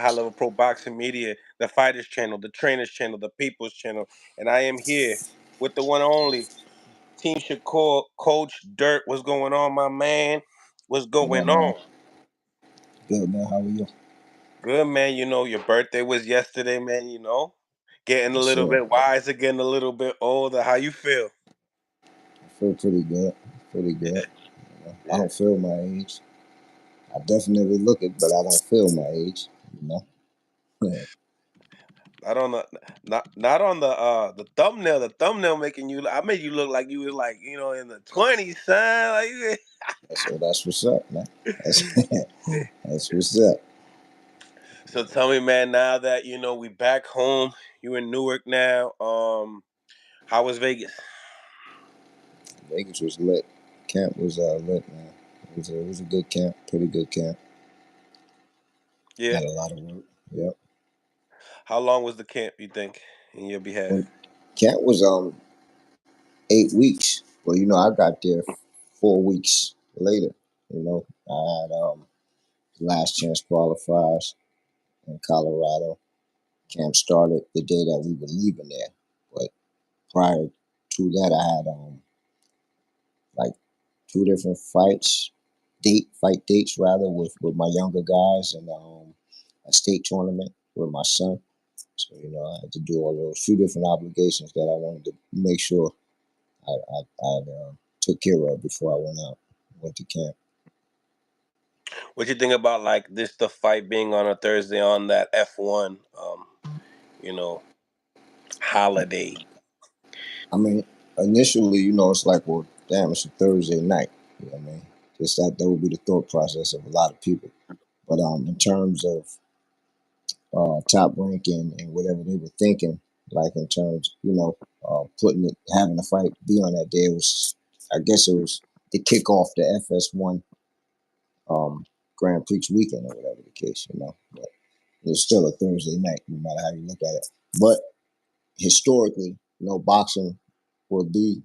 High Level Pro Boxing Media, the Fighters Channel, the Trainers Channel, the People's Channel, and I am here with the one and only Team Shakur, Coach Dirt. What's going on, my man? What's going on? Good, man. How are you? Good, man. You know, your birthday was yesterday, man. You know, getting a little bit wiser, getting a little bit older. How you feel? I feel pretty good. Pretty good. I don't feel my age. I definitely look it, but I don't feel my age. Yeah. Not on not on the thumbnail. The thumbnail making you. I made you look like you was like in the 20s, son. Like That's what's up, man. That's what's up. So tell me, man. Now that we back home, you in Newark now. How was Vegas? Vegas was lit. Camp was lit, man. It was a good camp. Pretty good camp. Yeah. Had a lot of work. Yep. How long was the camp, you think, in your behalf? Camp was 8 weeks. Well, I got there 4 weeks later. I had last chance qualifiers in Colorado. Camp started the day that we were leaving there, but prior to that, I had like 2 different fight dates rather, with my younger guys, and a state tournament with my son. So I had to do all those few different obligations that I wanted to make sure I took care of before I went to camp. What you think about like the fight being on a Thursday on that F1 holiday? I mean, initially, it's like, well, damn, it's a Thursday night. You know what I mean? Just that would be the thought process of a lot of people. But in terms of top ranking and whatever they were thinking, like in terms, having a fight be on that day, I guess it was to kick off the FS1 Grand Prix weekend or whatever the case, But it's still a Thursday night, no matter how you look at it. But historically, boxing will be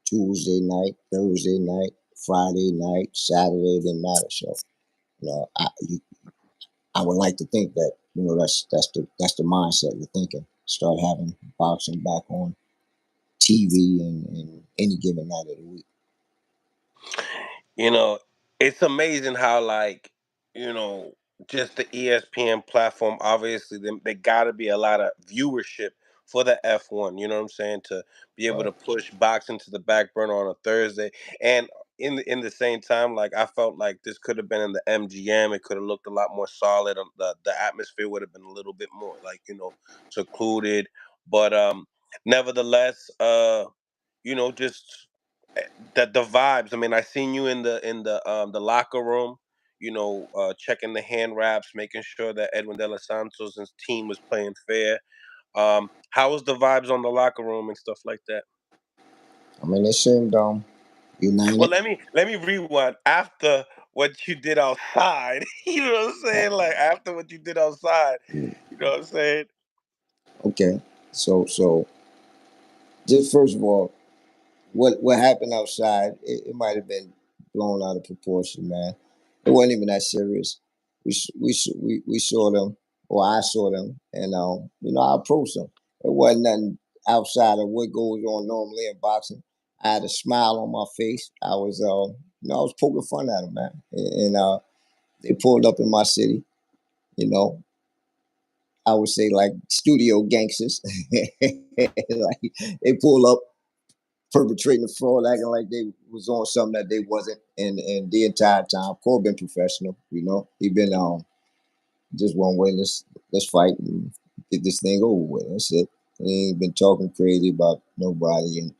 Tuesday night, Thursday night, Friday night, Saturday, didn't matter. So, I would like to think that that's the mindset you're thinking. Start having boxing back on TV and any given night of the week. It's amazing how just the ESPN platform. Obviously, they got to be a lot of viewership for the F1. You know what I'm saying? To be able to push boxing to the back burner on a Thursday, and in the same time, like I felt like this could have been in the MGM. It could have looked a lot more solid. The atmosphere would have been a little bit more secluded, but nevertheless, just the vibes. I mean, I seen you in the locker room, checking the hand wraps, making sure that Edwin De Los Santos' team was playing fair. How was the vibes on the locker room and stuff like that? I mean, it seemed united. Well, let me rewind. After what you did outside, you know what I'm saying? Like after what you did outside, you know what I'm saying? Okay, so just first of all, what happened outside? It might have been blown out of proportion, man. It wasn't even that serious. We saw them, or I saw them, and I approached them. It wasn't nothing outside of what goes on normally in boxing. I had a smile on my face. I was I was poking fun at them, man, and they pulled up in my city. You know, I would say like studio gangsters. Like they pull up perpetrating the fraud, acting like they was on something that they wasn't, and the entire time, Cole been professional, he been just one way. Let's fight and get this thing over with. That's it. He ain't been talking crazy about nobody, and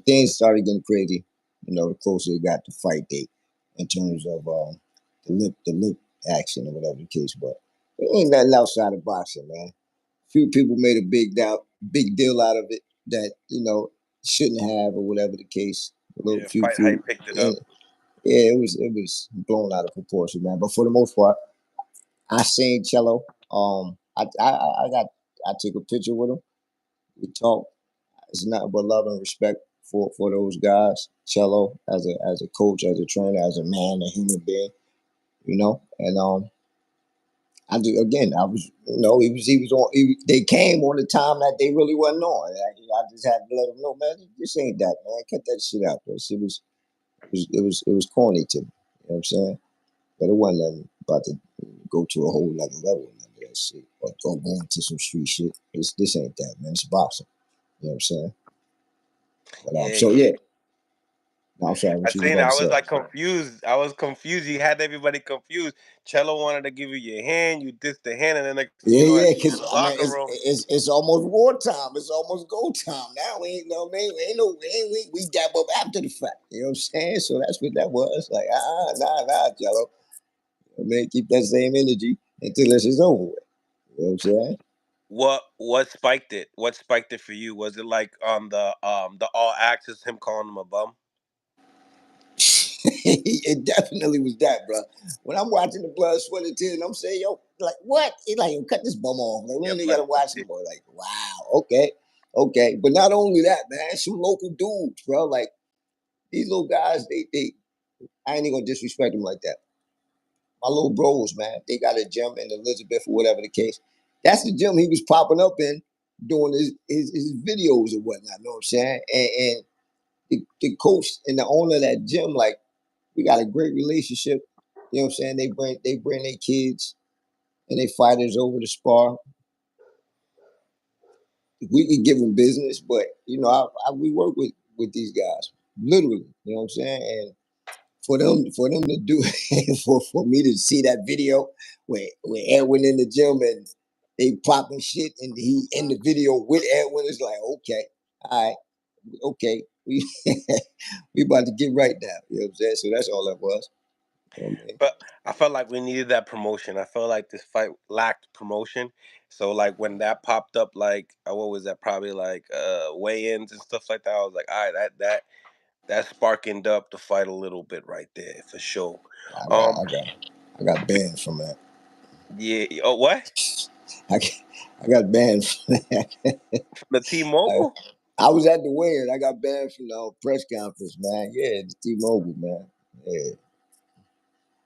things started getting crazy. The closer it got to fight date, in terms of the lip action or whatever the case. But it ain't nothing outside of boxing, man. Few people made a big deal out of it that shouldn't have, or whatever the case. A little Yeah, few fight few. hype picked it up. Yeah, it was blown out of proportion, man. But for the most part, I seen Cello. I took a picture with him. We talked. It's nothing but love and respect for those guys. Cello as a coach, as a trainer, as a man, a human being, and I do again. I was, he was on. They came on the time that they really wasn't on. I just had to let them know, man. This ain't that, man. Cut that shit out, because it was corny to me. You know what I'm saying? But it wasn't nothing about to go to a whole nother level, none of that shit, or going to some street shit. This ain't that, man. It's boxing. You know what I'm saying? But Yeah, so yeah. No, I'm sorry. I What you was seen it. about to I was say? like confused. I was confused. You had everybody confused. Cello wanted to give you your hand. You dissed the hand, and then next thing you know, I Yeah, see you in because the I mean, locker room. it's almost wartime. It's almost go time now. We ain't no man. We ain't no we dab up after the fact. You know what I'm saying? So that's what that was. Like nah, Jello. I mean, keep that same energy until this is over with. You know what I'm saying? What spiked it? What spiked it for you? Was it like the all access him calling him a bum? It definitely was that, bro. When I'm watching the blood, sweat, and tears, and I'm saying, yo, like what? He like, yo, cut this bum off. Like we Yep, ain't even like gotta watch no more. Like, wow, okay. But not only that, man, some local dudes, bro. Like these little guys, they I ain't even gonna disrespect them like that. My little bros, man, they got a gym in Elizabeth or whatever the case. That's the gym he was popping up in doing his videos or whatnot. You know what I'm saying? And the coach and the owner of that gym, like, we got a great relationship. You know what I'm saying? They bring their kids and they fighters over to spar. We could give them business, but we work with these guys literally. You know what I'm saying? And for them to do for me to see that video where Edwin in the gym and they popping shit and he in the video with Edwin, is like, okay, all right, okay, we about to get right now. You know what I'm saying? So that's all that was. You know what I mean? but I felt like we needed that promotion. I felt like this fight lacked promotion. So like when that popped up, like what was that? Probably like weigh-ins and stuff like that. I was like, all right, that sparking up the fight a little bit right there for sure. I got Um, I got I got banned from that. yeah. Oh, what? I got, I got banned from that. The I, T-Mobile? I was at the weigh-in. I got banned from the press conference, man. Yeah, the T-Mobile, man. Yeah.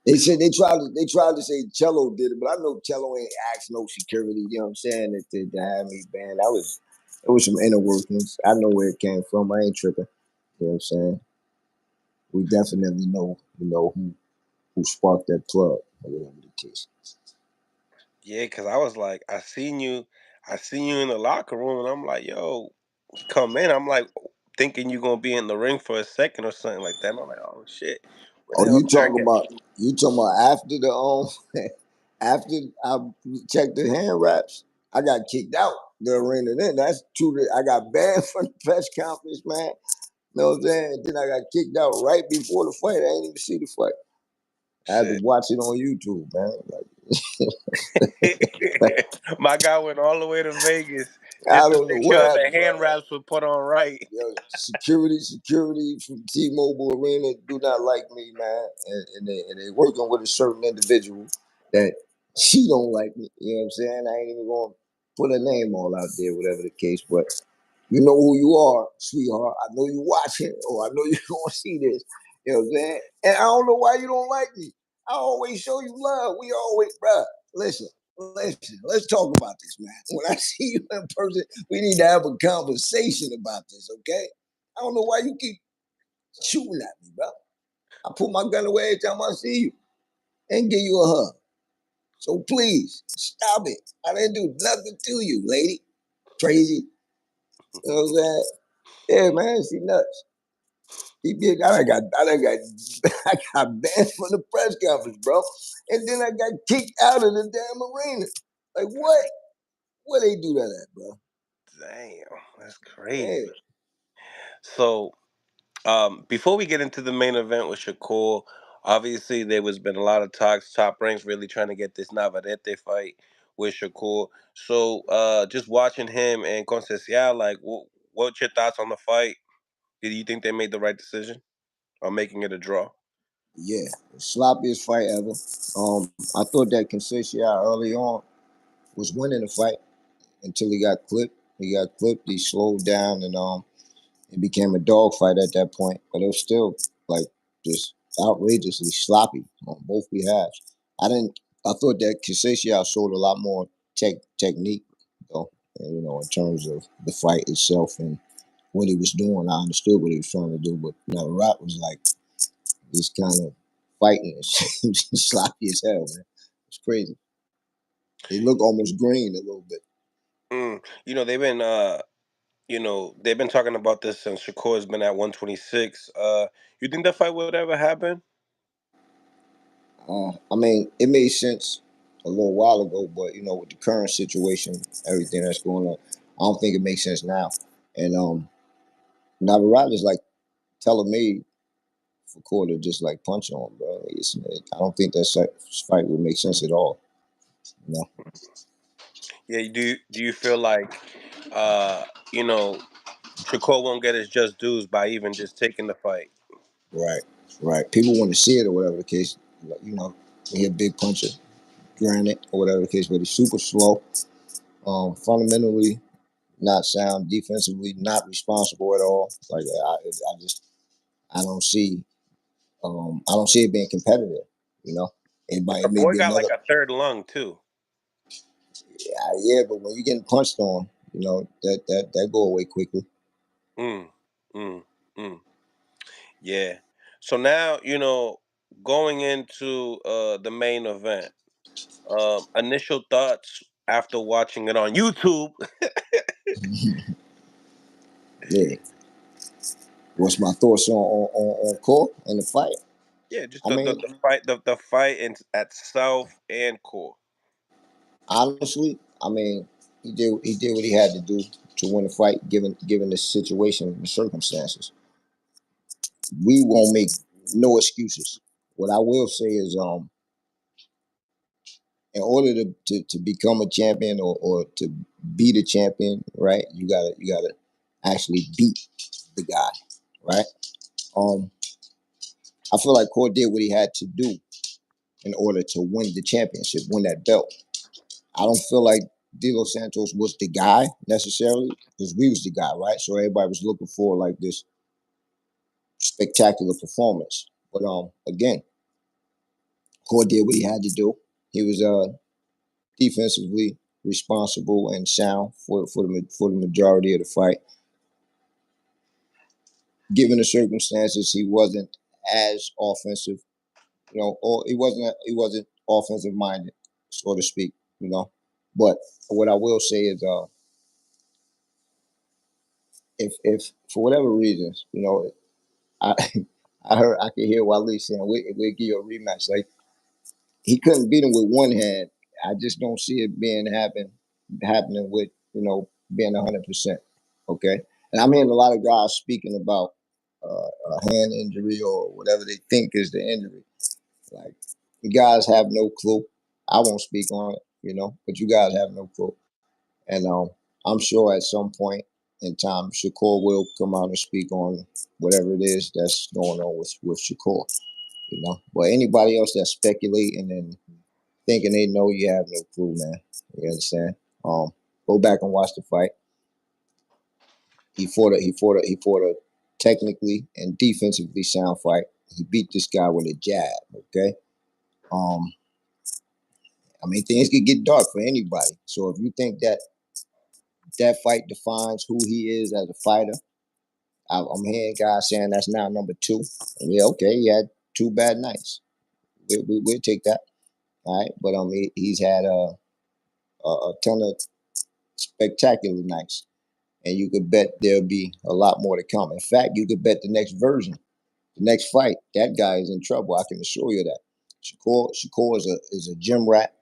They said they tried to say Cello did it, but I know Cello ain't asked no security. You know what I'm saying? To have me banned. It was some inner workings. I know where it came from. I ain't tripping. You know what I'm saying? We definitely know, who sparked that plug or whatever the case. Yeah, because I was like, I seen you in the locker room, and I'm like, yo, he come in. I'm like thinking you gonna be in the ring for a second or something like that. And I'm like, oh shit, where the Oh, hell Jack at? you talking about after the after I checked the hand wraps, I got kicked out the arena. Then that's true. That I got banned from the press conference, man. You know what I'm saying? Then I got kicked out right before the fight. I ain't even see the fight. I had to Shit. watch it on YouTube, man. My guy went all the way to Vegas I just to don't know make what sure the happened, bro. hand wraps were put on right. Security from T-Mobile Arena do not like me, man, and they working with a certain individual that she don't like me. You know what I'm saying? I ain't even gonna put her name all out there, whatever the case. But you know who you are, sweetheart. I know you watching, or I know you gonna see this. You know what I'm saying? And I don't know why you don't like me. I always show you love. We always, bruh. Listen. Let's talk about this, man. When I see you in person, we need to have a conversation about this, okay? I don't know why you keep shooting at me, bro. I put my gun away every time I see you and give you a hug. So please stop it. I didn't do nothing to you, lady. Crazy. You know what I'm saying? Yeah, man, she nuts. He did. I got banned from the press conference, bro. And then I got kicked out of the damn arena. Like what? What they do that at, bro? Damn, that's Yeah. crazy. So, before we get into the main event with Shakur, obviously there was been a lot of talks. Top Ranks really trying to get this Navarrete fight with Shakur. So, just watching him and Conceição, like, what's your thoughts on the fight? Do you think they made the right decision on making it a draw? Yeah, the sloppiest fight ever. I thought that Conceição early on was winning the fight until he got clipped. He got clipped. He slowed down, and it became a dogfight at that point. But it was still like just outrageously sloppy on both behalves. I didn't. I thought that Casaccia showed a lot more technique, though. And, in terms of the fight itself and what he was doing, I understood what he was trying to do. But Rock was like this kind of fighting and sloppy as hell, man. It's crazy. He looked almost green a little bit. They've been talking about this since Shakur's been at 126. You think that fight would ever happen? I mean, it made sense a little while ago, but with the current situation, everything that's going on, I don't think it makes sense now. And Navarrete is like telling me for Core to just like punch on, bro. I don't think that fight would make sense at all. You know? Yeah. Do you feel like uh, you know Shakur won't get his just dues by even just taking the fight? Right, right. People want to see it or whatever the case. He a big puncher, granted, or whatever the case, but he's super slow. Fundamentally not sound, defensively not responsible at all. Like I just I don't see it being competitive. You know, The it may boy be got another. like a third lung too. Yeah, but when you're getting punched on, that go away quickly. Mm, mm, mm. Yeah. So now going into the main event. Initial thoughts after watching it on YouTube. Yeah. What's my thoughts on Cole and the fight? Yeah, just I the mean, fight, the fight at South and Core. honestly, I mean, he did what he had to do to win the fight, given the situation and the circumstances. We won't make no excuses. What I will say is, in order to become a champion or to be the champion, right? You gotta actually beat the guy, right? Um, I feel like Core did what he had to do in order to win the championship, win that belt. I don't feel like Los Santos was the guy necessarily because we was the guy, right? So everybody was looking for like this spectacular performance. But again, Core did what he had to do. He was defensively responsible and sound for the majority of the fight. Given the circumstances, he wasn't as offensive, or he wasn't offensive minded, so to speak, you know. But what I will say is, if for whatever reasons, I I could hear Wally saying we give you a rematch. Like he couldn't beat him with one hand. I just don't see it happening with being 100%. Okay, and I'm hearing a lot of guys speaking about a hand injury or whatever they think is the injury. Like you guys have no clue. I won't speak on it, but you guys have no clue. And I'm sure at some point in time, Shakur will come out and speak on whatever it is that's going on with Shakur. But anybody else that's speculating and thinking they know, you have no clue, man. You understand? Go back and watch the fight. He fought a technically and defensively sound fight. He beat this guy with a jab. Okay. Um, I mean, things could get dark for anybody. So if you think that fight defines who he is as a fighter, I'm hearing guys saying that's now number two. And yeah, okay, he had two bad nights. We'll take that. All right. But he's had a ton of spectacular nights. And you could bet there'll be a lot more to come. In fact, you could bet the next version, the next fight, that guy is in trouble. I can assure you that. Shakur is a gym rat.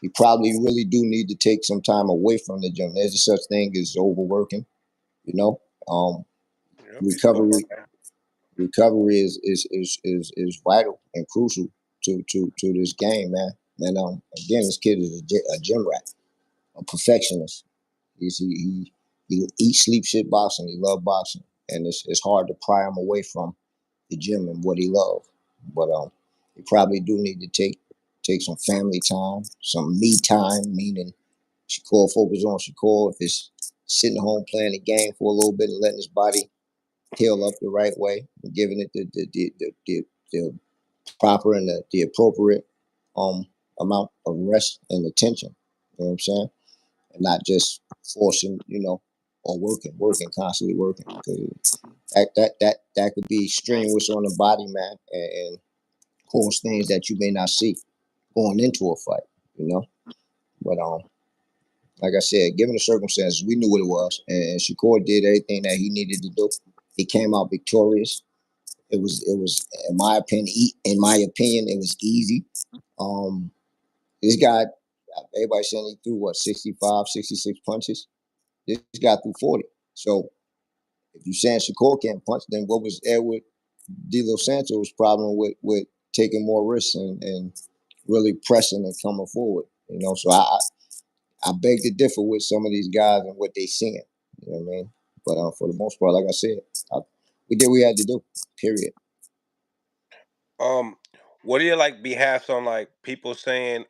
He probably really do need to take some time away from the gym. There's a such thing as overworking, you know. Yep, he's still Recovery grinding. recovery is vital and crucial to this game, man. And again, this kid is a gym rat, a perfectionist. He eats, sleep, shit boxing. He love boxing, and it's hard to pry him away from the gym and what he love. But he probably do need to take some family time, some me time, meaning Shakur focus on Shakur. If it's sitting home playing the game for a little bit and letting his body heal up the right way, and giving it the proper and the appropriate um amount of rest and attention. You know what I'm saying? And not just forcing, or working, constantly working. Because that could be strenuous on the body, man, and cause things that you may not see going into a fight. You know, but like I said, given the circumstances, we knew what it was, and Shakur did everything that he needed to do. He came out victorious. It was in my opinion, it was easy. Um, this guy, everybody saying he threw what 65, 66 punches. This guy threw 40. So if you're saying Shakur can't punch, then what was Edward De Los Santos' problem with taking more risks and really pressing and coming forward? So I beg to differ with some of these guys and what they seeing. You know what I mean? But for the most part, like I said, we did what we had to do. Period. Um, what are your like behalfs on like people saying,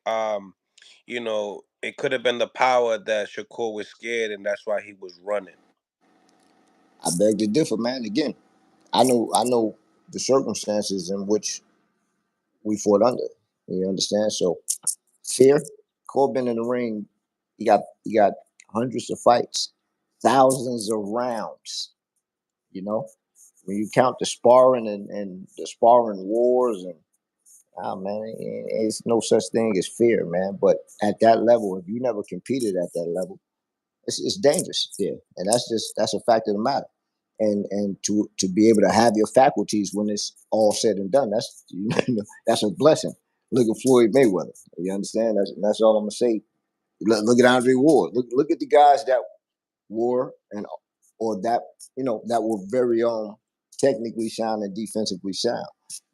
it could have been the power that Shakur was scared and that's why he was running. I beg to differ, man. Again, I know the circumstances in which we fought under. You understand? So fear. Corbin in the ring, he got hundreds of fights, thousands of rounds. You know, when you count the sparring and the sparring wars and man, it's no such thing as fear, man. But at that level, if you never competed at that level, it's dangerous there, and that's a fact of the matter. And to be able to have your faculties when it's all said and done, that's a blessing. Look at Floyd Mayweather. You understand? That's all I'm gonna say. Look at Andre Ward. Look at the guys that were and or that that were very technically sound and defensively sound.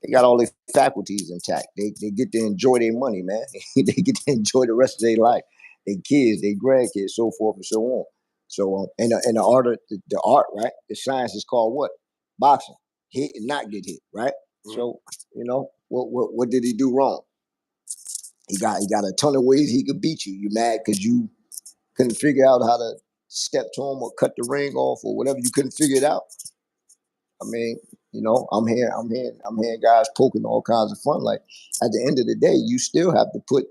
They got all their faculties intact. They get to enjoy their money, man. They get to enjoy the rest of their life, their kids, their grandkids, so forth and so on. So and the art, right? The science is called what? Boxing. Hit and not get hit, right? Mm-hmm. So what did he do wrong? He got a ton of ways he could beat you. You mad because you couldn't figure out how to step to him or cut the ring off or whatever. You couldn't figure it out. I mean, I'm hearing guys poking all kinds of fun. Like at the end of the day, you still have to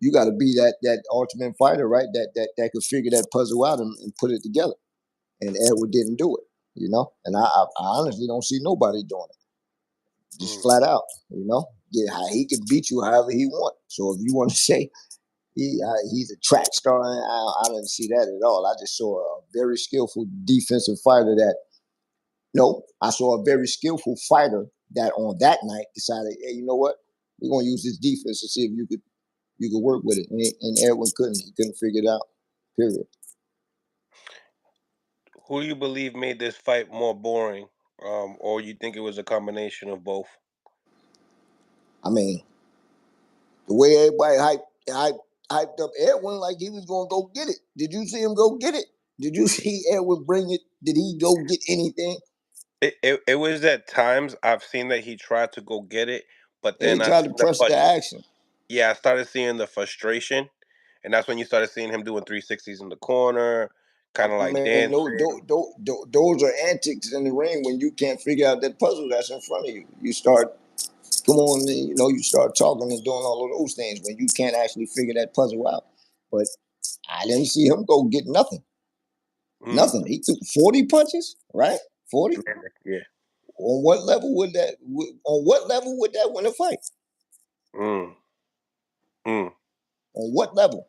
you got to be that ultimate fighter, right? That could figure that puzzle out and put it together. And Edward didn't do it, And I honestly don't see nobody doing it, just flat out, Yeah, he can beat you however he wants. So if you want to say he's a track star, I didn't see that at all. I just saw a very skillful defensive fighter that no, I saw a very skillful fighter that on that night decided, hey, you know what? We're gonna use this defense to see if you could work with it. And Edwin couldn't. He couldn't figure it out. Period. Who do you believe made this fight more boring? Or you think it was a combination of both? I mean, the way everybody hyped up Edwin like he was gonna go get it. Did you see him go get it? Did you see Edwin bring it? Did he go get anything? It was at times I've seen that he tried to go get it, but Yeah, he then I tried to seen press the action. I started seeing the frustration, and that's when you started seeing him doing 360s in the corner, kind of like Man, dancing. those are antics in the ring when you can't figure out that puzzle that's in front of you. You start, come on, you start talking and doing all of those things when you can't actually figure that puzzle out. But I didn't see him go get nothing. Mm, Nothing. He took 40 punches, right? 40? yeah. On what level would that win a fight? Mm, mm, On what level?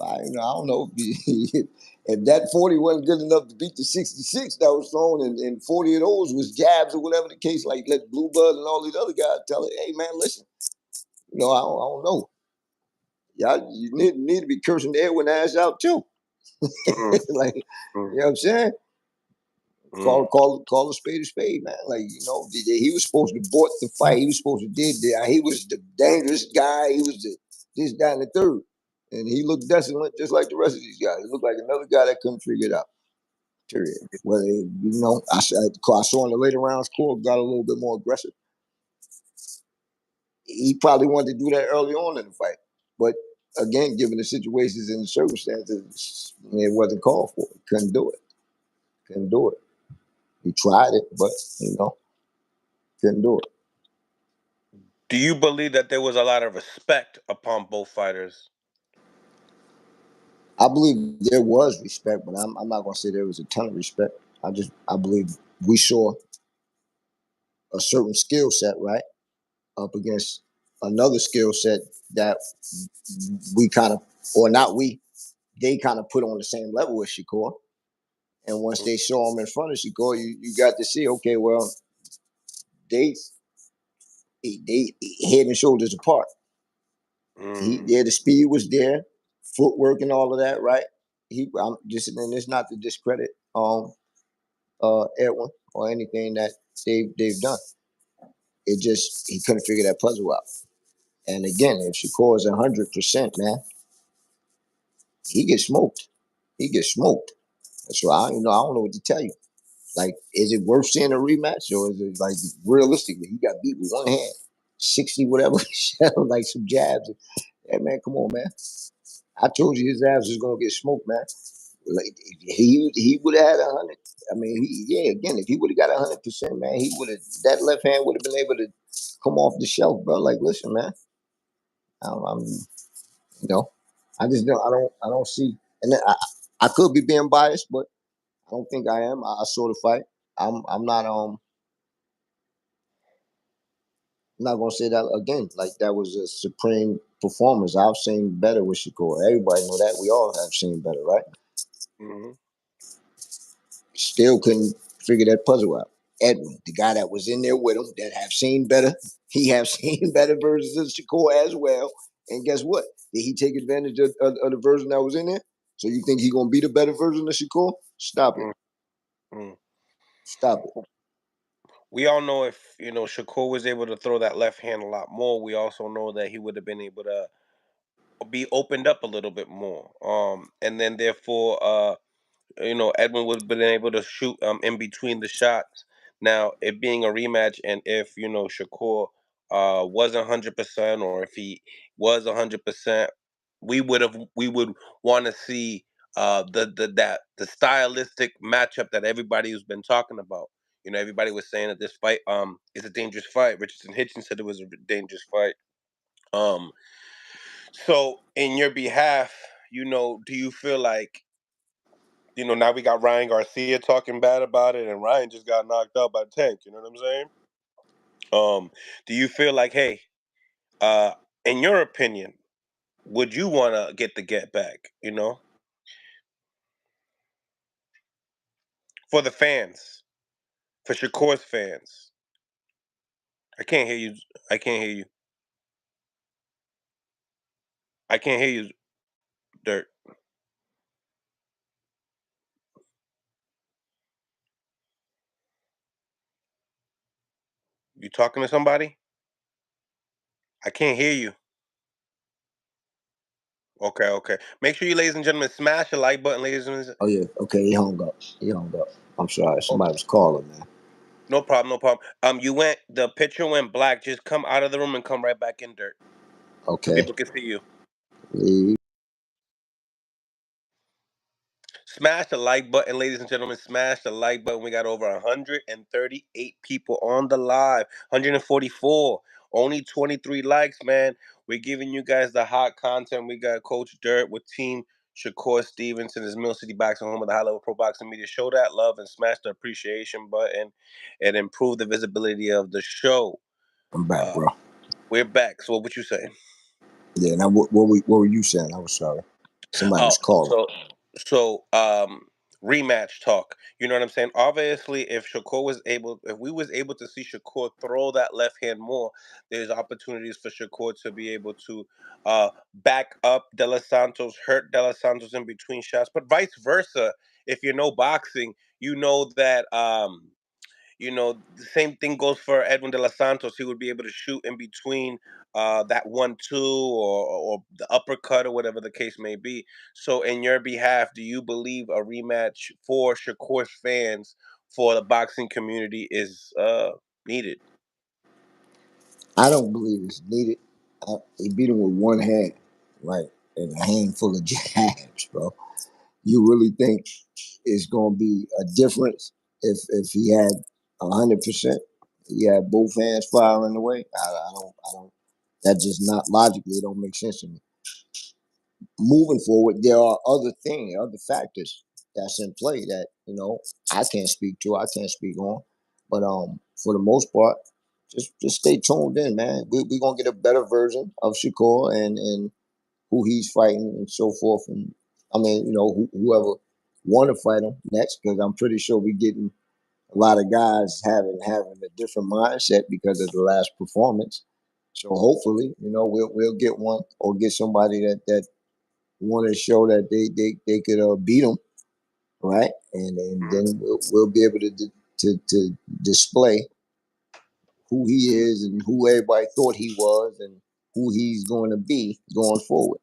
I don't know if that 40 wasn't good enough to beat the 66 that was thrown, and 40 of those was jabs or whatever the case. Like let Blue Bud and all these other guys tell it, hey man, listen, I don't know. Y'all, you need to be cursing the Edwin ass out too. mm, Like, mm, what I'm saying? mm. Call a spade, man. Like, he was supposed to bought the fight. He was supposed to did that. He was the dangerous guy. He was this, that, and the third. And he looked desolate just like the rest of these guys. He looked like another guy that couldn't figure it out. Period. Well, I saw in the later rounds, Cole got a little bit more aggressive. He probably wanted to do that early on in the fight. But again, given the situations and the circumstances, it wasn't called for. He couldn't do it. Couldn't do it. He tried it, but couldn't do it. Do you believe that there was a lot of respect upon both fighters? I believe there was respect, but I'm not gonna say there was a ton of respect. I believe we saw a certain skill set, right, up against another skill set that we kind of, or not we, they kind of put on the same level as Shakur. And once they saw him in front of Shakur, you got to see, okay, well, they they head and shoulders apart. Mm, The speed was there, footwork and all of that, right? I'm just, and it's not to discredit Edwin or anything that they've done. It just he couldn't figure that puzzle out. And again, if Shakur is 100%, man, he gets smoked. He gets smoked. So I don't know what to tell you. Like, is it worth seeing a rematch, or is it like realistically he got beat with one hand, 60 whatever, like some jabs? Hey man, come on, man. I told you his ass was gonna get smoked, man. Like he would have had 100. I mean, yeah. Again, if he would have got 100%, man, he would have that left hand would have been able to come off the shelf, bro. Like, listen, man, I'm you know, I just don't, I don't see, and then I could be being biased, but I don't think I am. I saw the fight. I'm not I'm not gonna say that again. Like that was a supreme performance. I've seen better with Shakur. Everybody know that. We all have seen better, right? mm-hmm. Still couldn't figure that puzzle out. Edwin, the guy that was in there with him, that have seen better, he have seen better versions of Shakur as well. And guess what? Did he take advantage of the version that was in there? So you think he gonna be the better version of Shakur? Stop it. Mm-hmm. Stop it. We all know if Shakur was able to throw that left hand a lot more, we also know that he would have been able to be opened up a little bit more. And then therefore, Edwin would have been able to shoot in between the shots. Now, it being a rematch, and if Shakur wasn't 100%, or if he was 100%, we would want to see the stylistic matchup that everybody has been talking about. Everybody was saying that this fight is a dangerous fight. Richardson Hitchens said it was a dangerous fight. Um, so in your behalf, do you feel like now we got Ryan Garcia talking bad about it, and Ryan just got knocked out by Tank. You know what I'm saying? Do you feel like, hey, uh, in your opinion, would you want to get the get back? For the fans, for Shakur's fans. I can't hear you. I can't hear you. I can't hear you, Dirt. You talking to somebody? I can't hear you. Okay, okay. Make sure you, ladies and gentlemen, smash the like button, ladies and gentlemen. Oh yeah. Okay, he hung up. He hung up. I'm sorry. Oh, Somebody was calling, man. no problem, no problem. The picture went black. Just come out of the room and come right back in, Dirt, so Okay. people can see you. Leave. Smash the like button, ladies and gentlemen. Smash the like button. We got over 138 people on the live. 144. Only 23 likes, man. We're giving you guys the hot content. We got Coach Dirt with Team Shakur Stevenson, his Mill City Boxing home of the high level pro boxing media. Show that love and smash the appreciation button and improve the visibility of the show. I'm back, Uh, bro. we're back. So what you saying? Yeah. Now, what were you saying? I was sorry. Somebody Oh, was calling. so rematch talk. You know what I'm saying? Obviously, if we was able to see Shakur throw that left hand more, there's opportunities for Shakur to be able to back up De Los Santos, hurt De Los Santos in between shots, but vice versa. If you know boxing, you know that the same thing goes for Edwin De Los Santos. He would be able to shoot in between that 1-2 or the uppercut or whatever the case may be. So, in your behalf, do you believe a rematch for Shakur's fans, for the boxing community, is needed? I don't believe it's needed. He beat him with one hand, right, and a handful of jabs, bro. You really think it's gonna be a difference if he had 100%? You have both hands firing away. I don't. That just not logically. It don't make sense to me. Moving forward, there are other things, other factors that's in play that I can't speak to. I can't speak on. But for the most part, just stay tuned in, man. We gonna get a better version of Shakur and who he's fighting and so forth. And I mean, whoever want to fight him next, because I'm pretty sure we getting a lot of guys having a different mindset because of the last performance. So hopefully, we'll get one or get somebody that want to show that they could beat him, right? And Mhm. then we'll be able to display who he is and who everybody thought he was and who he's going to be going forward.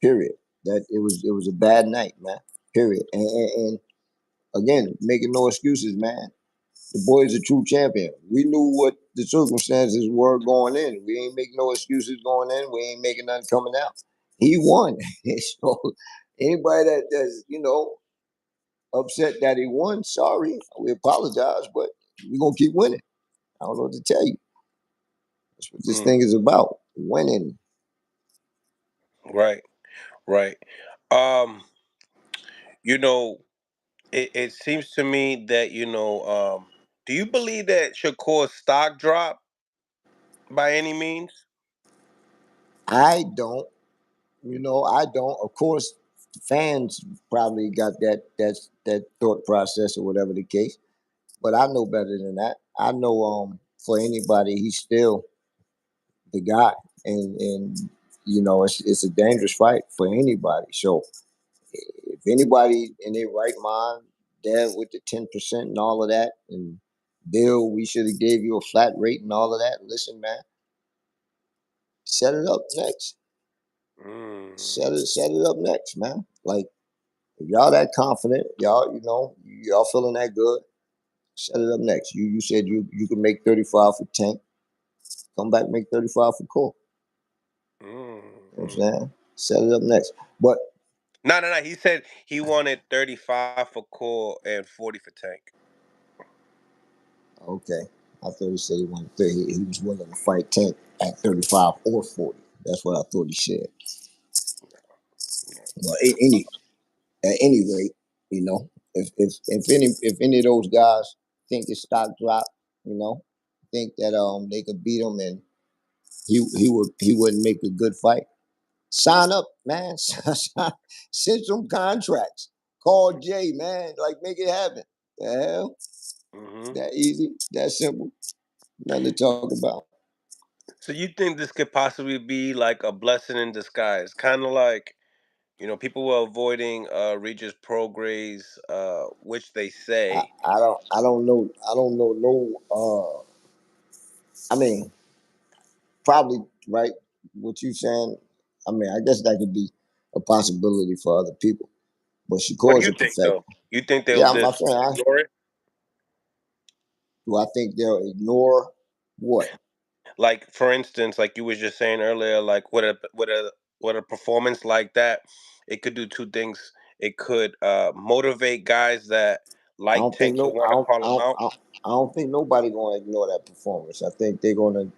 Period. That it was a bad night, man. Period. And again, making no excuses, man. The boy is a true champion. We knew what the circumstances were going in. We ain't making no excuses going in. We ain't making nothing coming out. He won. So anybody that's upset that he won, sorry, we apologize, but we're gonna keep winning. I don't know what to tell you. That's what this Mm. thing is about. Winning. Right, right. Um, you know, it seems to me that do you believe that Shakur's stock dropped by any means? I don't. I don't. Of course, fans probably got that thought process or whatever the case. But I know better than that. I know for anybody, he's still the guy, and it's a dangerous fight for anybody. So if anybody in their right mind, there with the 10% and all of that, and Bill, we should have gave you a flat rate and all of that. Listen, man, set it up next. Mm. Set it up next, man. Like if y'all that confident, y'all feeling that good, set it up next. You said you can make 35 for Tank. Come back, make 35 for Cole. You know what Mm. I'm saying? Set it up next. But No, no, no. He said he wanted 35 for Core and 40 for Tank. okay. I thought he said he wanted 30. He was willing to fight Tank at 35 or 40. That's what I thought he said. Well, at any rate, if any of those guys think his stock drop, think that they could beat him and he wouldn't make a good fight. Sign up, man. Send some contracts. Call Jay, man. Like make it happen. The hell? Hmm. That easy, that simple. Nothing to talk about. So you think this could possibly be like a blessing in disguise? Kind of like, people were avoiding Regis Prograis, which they I, say. I don't know. I don't know no. I mean, probably right. What you saying? I mean, I guess that could be a possibility for other people. But What do Shakur's you a think, perfect. though? You think they'll Yeah, I'm just saying. ignore it? Do I think they'll ignore what? Like, for instance, like you was just saying earlier, like with a performance like that, it could do two things. It could motivate guys that I like don't think Tank to no. want to call him out. I don't think nobody gonna ignore that performance. I think they're gonna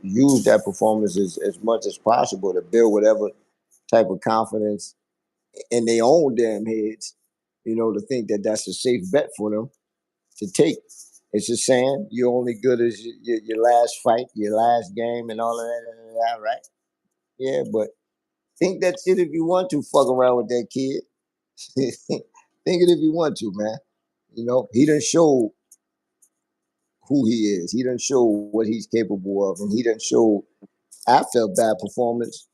use that performance as much as possible to build whatever type of confidence in their own damn heads, to think that that's a safe bet for them to take. It's just saying you're only good as your last fight, your last game, and all of that, right? Yeah, but think that shit if you want to fuck around with that kid. Think it if you want to, man. He done show who he is. He done show what he's capable of, and he done show after a bad performance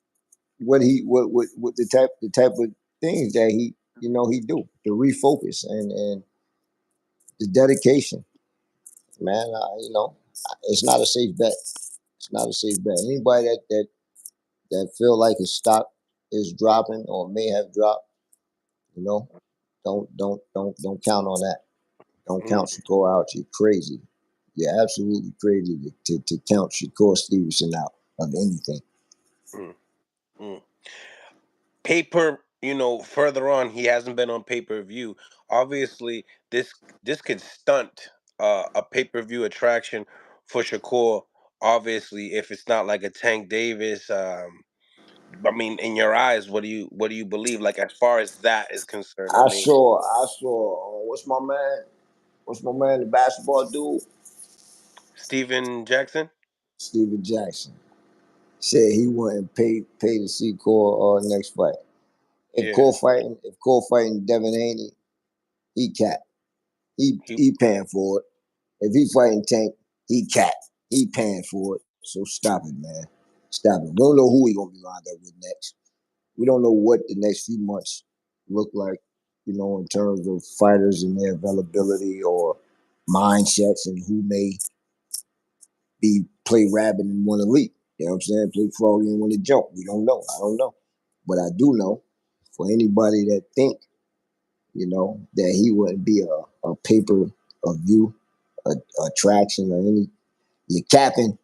what the type of things that he do to refocus and the dedication, man. It's not a safe bet. It's not a safe bet. Anybody that feel like his stock is dropping or may have dropped, you know, don't count on that. Don't count Mm, Shakur out. You're crazy. You're absolutely crazy to count Shakur Stevenson out of anything. mm, mm. Further on, he hasn't been on pay-per-view. Obviously, this could stunt a pay-per-view attraction for Shakur. Obviously, if it's not like a Tank Davis, I mean, in your eyes, what do you believe? Like as far as that is concerned, I mean, I saw. What's my man? What's my man? The basketball dude, Steven Jackson. Steven Jackson, said he wouldn't pay to see Cole next fight. Yeah, If Cole fighting Devin Haney, he cat. he. He paying for it. If he fighting Tank, he cat. He paying for it. So stop it, man. Stop it. We don't know who he gonna be lined up with next. We don't know what the next few months look like, in terms of fighters and their availability or mindsets and who may be play rabbit and want to leap. You know what I'm saying? Play froggy and want to jump. We don't know. I don't know. But I do know for anybody that think, that he wouldn't be a paper of view, a attraction or any, you're capping.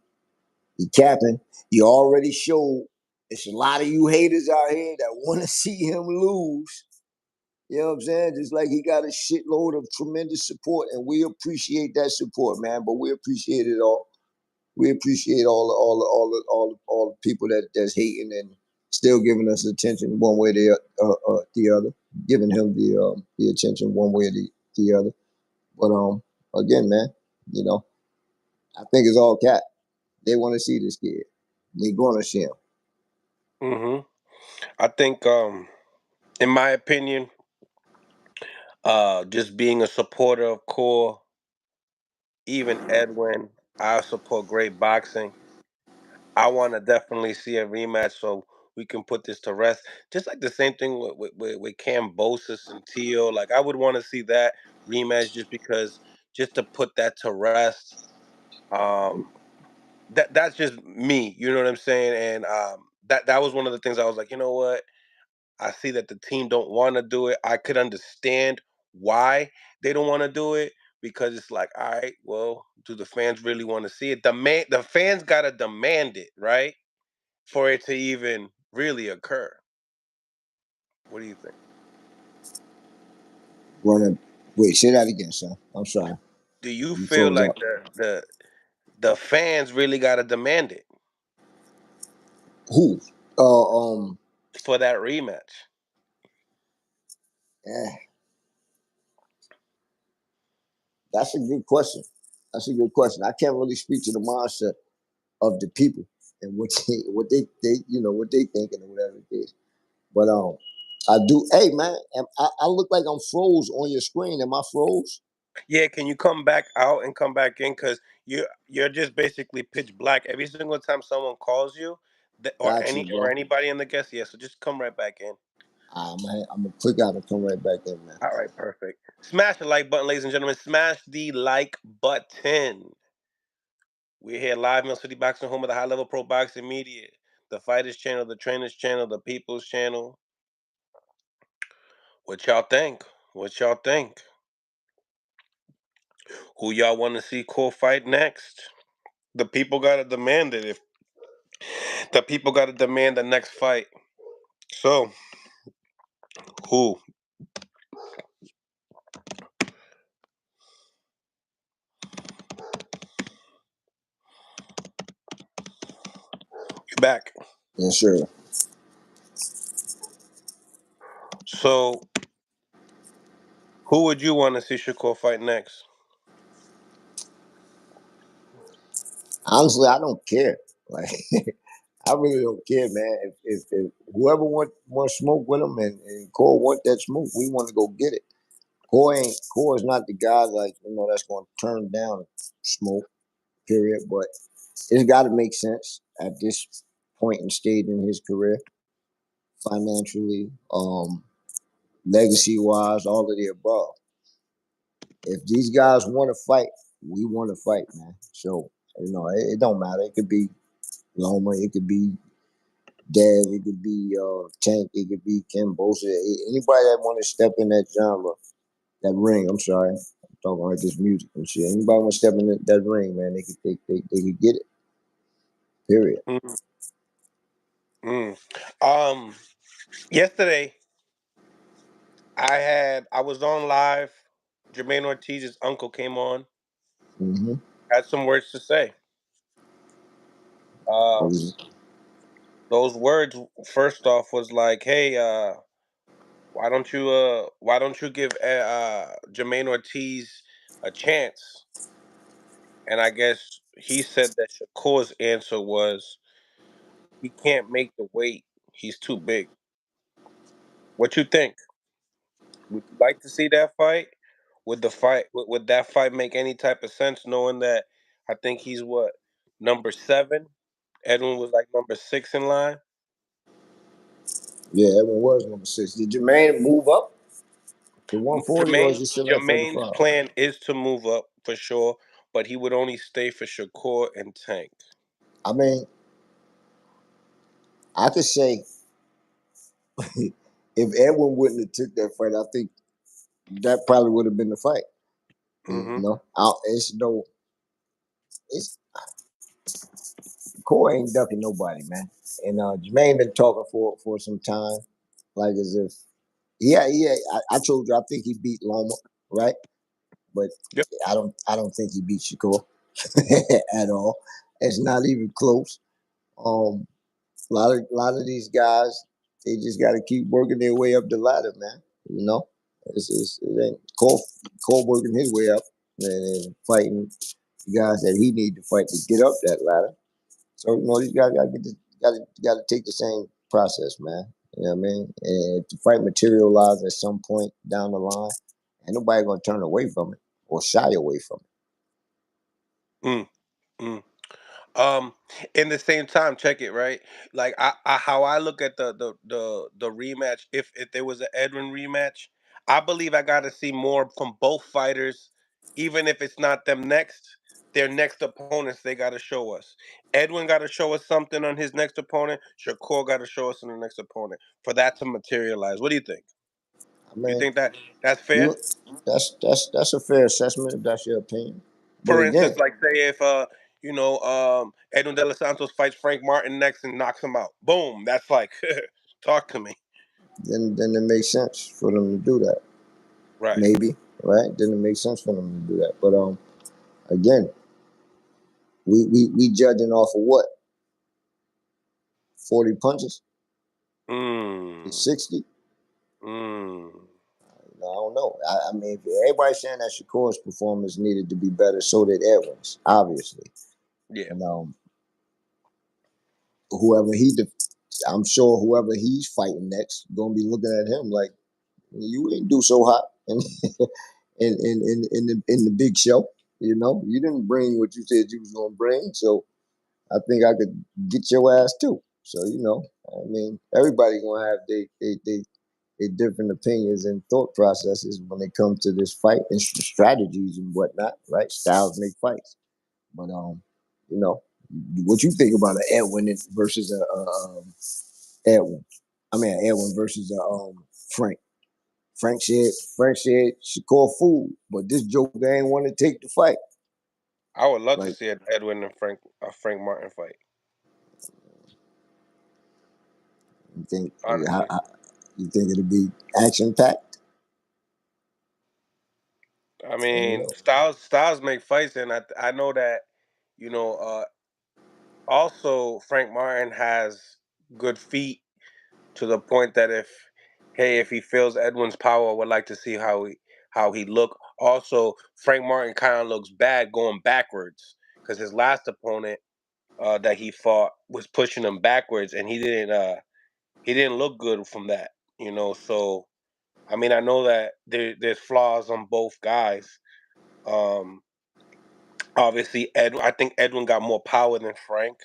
You're capping. You already showed it's a lot of you haters out here that want to see him lose. You know what I'm saying? Just like he got a shitload of tremendous support, and we appreciate that support, man. But we appreciate it all. We appreciate all the people that's hating and still giving us attention one way or the other, giving him the attention one way or the other. But again, man, you know, I think it's all cat. They want to see this kid. They gonna see him. Hmm. I think, in my opinion, just being a supporter of Core, even Edwin, I support great boxing. I want to definitely see a rematch so we can put this to rest. Just like the same thing with Cambosis and Teo. Like I would want to see that rematch just to put that to rest. Um, that's just me. You know what I'm saying? And that was one of the things I was like, you know what? I see that the team don't want to do it. I could understand why they don't want to do it because it's like, all right, well, do the fans really want to see it? The fans gotta demand it, right? For it to even really occur. What do you think? Wanna wait? Say that again, son. I'm sorry. Do you You feel froze like up. the fans really gotta demand it Who? Uh, for that rematch? eh, that's a good question. That's a good question. I can't really speak to the mindset of the people and what they thinking or whatever it is. But I do. Hey man, I look like I'm froze on your screen. Am I froze? Yeah, can you come back out and come back in? Cause you're just basically pitch black every single time someone calls you, Got you, or bro. anybody in the guest. Yeah, so just come right back in. I'm gonna click out and come right back in, man. All right, perfect. Smash the like button, ladies and gentlemen. Smash the like button. We're here live in City Boxing, home of the high level pro boxing media, the fighters channel, the trainers channel, the people's channel. What y'all think? What y'all think? Who y'all want to see Core fight next? The people gotta demand it. If the people gotta demand the next fight, so who? You back? Yes, sir. So who would you want to see Shakur fight next? Honestly, I don't care. Like, I really don't care, man. If whoever want smoke with him and Cole want that smoke, we want to go get it. Cole is not the guy like that's going to turn down smoke. Period. But it's got to make sense at this point and stage in his career, financially, legacy wise, all of the above. If these guys want to fight, we want to fight, man. So it don't matter. It could be Loma, it could be Dev, it could be Tank, it could be Kim Bosa. Anybody that want to step in that genre, that ring. I'm sorry, I'm talking like this music and shit. Anybody want to step in that ring, man? They could get it. Period. Mm, mm. Um, Yesterday I was on live. Jermaine Ortiz's uncle came on. Mm-hmm. had some words to say. What Uh, was those words first off was like, "Hey, why don't you give Jermaine Ortiz a chance?" And I guess he said that Shakur's answer was he can't make the weight. He's too big. What you think? Would you like to see that fight? Would that fight make any type of sense? Knowing that I think he's what number 7. Edwin was like number 6 in line. Yeah, everyone was number 6. Did Jermaine move up to 140 or is Jermaine he still at Jermaine's 45? plan is to move up for sure, but he would only stay for Shakur and Tank. I mean, I could say if Edwin wouldn't have took that fight, I think that probably would have been the fight. You Hmm. know, it's no, it's Core ain't ducking nobody, man. And Jermaine been talking for some time, like as if yeah. I told you I think he beat Loma, right? But Yep. I don't think he beat Shakur at all. It's not even close. Um, a lot of these guys, they just got to keep working their way up the ladder, man. You know, it ain't Cole working his way up and fighting the guys that he need to fight to get up that ladder. So these guys got to take the same process, man. You know what I mean? And if the fight materialize at some point down the line, ain't nobody gonna turn away from it or shy away from Mm, mm. Um, in the same time, check it right. Like how I look at the rematch. If there was an Edwin rematch, I believe I got to see more from both fighters, even if it's not them next. Their next opponents, they got to show us. Edwin got to show us something on his next opponent. Shakur got to show us on the next opponent for that to materialize. What do you think? it. I You mean, think that that's fair? you that's a fair assessment if that's your opinion. But For again, instance, like say if Edwin De Los Santos fights Frank Martin next and knocks him out. Boom. That's like talk to me. then it makes sense for them to do that. Right. Maybe, right? Then it makes sense for them to do that. But again, we judging off of what 40 punches to Mm. 60. Mm. I don't know. I mean, if everybody's saying that Shakur's performance needed to be better, so did Edwin's, obviously. Yeah. And whoever he, I'm sure whoever he's fighting next, gonna be looking at him like you ain't do so hot in in the big show. You didn't bring what you said you was gonna bring, so I think I could get your ass too. So I mean, everybody gonna have they different opinions and thought processes when it comes to this fight and strategies and whatnot, right? Styles make fights, but you know, what you think about an Edwin versus Edwin? I mean, Edwin versus Frank. Frank said Shakur fool, but this joker ain't want to take the fight. I would love to Like, see an Edwin and Frank Martin fight. you think Honestly. you think it'll be action packed? I I don't mean, know. Styles make fights, and I know that you know. Also, Frank Martin has good feet to the point that if he feels Edwin's power, I would like to see how he look. Also, Frank Martin kind of looks bad going backwards because his last opponent that he fought was pushing him backwards, and he didn't look good from that. So I mean, I know that there's flaws on both guys. Um, Obviously, I think Edwin got more power than Frank.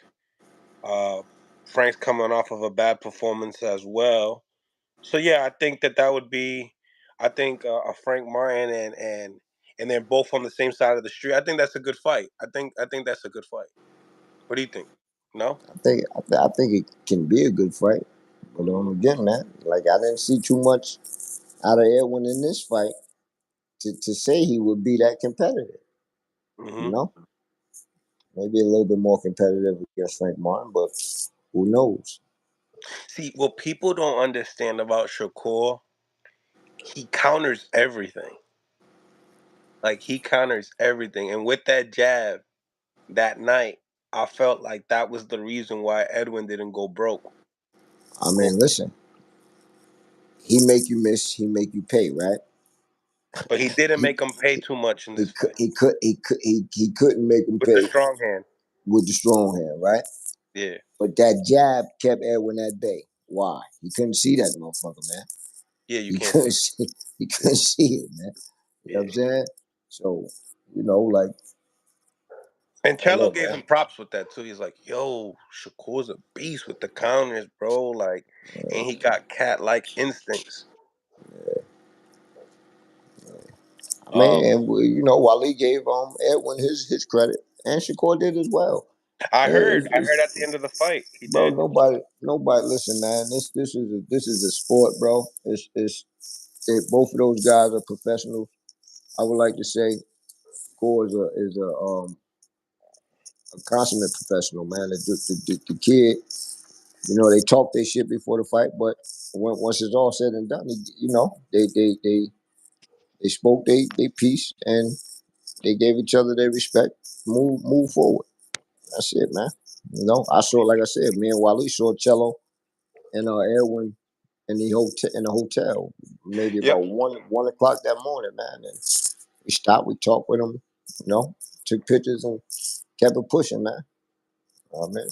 Uh, Frank's coming off of a bad performance as well. So yeah, I think that would be, I think a Frank Martin and they're both on the same side of the street. I think that's a good fight. I think that's a good fight. What do you think? No. I think it can be a good fight, but Hmm. again, man, like I didn't see too much out of Edwin in this fight to say he would be that competitive. You Hmm. know, maybe a little bit more competitive against Frank Martin, but who knows? See, what people don't understand about Shakur, he counters everything. Like he counters everything, and with that jab. that night, I felt like that was the reason why Edwin didn't go broke. I mean, listen, he make you miss, he make you pay, right? But he didn't He make him pay too much in he this could fight he couldn't make him with the pay strong hand. with the strong hand, right? Yeah, But that jab kept Edwin at bay. Why? He couldn't see that motherfucker, man. yeah, you He can't see couldn't it. see. He couldn't see it, man. You know what Yeah. I'm saying? So, like, And I don't Cello know, gave man. him props with that too. He's like, "Yo, Shakur's a beast with the counters, bro. Like, and he got cat-like instincts." I mean, Um, and Wally gave Edwin his credit, and Shakur did as well. I heard, I heard at the It's, end of the fight he bro, did. nobody. Listen, man. This is a sport, bro. Both of those guys are professionals. I would like to say, Shakur is a consummate professional, man. The kid, they talk their shit before the fight, but once it's all said and done, they spoke they piece and they gave each other their respect. Move forward. That's it, man. I saw, like I said, me and Wally saw Cello and Edwin in the hotel, maybe Yep, about 1 o'clock that morning, man. And we stopped, we talked with them, took pictures and kept it pushing, man. Oh man.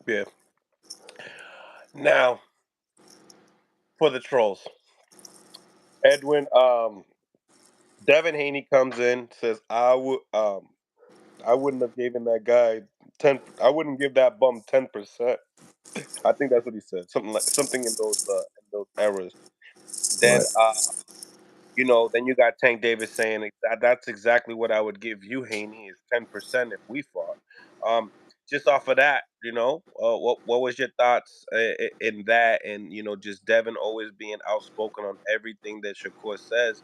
yeah. Now for the trolls, Edwin, Devin Haney comes in, says, I wouldn't have given that guy 10. I wouldn't give that bum 10%. I think that's what he said. Something in those errors. Then Right. then you got Tank Davis saying that's exactly what I would give you, Haney, is 10% if we fought. Um, just off of that, what was your thoughts in that, and just Devin always being outspoken on everything that Shakur says,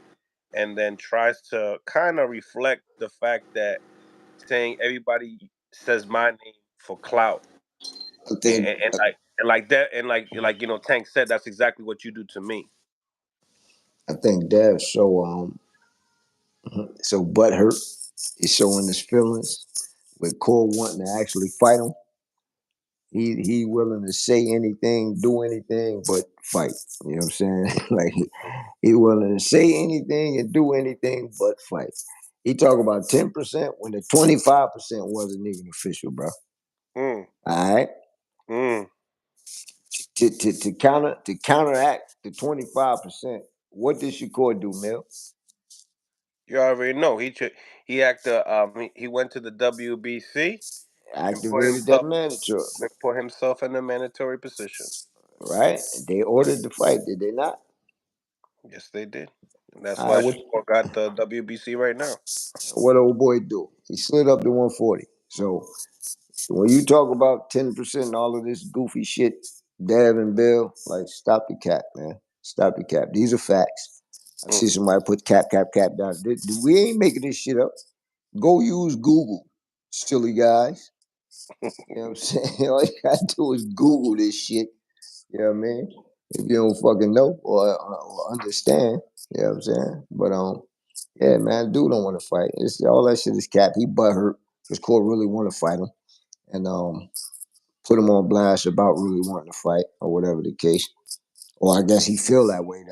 and then tries to kind of reflect the fact that saying everybody says my name for clout, I think and like that, and like Tank said, that's exactly what you do to me. I think Dev's so butthurt. He's showing his feelings with Cole wanting to actually fight him. He willing to say anything, do anything, but fight. You know what I'm saying? Like he willing to say anything and do anything but fight. He talk about 10% when the 25% wasn't even official, bro. Mm, All right. mm. To counteract the 25%, what did Shakur do, Mill? You already know he went to the WBC and Activated that manager, put himself in a mandatory position. right? They ordered the fight, did they not? Yes, they did. And that's All right, why what Shakur got the WBC right now. what old boy do? He slid up to 140. So when you talk about 10% and all of this goofy shit, Dev and Bill, like stop the cap, man. Stop the cap. These are facts. I Mm. see somebody put cap down. We ain't making this shit up. Go use Google, silly guys. You know what I'm saying? All you gotta do is Google this shit. You know what I mean? If you don't fucking know or understand, you know what I'm saying? But yeah, man, dude don't want to fight. All that shit is cap. He butthurt because Cole really want to fight him, and put him on blast about really wanting to fight or whatever the case. Or I guess he feel that way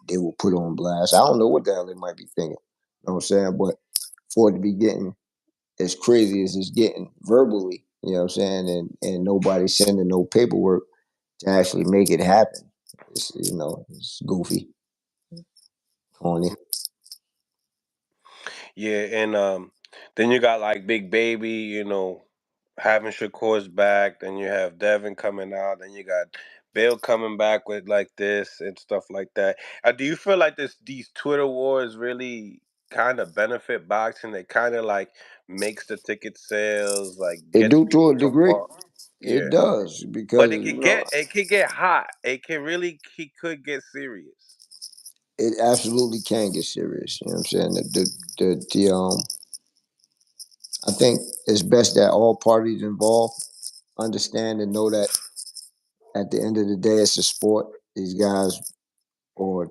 they will put on blast. I don't know what the hell they might be thinking. You know what I'm saying? But for it to be getting as crazy as it's getting verbally, you know what I'm saying, and nobody sending no paperwork to actually make it happen. It's goofy, corny. Yeah, and then you got like Big Baby, having Shakur's back. Then you have Devin coming out. Then you got Bill coming back with like this and stuff like that. Do you feel like these Twitter wars really kind of benefit boxing? They kind of like makes the ticket sales, like It gets do to a people degree. pumped. It Yeah, does but because it could get hot. He could get serious. it absolutely can get serious. You know what I'm saying? I think it's best that all parties involved understand and know that at the end of the day, it's a sport. These guys or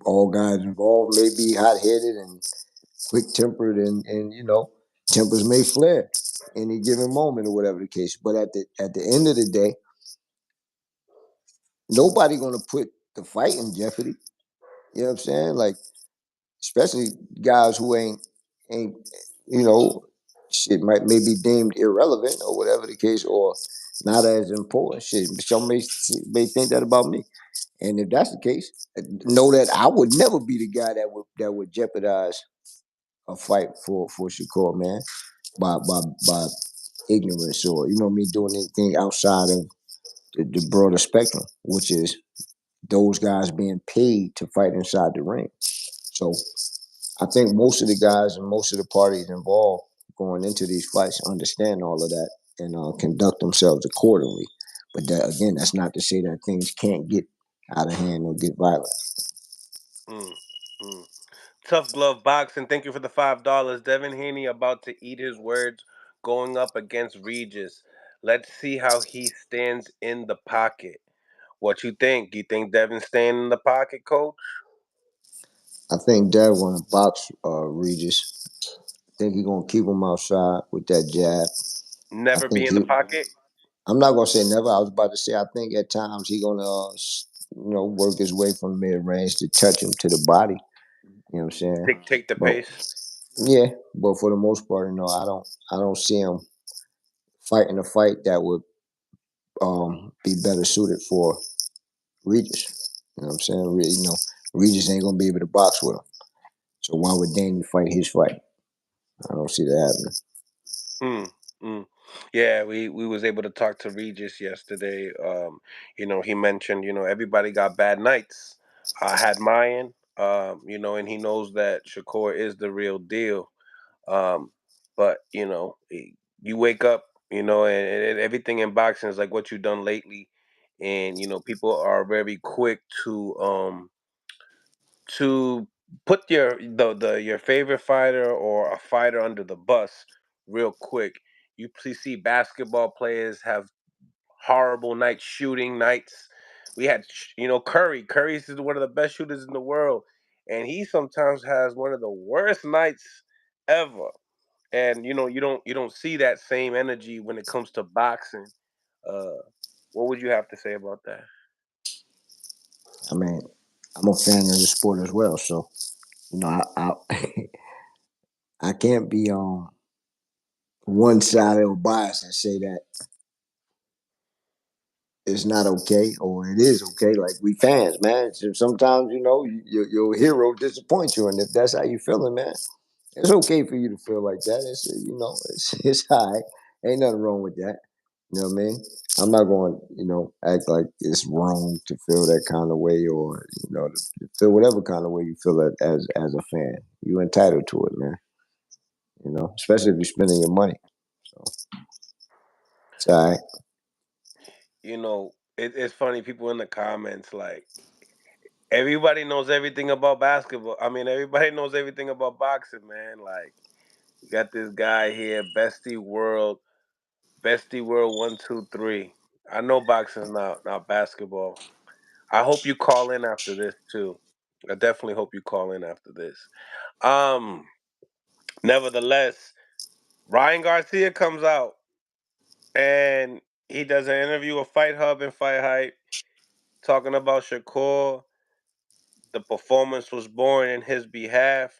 all guys involved may be hot headed and quick tempered and. Tempers may flare any given moment or whatever the case. But at the end of the day, nobody gonna put the fight in jeopardy. You know what I'm saying? Like, especially guys who ain't you know shit might may be deemed irrelevant or whatever the case, or not as important. Shit, some may think that about me. And if that's the case, know that I would never be the guy that would jeopardize a fight for Shakur, man, by ignorance, or me doing anything outside of the broader spectrum, which is those guys being paid to fight inside the ring. So I think most of the guys and most of the parties involved going into these fights understand all of that and conduct themselves accordingly. But that, again, that's not to say that things can't get out of hand or get violent. Mm, mm. Tough glove boxing. Thank you for the $5. Devin Haney about to eat his words, going up against Regis. Let's see how he stands in the pocket. What you think? You think Devin's staying in the pocket, coach? I think Dev gonna box Regis. I think he's gonna keep him outside with that jab. I Never be think in the he. pocket? I'm not gonna say never. I was about to say I think at times he gonna work his way from mid range to touch him to the body. You know what I'm saying? Dictate the But pace? yeah, but for the most part, I don't see him fighting a fight that would be better suited for Regis. You know what I'm saying? Regis ain't gonna be able to box with him. So why would Danny fight his fight? I don't see that happening. Mm, mm. Yeah, we was able to talk to Regis yesterday. He mentioned, everybody got bad nights. I had mine, and he knows that Shakur is the real deal. Um, but you wake up, and everything in boxing is like what you've done lately, and people are very quick to put your favorite fighter or a fighter under the bus real quick. You please see basketball players have horrible nights, shooting nights. We had Curry. Curry's is one of the best shooters in the world, and he sometimes has one of the worst nights ever. And you don't see that same energy when it comes to boxing. Uh, what would you have to say about that? I mean, I'm a fan of the sport as well, so I I can't be on one side or biased and say that it's not okay or it is okay. Like, we fans, man. So sometimes your hero disappoints you, and if that's how you feeling, man, it's okay for you to feel like that. It's all right. Ain't nothing wrong with that. You know what I mean? I'm not going, act like it's wrong to feel that kind of way, or to feel whatever kind of way you feel it as a fan. You entitled to it, man. Especially if you're spending your money. So it's all right. It's funny. People in the comments like everybody knows everything about basketball. I mean, everybody knows everything about boxing, man. Like you got this guy here, Bestie World 123. I know boxing's not basketball. I hope you call in after this too. I definitely hope you call in after this. Um, Nevertheless, Ryan Garcia comes out and he does an interview with Fight Hub and Fight Hype talking about Shakur. The performance was born in his behalf.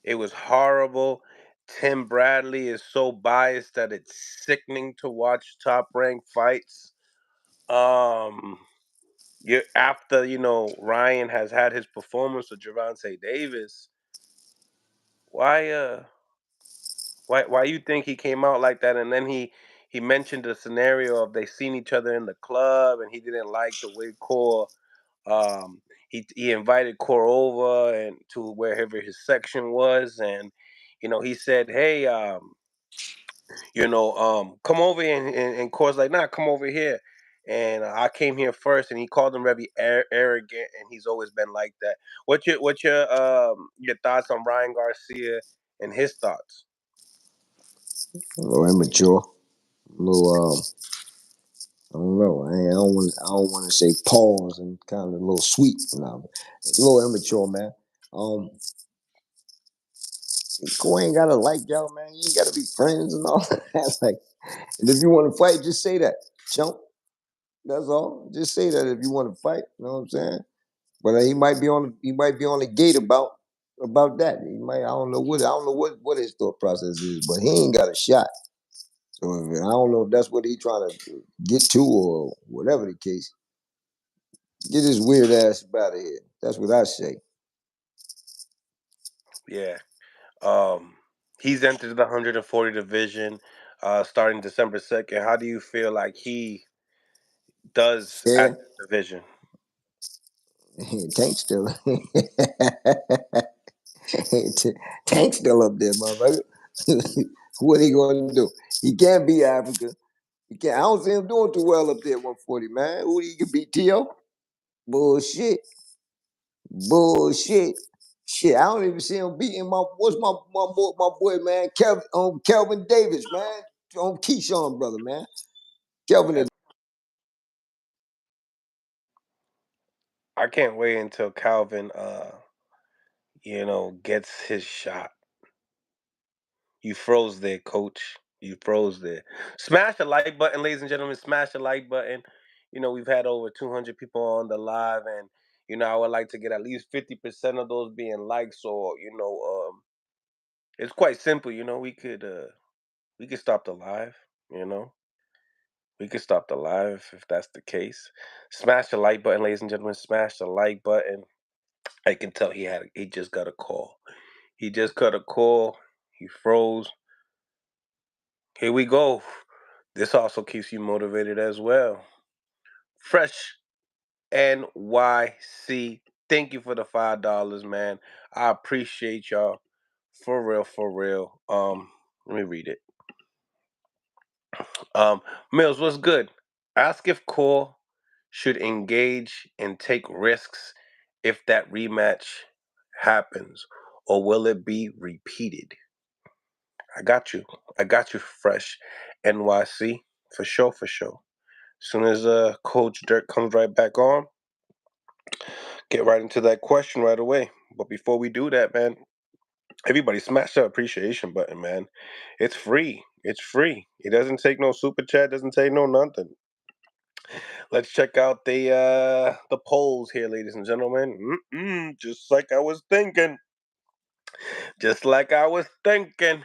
It was horrible. Tim Bradley is so biased that it's sickening to watch top ranked fights. Um, after Ryan has had his performance with Gervonta Davis, why why you think he came out like that? And then he mentioned the scenario of they seen each other in the club, and he didn't like the way Core he invited Core over and to wherever his section was, and he said, "Hey, come over here," and Core's like, "Nah, come over here." And I came here first, and he called him very arrogant, and he's always been like that. What's your thoughts on Ryan Garcia and his thoughts? A little immature. A little I don't know. I don't want to say pause and kind of a little sweet. No, it's a little immature, man. Um, Cole ain't gotta like y'all, man. You ain't gotta be friends and all that. Like, and if you want to fight, just say that, chump. That's all. Just say that if you want to fight. You know what I'm saying? But he might be on the gate about that. He might. I don't know what his thought process is, but he ain't got a shot. So I don't know if that's what he trying to get to or whatever the case. Get his weird ass up out of here. That's what I say. Yeah. Um, he's entered the 140 division starting December 2nd. How do you feel like he does at Yeah, that division? Tank still, Tank still up there, motherfucker. What he gonna do? He can't beat Africa. He can't. I don't see him doing too well up there at 140, man. Who he can beat? T.O.? Bullshit. Bullshit. Shit, I don't even see him beating my boy, man, Kelvin Davis, man. Keyshawn brother, man. Kelvin And is I can't wait until Calvin, gets his shot. You froze there, coach. You froze there. Smash the like button, ladies and gentlemen. Smash the like button. We've had over 200 people on the live, and I would like to get at least 50% of those being likes. So it's quite simple. We could stop the live. You know, we could stop the live if that's the case. Smash the like button, ladies and gentlemen. Smash the like button. I can tell he just got a call. He just got a call. He froze. Here we go. This also keeps you motivated as well. Fresh NYC. Thank you for the $5, man. I appreciate y'all. For real, for real. Let me read it. Um, Mills, what's good? Ask if Core should engage and take risks if that rematch happens, or will it be repeated? I got you. I got you, Fresh NYC. For sure, for sure. As soon as Coach Dirt comes right back on, get right into that question right away. But before we do that, man, everybody smash that appreciation button, man. It's free. It's free. It doesn't take no super chat, doesn't take no nothing. Let's check out the polls here, ladies and gentlemen. Just like I was thinking. Just like I was thinking.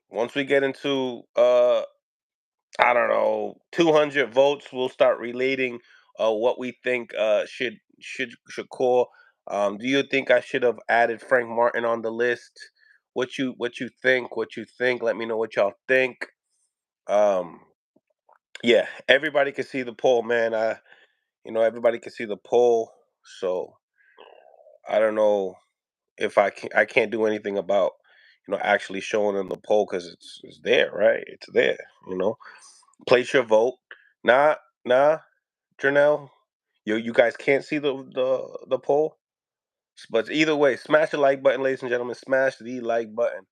Once we get into I don't know, 200 votes, we'll start relating what we think should call. Do you think I should have added Frank Martin on the list? What you think? What you think? Let me know what y'all think. Um, yeah, everybody can see the poll, man. Everybody can see the poll, so I don't know if I can't do anything about actually showing them the poll because it's there, right? It's there. Place your vote. Nah, Janelle. You guys can't see the poll, but either way, smash the like button, ladies and gentlemen. Smash the like button.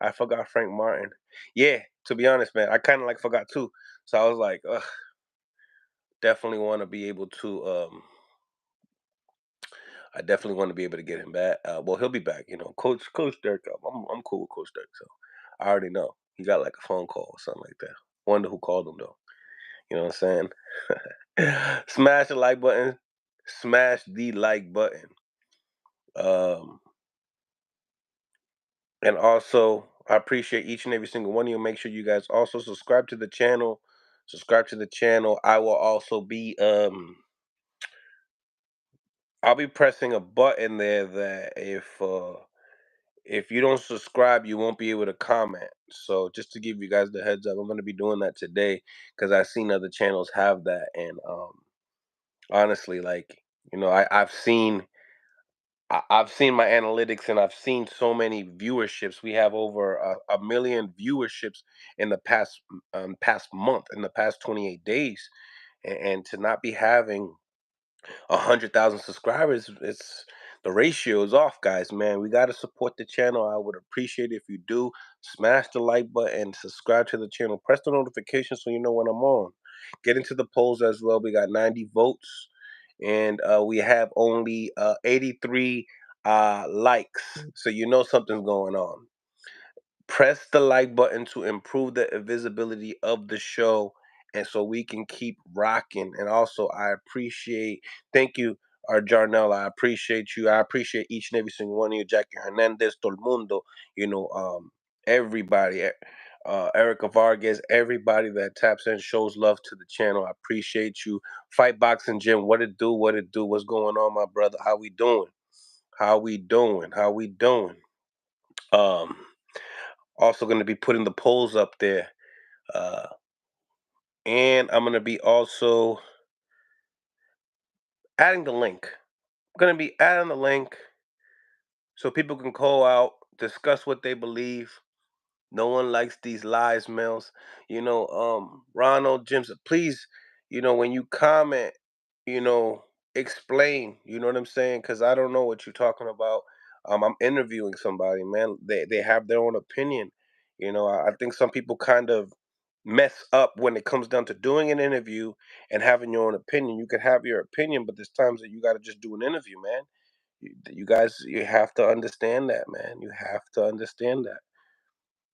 I forgot Frank Martin. Yeah, to be honest, man, I kind of like forgot too. So I was like, ugh, definitely want to be able to. I definitely want to be able to get him back. Well, he'll be back. Coach Dirk. I'm cool with Coach Dirk, so I already know he got like a phone call or something like that. Wonder who called him though. You know what I'm saying? Smash the like button. Smash the like button. Um, and also, I appreciate each and every single one of you. Make sure you guys also subscribe to the channel. Subscribe to the channel. I will also be I'll be pressing a button there that if you don't subscribe, you won't be able to comment. So just to give you guys the heads up, I'm gonna be doing that today because I've seen other channels have that, and honestly, like I've seen my analytics and I've seen so many viewerships. We have over a million viewerships in the past month, in the past 28 days, and to not be having 100,000 subscribers, it's the ratio is off, guys. Man, we got to support the channel. I would appreciate it if you do smash the like button, subscribe to the channel, press the notification so you know when I'm on. Get into the polls as well. We got 90 votes, and we have only 83 likes, so you know something's going on. Press the like button to improve the visibility of the show and so we can keep rocking. And also I appreciate, thank you, our Jarnell. I appreciate you. I appreciate each and every single one of you. Jackie Hernandez, todo el mundo, you know, everybody, Erica Vargas, everybody that taps in, shows love to the channel. I appreciate you. Fight Boxing Gym, what it do, what it do, what's going on, my brother? How we doing? How we doing? How we doing? Um, Also going to be putting the polls up there. Uh, and I'm going to be also adding the link. I'm going to be adding the link so people can call out, discuss what they believe. No one likes these lies, Mills. Ronald, James, please, when you comment, you know, explain, you know what I'm saying? Because I don't know what you're talking about. I'm interviewing somebody, man. They have their own opinion. I think some people kind of mess up when it comes down to doing an interview and having your own opinion. You can have your opinion, but there's times that you got to just do an interview, man. You guys, you have to understand that, man. You have to understand that.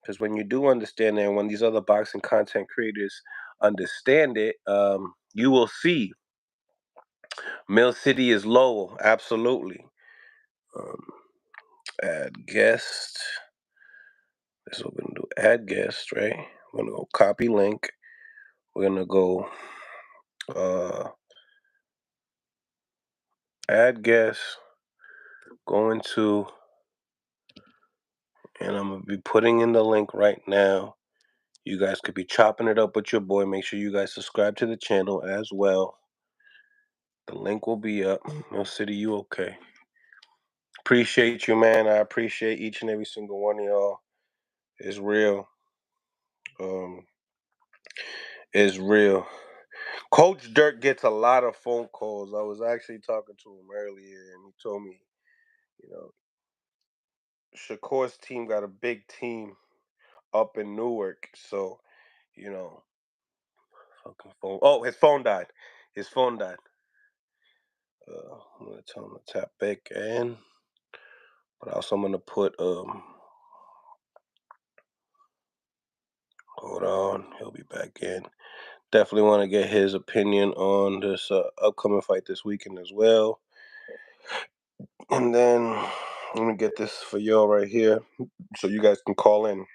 Because when you do understand it, and when these other boxing content creators understand it, you will see Mill City is Lowell. Absolutely. Um, Add guest. This is what we're going to do. Add guest, right? We're going to go copy link. We're going to go add guest. Going to, and I'm going to be putting in the link right now. You guys could be chopping it up with your boy. Make sure you guys subscribe to the channel as well. The link will be up. Mill City, you okay? Appreciate you, man. I appreciate each and every single one of y'all. It's real. Um, it's real. Coach Dirt gets a lot of phone calls. I was actually talking to him earlier, and he told me, you know, Shakur's team got a big team up in Newark. So, you know, fucking phone. Oh, his phone died. His phone died. I'm gonna tell him to tap back in, but also I'm gonna put Hold on, he'll be back in. Definitely want to get his opinion on this upcoming fight this weekend as well. And then I'm gonna get this for y'all right here, so you guys can call in,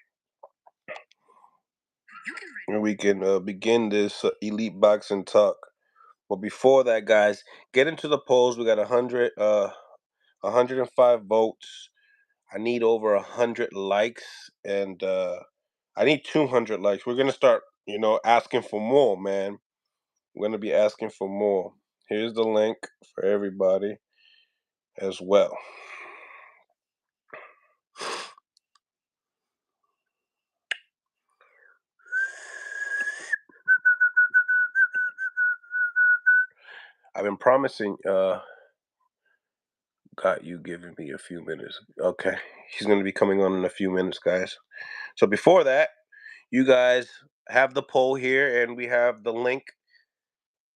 and we can begin this elite boxing talk. But before that, guys, get into the polls. We got 105 votes. I need over 100 likes, and I need 200 likes. We're gonna start, asking for more, man. We're gonna be asking for more. Here's the link for everybody as well. I've been promising. Got you giving me a few minutes. Okay, he's gonna be coming on in a few minutes, guys. So before that, you guys have the poll here, and we have the link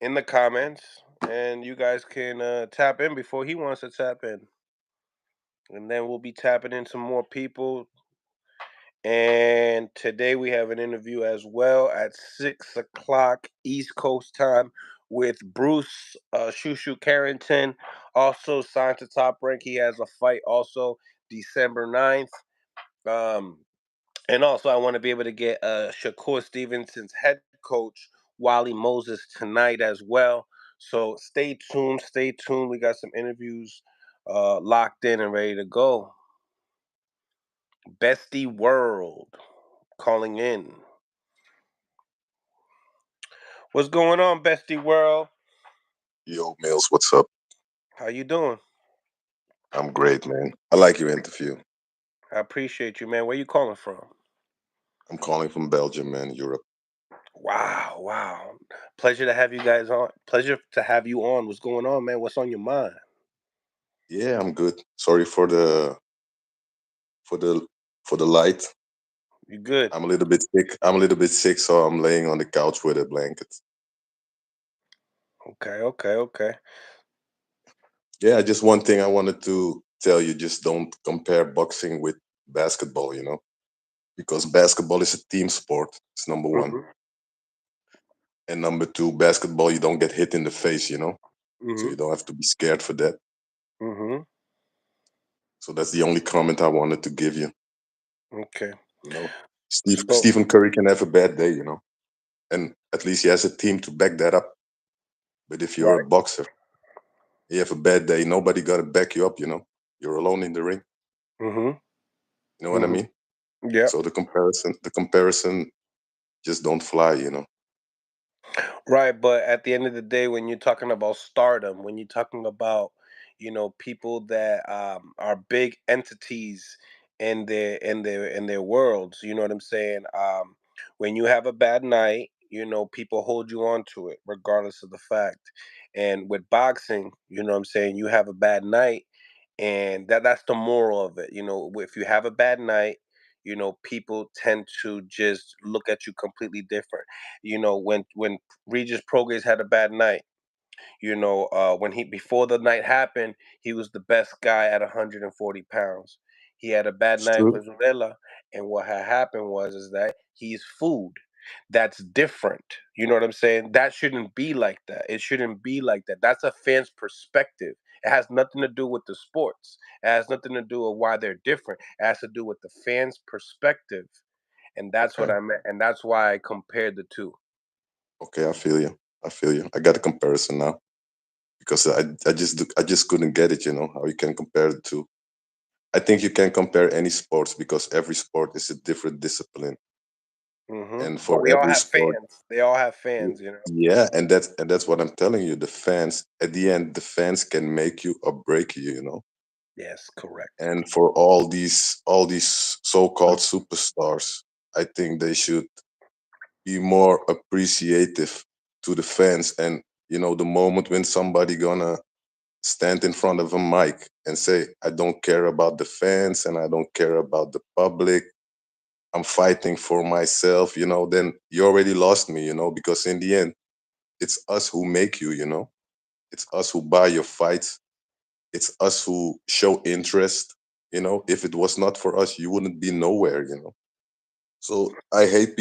in the comments, and you guys can tap in before he wants to tap in, and then we'll be tapping in some more people. And today we have an interview as well at 6 o'clock East Coast time with Bruce Shushu Carrington. Also signed to Top Rank. He has a fight also December 9th. And also I want to be able to get Shakur Stevenson's head coach, Wally Moses, tonight as well. So stay tuned, stay tuned. We got some interviews locked in and ready to go. Bestie World calling in. What's going on, Bestie World? Yo, Mills, what's up? How you doing? I'm great, man. I like your interview. I appreciate you, man. Where you calling from? I'm calling from Belgium, man, Europe. Wow, wow. Pleasure to have you guys on. Pleasure to have you on. What's going on, man? What's on your mind? Yeah, I'm good. Sorry for the for the light. You good? I'm a little bit sick. So I'm laying on the couch with a blanket. Okay, okay, okay. Yeah, just one thing I wanted tell you just don't compare boxing with basketball, you know, because basketball is a team sport. It's number one. Mhm. And number two, basketball, you don't get hit in the face, you know, so Mhm. you don't have to be scared for that. Mhm. So that's the only comment I wanted to give you. Okay. You know, So Stephen Curry can have a bad day, you know, and at least he has a team to back that up. But if you're a right. boxer, you have a bad day, nobody got to back you up, you know. You're alone in the ring. Mhm. You know what I Mhm. mean? Yep. So the comparison just don't fly, you know. Right, but at the end of the day, when you're talking about stardom, when you're talking about, people that are big entities in their worlds, you know what I'm saying? When you have a bad night, people hold you on to it, regardless of the fact. And with boxing, you know what I'm saying, you have a bad night, and that's the moral of it. If you have a bad night, people tend to just look at you completely different. When Regis Prograis had a bad night, when he before the night happened, he was the best guy at 140 pounds. He had a bad It's night true. with Varela, and what had happened was is that he's food. That's different. You know what I'm saying? That shouldn't be like that. It shouldn't be like that. That's a fan's perspective. It has nothing to do with the sports. It has nothing to do with why they're different. It has to do with the fan's perspective. And that's what Okay. I meant. And that's why I compared the two. Okay, I feel you. I feel you. I got a comparison now because I just couldn't get it, you know, how you can compare the two. I think you can compare any sports because every sport is a different discipline. And But for we all every have sport, fans. They all have fans. yeah, and that's what I'm telling you. The fans, at the end, the fans can make you or break you, you know. Yes, correct. And for all these so-called superstars, I think they should be more appreciative to the fans. And you know, the moment when somebody gonna stand in front of a mic and say, I don't care about the fans and I don't care about the public, I'm fighting for myself, you know, then you already lost me, you know, because in the end, it's us who make you, you know, it's us who buy your fights, it's us who show interest, you know. If it was not for us, you wouldn't be nowhere, you know. So I hate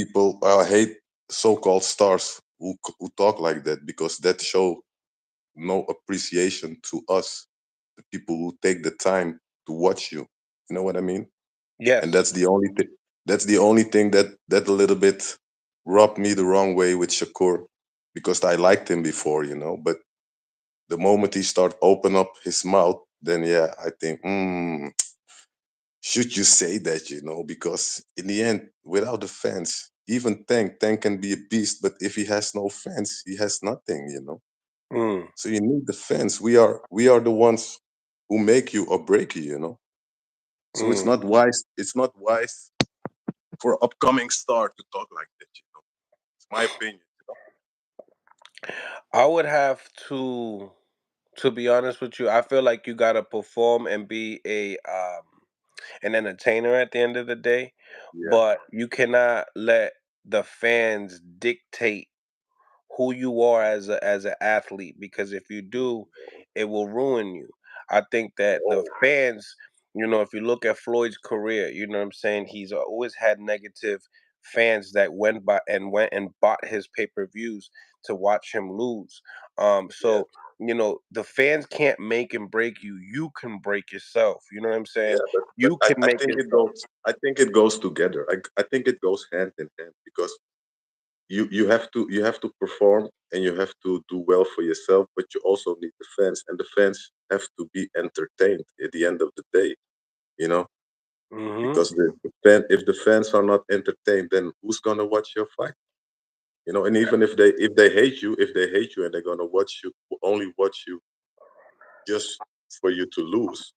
so-called stars who talk like that because that show no appreciation to us, the people who take the time to watch you. You know what I mean? And Yes. that's the only thing that a little bit rubbed me the wrong way with Shakur, because I liked him before, you know. But the moment he start open up his mouth, then yeah, I think, should you say that, you know? Because in the end, without the fans, even Tank can be a beast, but if he has no fans, he has nothing, you know. Mm, So you need the fans. We are the ones who make you or break you, you know. So it's mm. not wise. It's not wise for an upcoming star to talk like that, you know. It's my opinion, you know. I would have to be honest with you, I feel like you gotta perform and be an entertainer at the end of the day, Yeah, but you cannot let the fans dictate who you are as an athlete, because if you do, it will ruin you. I think that the no, fans, if you look at Floyd's career, you know what I'm saying, he's always had negative fans that went and bought his pay-per-views to watch him lose. yeah, So the fans can't make and break you. You can break yourself. You know what I'm saying? yeah, but You I, can I make think it yourself. goes. I think it goes together. I think it goes hand in hand because you have to perform and you have to do well for yourself, but you also need the fans, and the fans have to be entertained at the end of the day, you know. Hmm. Because if the fans are not entertained, then who's gonna watch your fight? You know, and even if they hate you and they're gonna watch you, only watch you just for you to lose,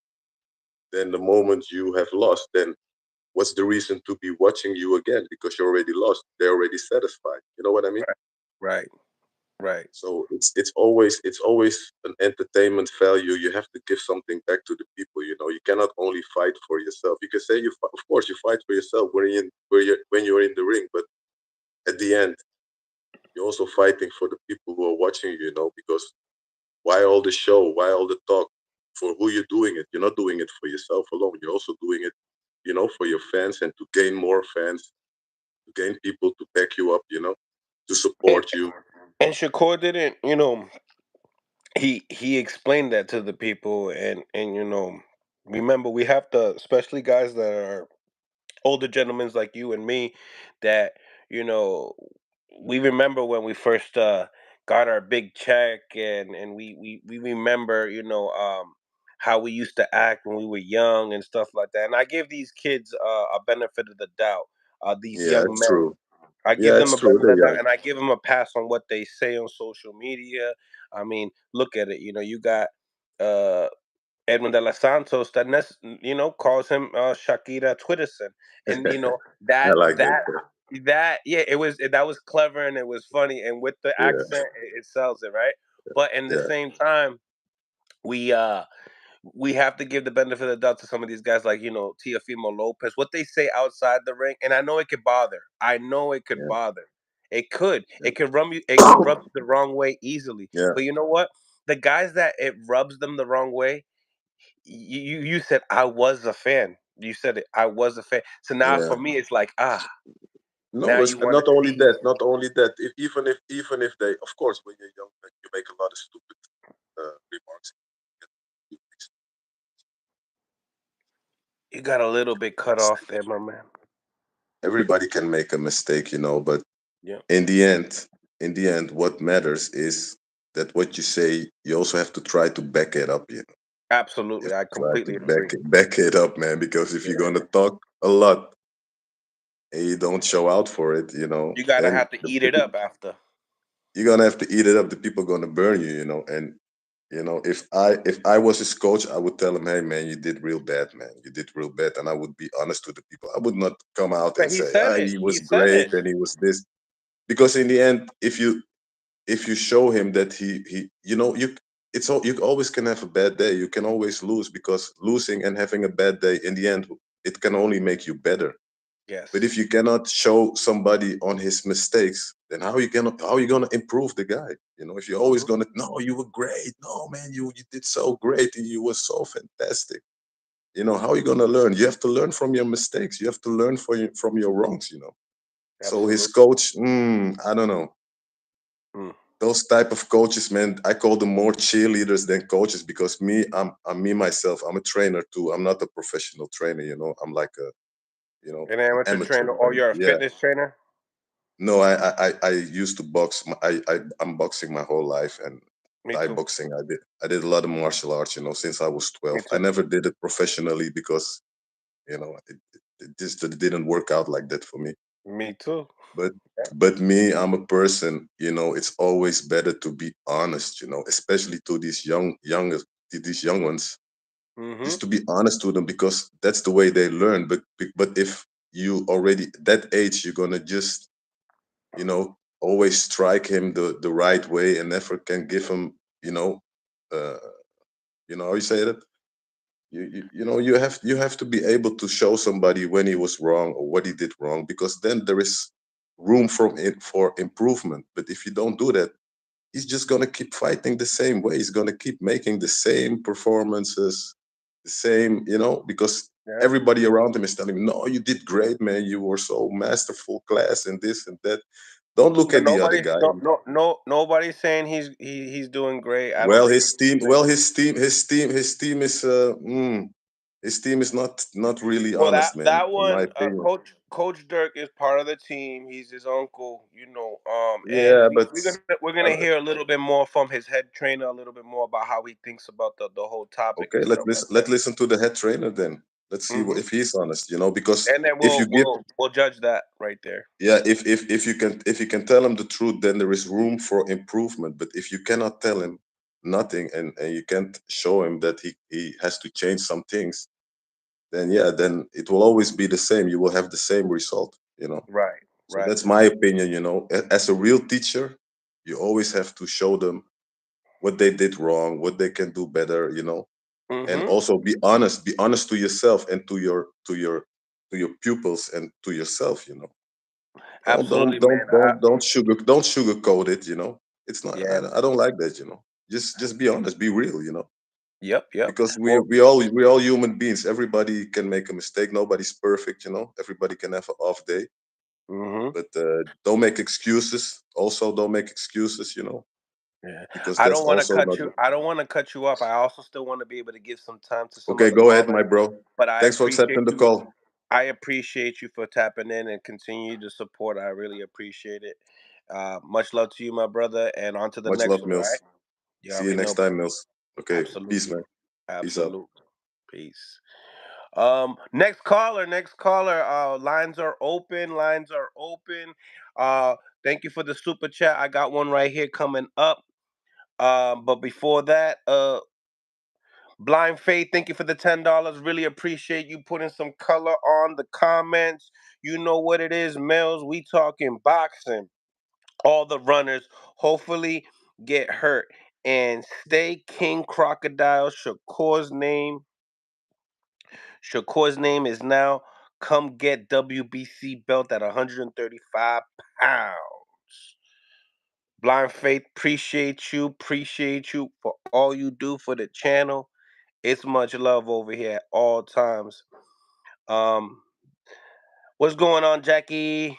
then the moment you have lost, then what's the reason to be watching you again? Because you already lost. They're already satisfied. You know what I mean? Right, right, right. So it's always an entertainment value. You have to give something back to the people. You know, you cannot only fight for yourself. You can say of course, you fight for yourself when you're in the ring, but at the end, you're also fighting for the people who are watching you. You know, because why all the show? Why all the talk? for who you're doing it. You're not doing it for yourself alone. You're also doing it, for your fans and to gain more fans, to gain people to back you up, to And, support you. and Shakur didn't, he explained that to the people, and remember, we have to, especially guys that are older gentlemen like you and me, that you know we remember when we first got our big check, and we remember how we used to act when we were young and stuff like that. And I give these kids a benefit of the doubt, these Yeah, young it's men. true. I give Yeah, them it's a true. benefit of They're the doubt, young. and I give them a pass on what they say on social media. I mean, look at it. You got uh Edwin de los Santos that calls him Shakira Twitterson, and I that like that. that that yeah, that was clever and it was funny, and with the Yeah, accent, it sells it, right. But in the yeah, same time, we uh we have to give the benefit of the doubt to some of these guys, like Teofimo Lopez. What they say outside the ring, and I know it could bother. I know it could yeah, bother. It could. yeah, It could rub you. It could rub you the wrong way easily. yeah, But you know what? The guys that it rubs them the wrong way, you said I was a fan. You said it. I was a fan. So now yeah. for me, it's like No, now you and want to not only see. that, even if they, of course, when you're young, you make a lot of stupid remarks. You got a little bit cut off there, my man. Everybody can make a mistake, but Yeah, in the end, what matters is that what you say, you also have to try to back it up. You absolutely. have I to try to completely agree. back it up, man. Because if you're Yeah, gonna talk a lot and you don't show out for it, you gotta then have to eat it up after. you're gonna have to eat it up. The people gonna burn you, and if I was his coach, I would tell him, hey man, you did real bad, man. You did real bad, and I would be honest to the people. I would not come out But and he say, said it. he He was said great it. and he was this, because in the end, if you show him that he you always can have a bad day. You can always lose, because losing and having a bad day, in the end, it can only make you better. But Yes. if you cannot show somebody on his mistakes, then how you gonna improve the guy? If you're always Hmm. gonna, no, you were great, no man, you did so great and you were so fantastic. How are you gonna learn? You have to learn from your mistakes. You have to learn from your wrongs. So his Absolutely. coach, I don't know. Mm. Those type of coaches, man, I call them more cheerleaders than coaches, because I'm me myself. I'm a trainer too. I'm not a professional trainer. I'm like a An an amateur amateur trainer, or trainer. you're a Yeah. fitness trainer? No, I used to box. I'm boxing my whole life, and Me Thai too. boxing. I did a lot of martial arts. Since I was Me 12. I too. never did it professionally, because it just it didn't work out like that for me. Me too. But me, I'm a person. It's always better to be honest. Especially to these young ones, Mm-hmm. just to be honest to them, because that's the way they learn. But if you already that age, you're gonna just always strike him the right way, and never can give him, uh, how you say that. You have to be able to show somebody when he was wrong or what he did wrong, because then there is room for improvement. But if you don't do that, he's just gonna keep fighting the same way. He's gonna keep making the same performances, the same, because Yeah. everybody around him is telling him, "No, you did great, man. You were so masterful, class, and this and that." Don't look But at the other guy. nobody's saying he's doing great. I don't Well, think his he's team. doing Well, great. his team is. His team is not really Well, honest, man. that In my one, opinion. Coach Dirk is part of the team. He's his uncle, and Yeah, but we're gonna hear a little bit more from his head trainer, a little bit more about how he thinks about the whole topic okay. and Let's stuff listen. like Let's listen to the head trainer then. Let's see that. if he's honest. Because And then if you we'll give, we'll we'll judge that right there. yeah, if you can tell him the truth, then there is room for improvement. But if you cannot tell him nothing, and you can't show him that he has to change some things, then yeah, then it will always be the same. You will have the same result. Right, So right. that's my opinion. As a real teacher, you always have to show them what they did wrong, what they can do better. And Mm-hmm. also be honest to yourself and to your pupils and to yourself. Don't Absolutely, don't man. don't don't sugarcoat it. It's not. Yeah, I don't like that. Just be honest, be real. Yep. because Well, we all human beings. Everybody can make a mistake. Nobody's perfect, you know. Everybody can have an off day, hmm but don't make excuses. Also, don't make excuses, you know, yeah. because I that's don't want to also cut not you. I don't want to cut you off. I also still want to be able to give some time to some okay. other Go ahead, my callers. bro. But I Thanks for appreciate accepting the you. call. I appreciate you for tapping in and continue to support. I really appreciate it. Much love to you, my brother, and on to the Much next love, one. All right. Mills. You See you already next know, time, brother. Mills. Okay, peace, Absolutely. man. Peace out. Absolute. Peace. Next caller. Next caller. Lines are open. Lines are open. Uh, thank you for the super chat. I got one right here coming up. But before that, Blind Faith, thank you for the $10. Really appreciate you putting some color on the comments. You know what it is, Mills. We talking boxing. All the runners hopefully get hurt. And stay King Crocodile. Shakur's name is now come get WBC belt at 135 pounds. Blind Faith, appreciate you for all you do for the channel. It's much love over here at all times. Um, what's going on, Jackie?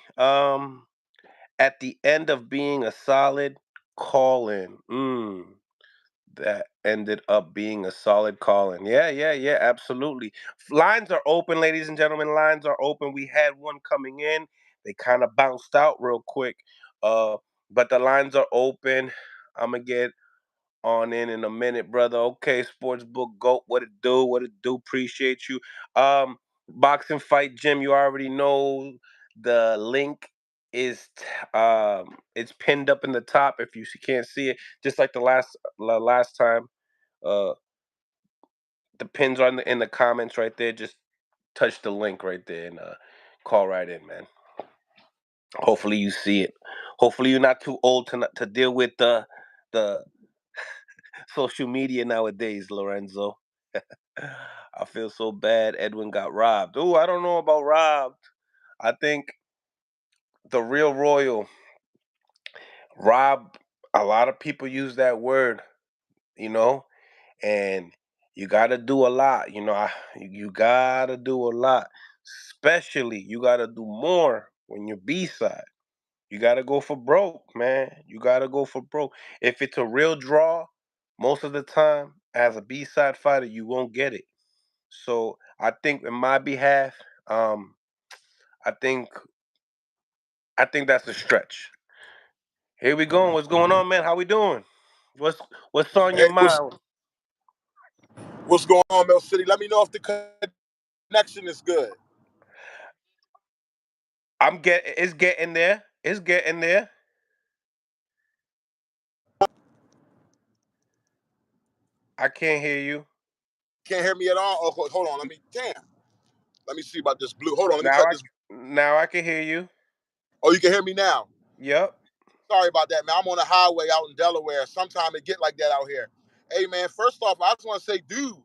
At the end of being a solid call-in, that ended up being a solid call-in. Yeah, absolutely. Lines are open, ladies and gentlemen. Lines are open. We had one coming in. They kind of bounced out real quick. Uh, but the lines are open. I'm gonna get on in a minute, brother. Okay, Sportsbook Goat, what it do? What it do? Appreciate you. Boxing Fight Gym, you already know the link is it's pinned up in the top if you can't see it, just like the last time. Uh, the pins are in the comments right there. Just touch the link right there and call right in, man. Hopefully you see it. Hopefully you're not too old to deal with the social media nowadays, Lorenzo. I feel so bad Edwin got robbed. Ooh, I don't know about robbed. I think the real Royal robbed. A lot of people use that word, you know, and you got to do a lot. You got to do a lot. Especially, you got to do more when you're B side. You got to go for broke, man. You got to go for broke. If it's a real draw, most of the time, as a B side fighter, you won't get it. So I think in my behalf, um, I think I think that's a stretch. Here we go. What's going on, man? How we doing? What's what's on your Hey, mind? what's going on, Mel City? Let me know if the connection is good. It's getting there. It's getting there. I can't hear you. Can't hear me at all. Oh, hold on. Let me see about this blue. Hold on. Let me Now cut I this. now I can hear you. Oh, you can hear me now. Yep. Sorry about that, man. I'm on the highway out in Delaware. Sometimes it get like that out here. Hey, man. First off, I just want to say, dude.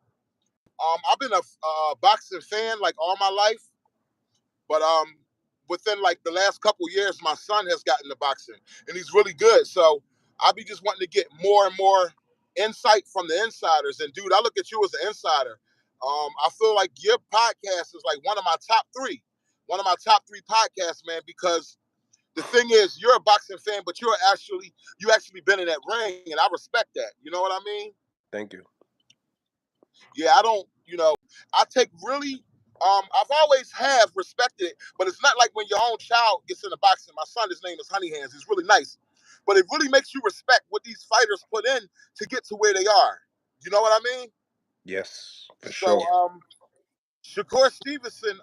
I've been a boxing fan like all my life, but within like the last couple years, my son has gotten into boxing, and he's really good. So I'll be just wanting to get more and more insight from the insiders. And dude, I look at you as an insider. I feel like your podcast is like one of my top three podcasts, man. Because the thing is, you're a boxing fan, but you actually been in that ring, and I respect that. You know what I mean? Thank you. Yeah, I don't, I take really, I've always have respected it, but it's not like when your own child gets into boxing. My son, his name is Honey Hands. He's really nice, but it really makes you respect what these fighters put in to get to where they are. You know what I mean? Yes, for So, sure. Shakur Stevenson,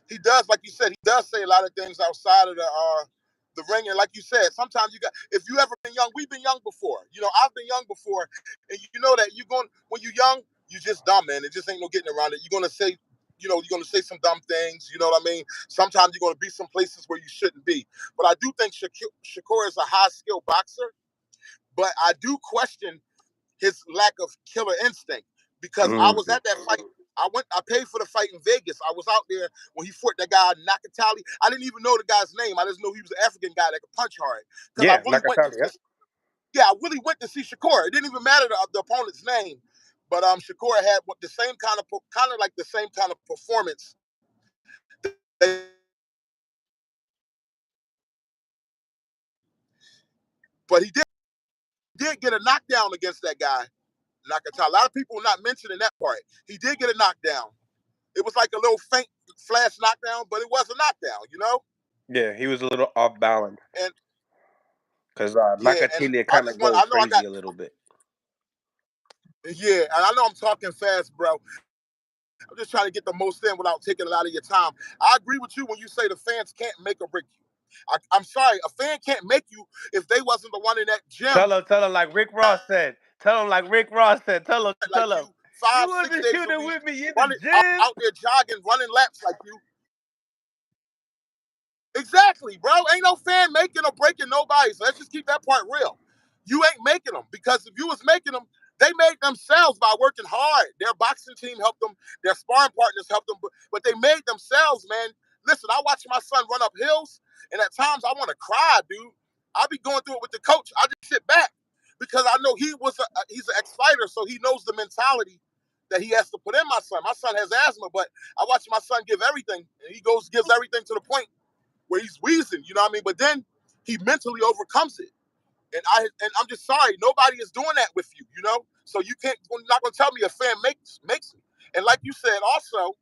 he does, like you said, he does say a lot of things outside of the ring. And like you said, sometimes if you ever been young, we've been young before. I've been young before, and you know that when you're young, you just dumb, man. It just ain't no getting around it. You're gonna say some dumb things. You know what I mean? Sometimes you're gonna be some places where you shouldn't be. But I do think Shakur is a high skilled boxer. But I do question his lack of killer instinct because I was Mhm. at that fight. I paid for the fight in Vegas. I was out there when he fought that guy Nakatali. I didn't even know the guy's name. I just know he was an African guy that could punch hard. Because I Yeah, really went to Nakatali. Yeah. yeah, I really went to see Shakur. It didn't even matter the opponent's name. But Shakur had the same kind of like the same kind of performance that he had against Mayweather. But he did get a knockdown against that guy, Nakata. A lot of people are not mentioning that part. He did get a knockdown. It was like a little faint flash knockdown, but it was a knockdown, you know? Yeah, he was a little off balance And because yeah, and Nakatilia I kind of just want go I know I crazy got a little bit. yeah, and I know I'm talking fast, bro. I'm just trying to get the most in without taking a lot of your time. I agree with you when you say the fans can't make or break you. I'm sorry, a fan can't make you if they wasn't the one in that gym, Tell him like Rick Ross said. Tell him like Rick Ross said. like Tell him. you You 5-6 wasn't days a shooting week, with me in the running out, gym. out there jogging, running laps like you. Exactly, bro. Ain't no fan making or breaking nobody. So let's just keep that part real. You ain't making them because if you was making them, they made themselves by working hard. Their boxing team helped them. Their sparring partners helped them, but they made themselves, man. Listen, I watch my son run up hills, and at times I want to cry, dude. I'll be going through it with the coach. I just sit back because I know he's an ex-fighter, so he knows the mentality that he has to put in my son. My son has asthma, but I watch my son give everything, and he gives everything to the point where he's wheezing, you know what I mean? But then he mentally overcomes it. And I'm just sorry, nobody is doing that with you, you know? So you're not gonna tell me a fan makes it. And like you said, also,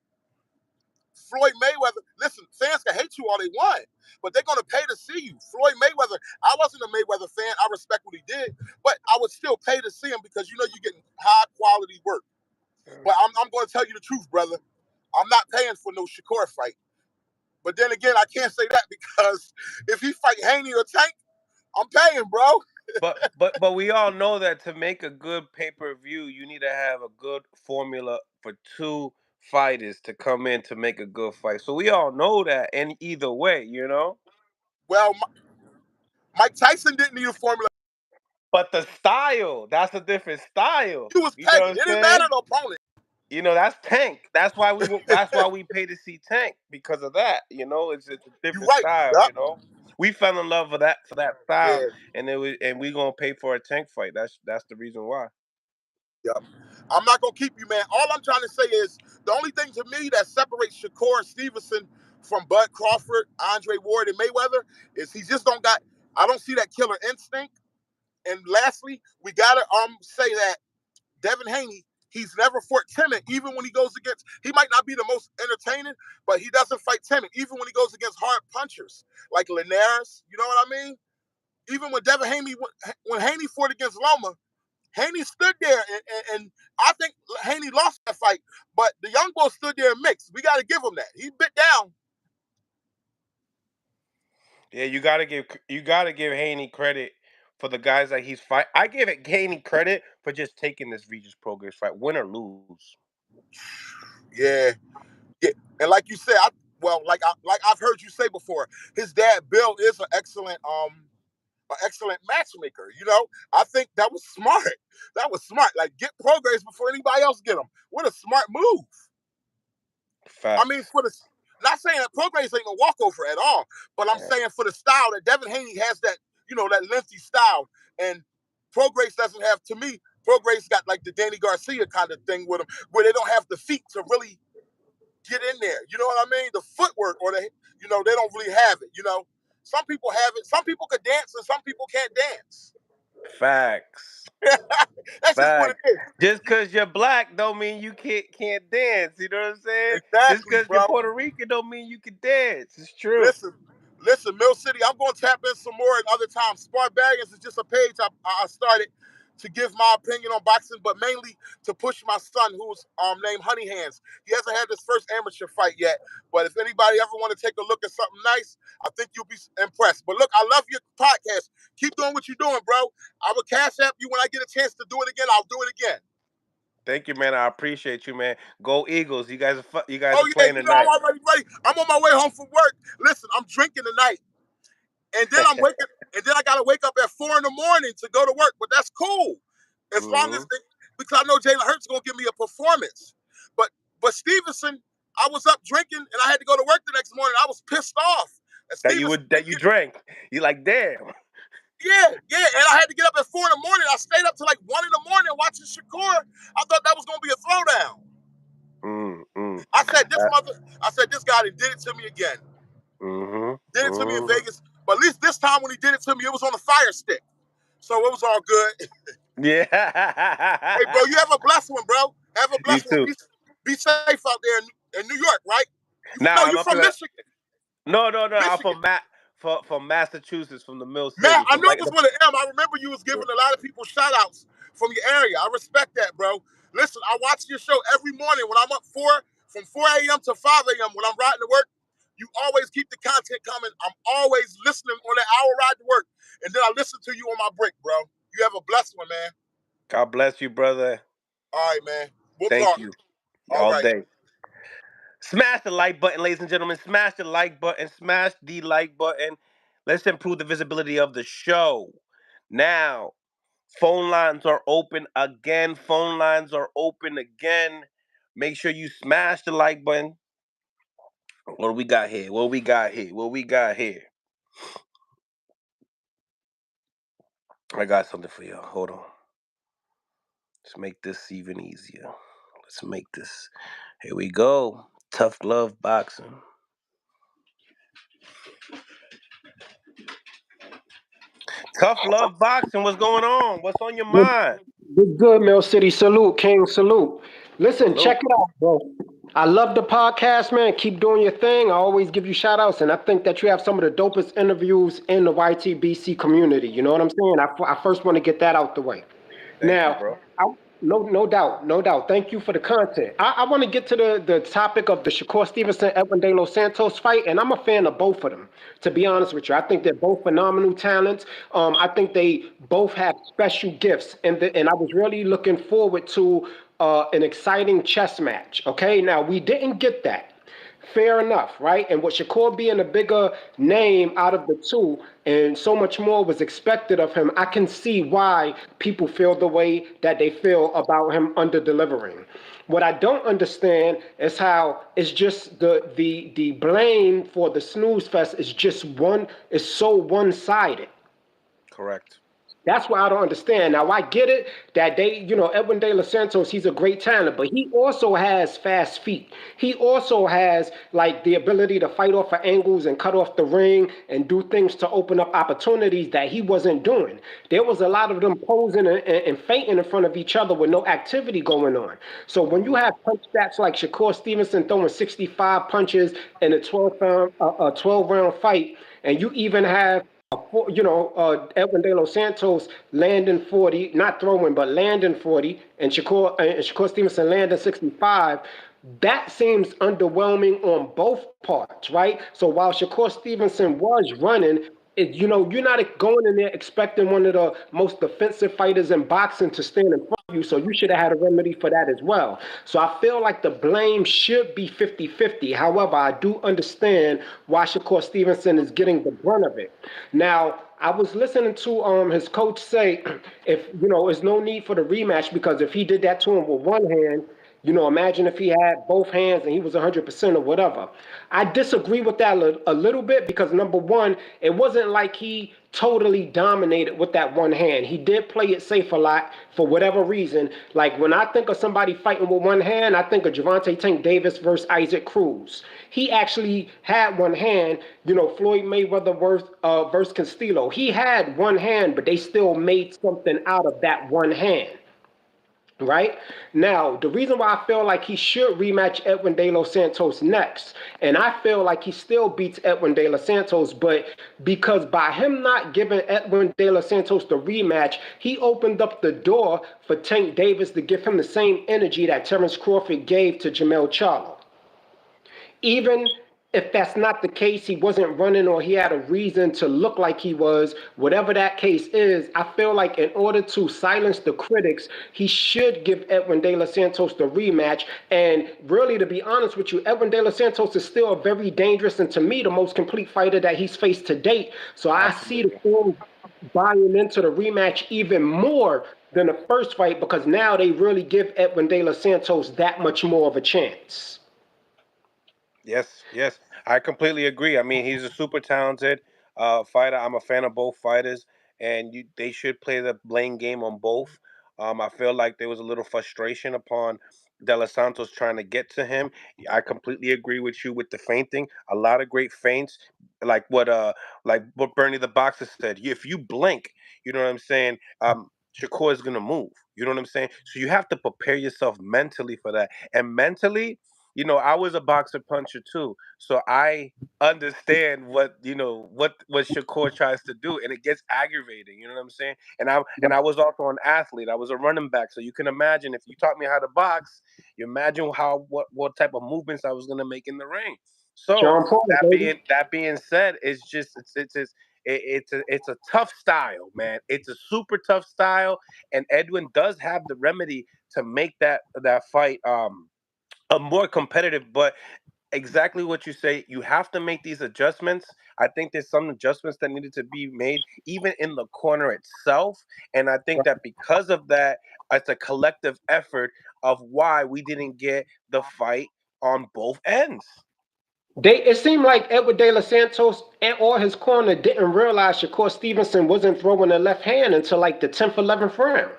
Floyd Mayweather, listen, fans can hate you all they want, but they're gonna pay to see you. Floyd Mayweather, I wasn't a Mayweather fan, I respect what he did, but I would still pay to see him because you know you're getting high quality work. But I'm gonna tell you the truth, brother. I'm not paying for no Shakur fight. But then again, I can't say that because if he fight Haney or Tank, I'm paying, bro. But we all know that to make a good pay-per-view, you need to have a good formula for two fighters to come in to make a good fight. So we all know that, and either way, you know. Well, Mike Tyson didn't need a formula. But the style, that's a different style. He was You know what pegging. I'm It didn't matter saying? the opponent. You know, that's Tank. That's why we pay to see Tank because of that. You know, it's a You're different right. style. You Yep. know, we fell in love with that style, Yeah. and we gonna pay for a Tank fight. That's the reason why. Yep. I'm not gonna keep you, man. All I'm trying to say is the only thing to me that separates Shakur Stevenson from Bud Crawford, Andre Ward, and Mayweather is he just don't got. I don't see that killer instinct. And lastly, we gotta say that Devin Haney, he's never fought timid, even when he goes against, he might not be the most entertaining, but he doesn't fight timid, even when he goes against hard punchers like Linares, you know what I mean? Even when Devin Haney, when Haney fought against Loma, Haney stood there, and I think Haney lost that fight, but the young boy stood there and mixed. We got to give him that. He bit down. Yeah, you gotta give Haney credit for the guys that he's fight. I give it Haney credit for just taking this Regis Progress fight, win or lose. Yeah, yeah. And like you said, like I've heard you say before, his dad Bill is an excellent matchmaker. You know, I think that was smart. That was smart. Like get Prograis before anybody else get them. What a smart move. I mean, Facts. for the not saying that Prograis ain't no walkover at all, but I'm Yeah. saying for the style that Devin Haney has that that lengthy style, and Prograis doesn't have. To me, Prograis got like the Danny Garcia kind of thing with him, where they don't have the feet to really get in there. You know what I mean? The footwork, or they don't really have it. You know, some people have it. Some people could dance, and some people can't dance. Facts. That's just what it Facts. is. Just cause you're black don't mean you can't dance. You know what I'm saying? Just Exactly, cause you're bro. Puerto Rican don't mean you can dance. It's true. Listen, listen, Mill City. I'm going to tap in some more at other times. Sparring is just a page I started to give my opinion on boxing, but mainly to push my son, who's named Honey Hands. He hasn't had his first amateur fight yet, but if anybody ever want to take a look at something nice, I think you'll be impressed. But look, I love your podcast. Keep doing what you're doing, bro. I will cash app you when I get a chance to do it again. I'll do it again. Thank you, man. I appreciate you, man. Go Eagles. You guys are Oh yeah, playing you know I'm tonight. already ready. I'm on my way home from work. Listen, I'm drinking tonight. And then I gotta wake up at 4 a.m. to go to work. But that's cool. As long as Hmm. because I know Jalen Hurts gonna give me a performance. But Stevenson, I was up drinking and I had to go to work the next morning. I was pissed off. And Stevenson That you drank. You like, damn. Yeah, and I had to get up at 4 in the morning. I stayed up till like 1 in the morning watching Shakur. I thought that was gonna be a throwdown. I said this guy did it to me again. Did it to me in Vegas, but at least this time when he did it to me, it was on a fire stick, so it was all good. Yeah. Hey, bro, you have a blessed one, bro. Have a You blessed one. too. Be safe out there in New York, right? Nah, You I'm from up Michigan. No. I'm Michigan. from Massachusetts, from the Mill Matt, City, I from knew it right. was with an M. I remember you was giving a lot of people shout outs from your area. I respect that, bro. Listen, I watch your show every morning when I'm up from 4 a.m. to 5 a.m. when I'm riding to work. You always keep the content coming. I'm always listening on that hour ride to work. And then I listen to you on my break, bro. You have a blessed one, man. God bless you, brother. All right, man. We'll Thank talk. you. All All right. day. Smash the like button, ladies and gentlemen. Smash the like button. Smash the like button. Let's improve the visibility of the show. Now, phone lines are open again. Phone lines are open again. Make sure you smash the like button. What do we got here? What we got here? What we got here? I got something for y'all. Hold on. Let's make this even easier. Let's make this. Here we go. Tough glove boxing. Tough love boxing. What's going on? What's on your mind? Good, Mill City. Salute, King. Salute. Listen, Salute. check it out, bro. I love the podcast, man. Keep doing your thing. I always give you shout outs, and I think that you have some of the dopest interviews in the YTBC community. You know what I'm saying? I first want to get that out the way. Thank you, Now, bro. no doubt, no doubt. Thank you for the content. I want to get to the topic of the Shakur Stevenson, Edwin De Los Santos fight, and I'm a fan of both of them. To be honest with you, I think they're both phenomenal talents. I think they both have special gifts, and I was really looking forward to an exciting chess match. Okay, now we didn't get that. Fair enough, right? And with Shakur being a bigger name out of the two, and so much more was expected of him, I can see why people feel the way that they feel about him under delivering. What I don't understand is how it's just the blame for the snooze fest is just is so one-sided. Correct. That's why I don't understand. Now I get it that Edwin De Los Santos, he's a great talent, but he also has fast feet. He also has like the ability to fight off of angles and cut off the ring and do things to open up opportunities that he wasn't doing. There was a lot of them posing and fainting in front of each other with no activity going on. So when you have punch stats like Shakur Stevenson throwing 65 punches in a 12 round fight, and you even have Edwin De Los Santos landing 40, not throwing, but landing 40, and Shakur Stevenson landing 65. That seems underwhelming on both parts, right? So while Shakur Stevenson was running, you're not going in there expecting one of the most defensive fighters in boxing to stand in front of you, so you should have had a remedy for that as well. So I feel like the blame should be 50-50. However, I do understand why Shakur Stevenson is getting the brunt of it. Now, I was listening to his coach say, if there's no need for the rematch, because if he did that to him with one hand, imagine if he had both hands and he was 100% or whatever. I disagree with that a little bit because, number one, it wasn't like he totally dominated with that one hand. He did play it safe a lot for whatever reason. Like when I think of somebody fighting with one hand, I think of Gervonta Tank Davis versus Isaac Cruz. He actually had one hand, Floyd Mayweather versus Castillo. He had one hand, but they still made something out of that one hand. Right now, the reason why I feel like he should rematch Edwin De Los Santos next, and I feel like he still beats Edwin De Los Santos, but because by him not giving Edwin De Los Santos the rematch, he opened up the door for Tank Davis to give him the same energy that Terrence Crawford gave to Jamel Charlo. Even if that's not the case, he wasn't running or he had a reason to look like he was, whatever that case is, I feel like in order to silence the critics, he should give Edwin De Los Santos the rematch. And really, to be honest with you, Edwin De Los Santos is still a very dangerous and to me, the most complete fighter that he's faced to date. So I see the Absolutely. film buying into the rematch even more than the first fight because now they really give Edwin De Los Santos that much more of a chance. Yes. I completely agree. I mean, he's a super talented fighter. I'm a fan of both fighters, and they should play the blame game on both. I feel like there was a little frustration upon De Los Santos trying to get to him. I completely agree with you with the feinting. A lot of great feints, like what Bernie the Boxer said. If you blink, you know what I'm saying. Shakur is gonna move. You know what I'm saying. So you have to prepare yourself mentally for that, and mentally, I was a boxer puncher too, so I understand what Shakur tries to do, and it gets aggravating. You know what I'm saying? And I was also an athlete. I was a running back, so you can imagine if you taught me how to box, you imagine what type of movements I was gonna make in the ring. So John Paul, that baby. being said, it's a tough style, man. It's a super tough style, and Edwin does have the remedy to make that fight a more competitive. But exactly what you say, you have to make these adjustments. I think there's some adjustments that needed to be made even in the corner itself, and I think that because of that, it's a collective effort of why we didn't get the fight on both ends. It seemed like Edward De Los Santos and or his corner didn't realize Shakur Stevenson wasn't throwing the left hand until like the 10th, 11th round.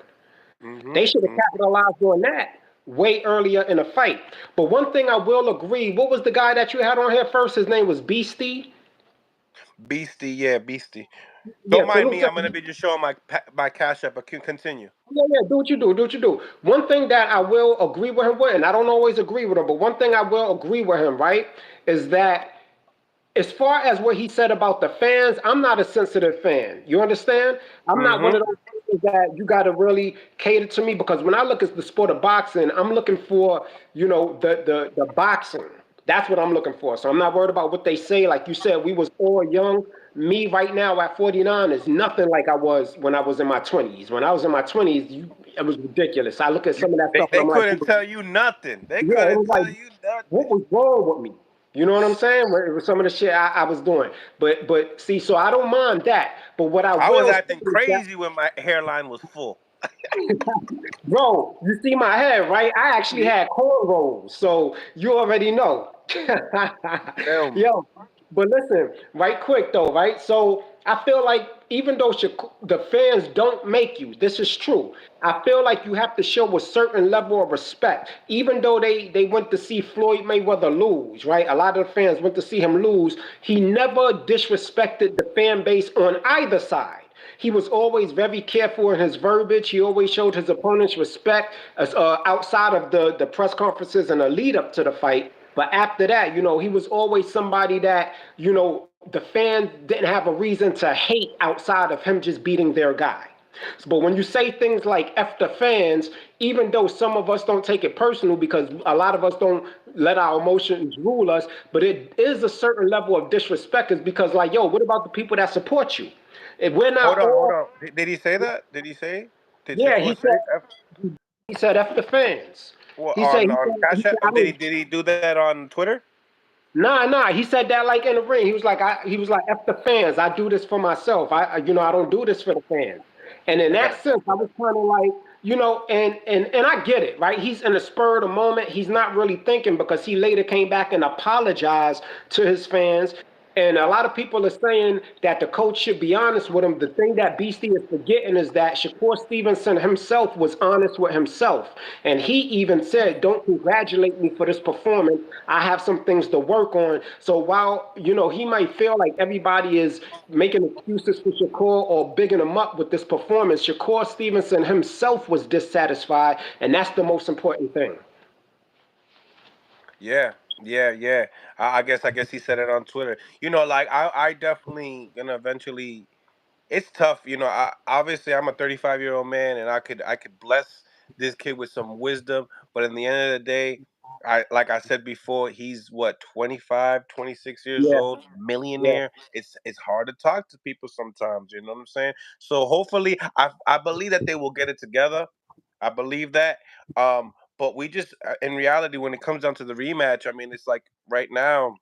They should have Hmm. capitalized on that way earlier in the fight. But one thing I will agree, what was the guy that you had on here first? His name was Beastie. Beastie, yeah, Beastie. Yeah, Don't mind salute me. to I'm gonna be just showing my cash app. But continue. yeah, yeah, do what you do, do what you do. One thing that I will agree with him with, and I don't always agree with him, but one thing I will agree with him, right, is that as far as what he said about the fans, I'm not a sensitive fan. You understand? I'm not one Hmm. of those people that you got to really cater to me because when I look at the sport of boxing, I'm looking for, the boxing. That's what I'm looking for. So I'm not worried about what they say. Like you said, we was all young. Me right now at 49 is nothing like I was when I was in my 20s. When I was in my 20s, it was ridiculous. I look at some of that They stuff and they I'm like, couldn't tell you nothing. They yeah, it couldn't was like, tell you nothing. what was wrong with me? You know what I'm saying? It was some of the shit I was doing. But see, so I don't mind that. But what I I was will say acting is that, crazy when my hairline was full. bro, you see my head, right? I actually Yeah. had cornrows, so you already know. Tell me. Yo, but listen, right quick though, right? So I feel like even though the fans don't make you, this is true. I feel like you have to show a certain level of respect, even though they went to see Floyd Mayweather lose, right? A lot of the fans went to see him lose. He never disrespected the fan base on either side. He was always very careful in his verbiage. He always showed his opponents respect outside of the press conferences and the lead up to the fight. But after that, he was always somebody that, the fans didn't have a reason to hate outside of him just beating their guy. But when you say things like F the fans, even though some of us don't take it personal because a lot of us don't let our emotions rule us, but it is a certain level of disrespect is because like, yo, what about the people that support you? If we're Hold not on, hold all, on. Did he say that? Did he say? Did yeah, Shakur say F? he said F the fans. Well, He said on he Cash App? said I Did he don't. did he do that on Twitter? Nah. He said that like in the ring. He was like, F the fans. I do this for myself. I don't do this for the fans. And in Okay. that sense, I was kind of like, and I get it, right? He's in the spur of the moment. He's not really thinking because he later came back and apologized to his fans. And a lot of people are saying that the coach should be honest with him. The thing that Beastie is forgetting is that Shakur Stevenson himself was honest with himself. And he even said, don't congratulate me for this performance. I have some things to work on. So while, he might feel like everybody is making excuses for Shakur or bigging him up with this performance, Shakur Stevenson himself was dissatisfied. And that's the most important thing. Yeah, yeah. I guess he said it on Twitter. Like I definitely gonna eventually. It's tough, obviously, I'm a 35-year-old man, and I could bless this kid with some wisdom. But in the end of the day, like I said before, he's what 25, 26 years Yeah, old, yeah. millionaire. It's hard to talk to people sometimes. You know what I'm saying? So hopefully, I believe that they will get it together. I believe that. But we just in reality, when it comes down to the rematch, I mean, it's like right now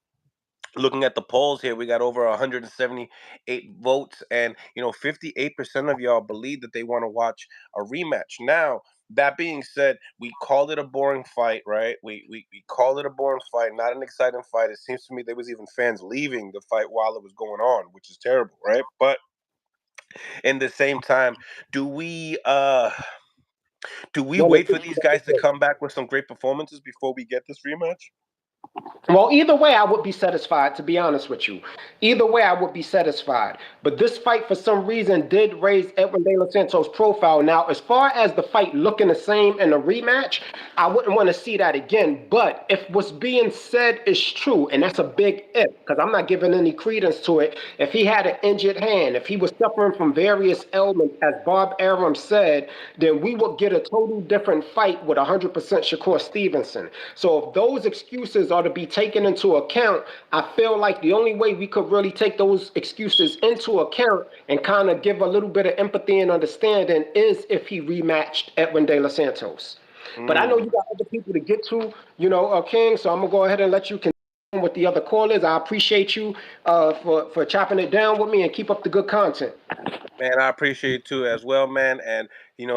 looking at the polls here, we got over 178 votes, and 58% of y'all believe that they want to watch a rematch. Now, that being said, we called it a boring fight, right? We called it a boring fight, not an exciting fight. It seems to me there was even fans leaving the fight while it was going on, which is terrible, right? But In the same time, do we do we Well, wait for these guys to come back with some great performances before we get this rematch? Well, either way, I would be satisfied, to be honest with you. Either way, I would be satisfied. But this fight, for some reason, did raise Edwin De Los Santos' profile. Now, as far as the fight looking the same in a rematch, I wouldn't want to see that again. But if what's being said is true, and that's a big if, because I'm not giving any credence to it, if he had an injured hand, if he was suffering from various ailments, as Bob Arum said, then we would get a total different fight with 100% Shakur Stevenson. So if those excuses are to be taken into account, I feel like the only way we could really take those excuses into account and kind of give a little bit of empathy and understanding is if he rematched Edwin De Los Santos. But I know Mm. you got other people to get to, King. So I'm gonna go ahead and let you continue with the other callers. I appreciate you for chopping it down with me and keep up the good content. Man, I appreciate it too as well, man. And